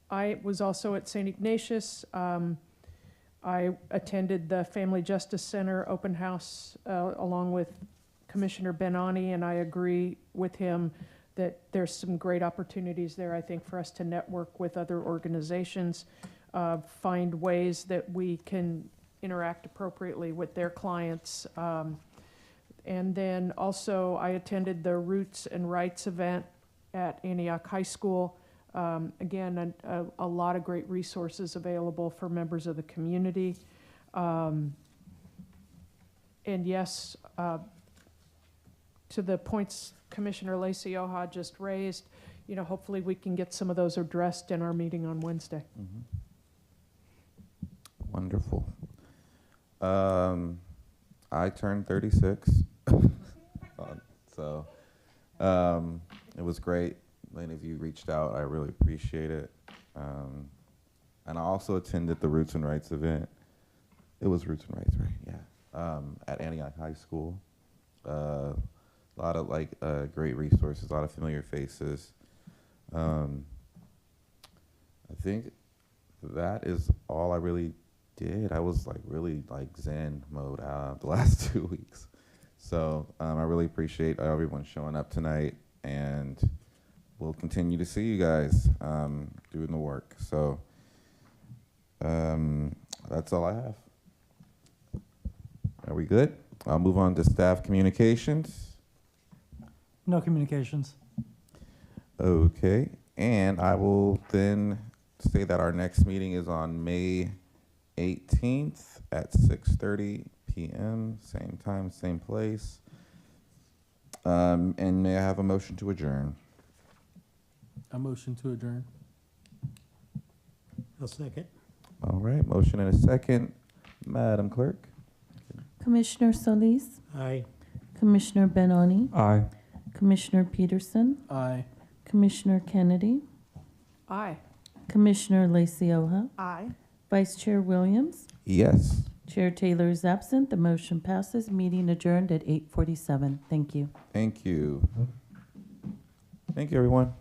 I was also at St. Ignatius. I attended the Family Justice Center open house along with Commissioner Benani, and I agree with him that there's some great opportunities there, I think, for us to network with other organizations, find ways that we can interact appropriately with their clients. And then also, I attended the Roots and Rights event at Antioch High School. Again, a lot of great resources available for members of the community. And yes, to the points Commissioner Lacey-Oha just raised, hopefully we can get some of those addressed in our meeting on Wednesday. Mhm. Wonderful. I turned 36, so it was great. Many of you reached out. I really appreciate it. And I also attended the Roots and Rights event. It was Roots and Rights, right? Yeah. At Antioch High School. A lot of great resources, a lot of familiar faces. I think that is all I really did. I was really Zen mode the last 2 weeks. So I really appreciate everyone showing up tonight, and we'll continue to see you guys doing the work. So that's all I have. Are we good? I'll move on to staff communications. No communications. Okay, and I will then say that our next meeting is on May 18th at 6:30 p.m., same time, same place. And may I have a motion to adjourn? A motion to adjourn. I'll second. All right, motion and a second. Madam Clerk? Commissioner Solis, Aye. Commissioner Benoni, Aye. Commissioner Peterson, Aye. Commissioner Kennedy, Aye. Commissioner Lacey-Oha, Aye. Vice Chair Williams, Yes. Chair Taylor is absent. The motion passes. Meeting adjourned at 8:47. Thank you. Thank you. Thank you, everyone.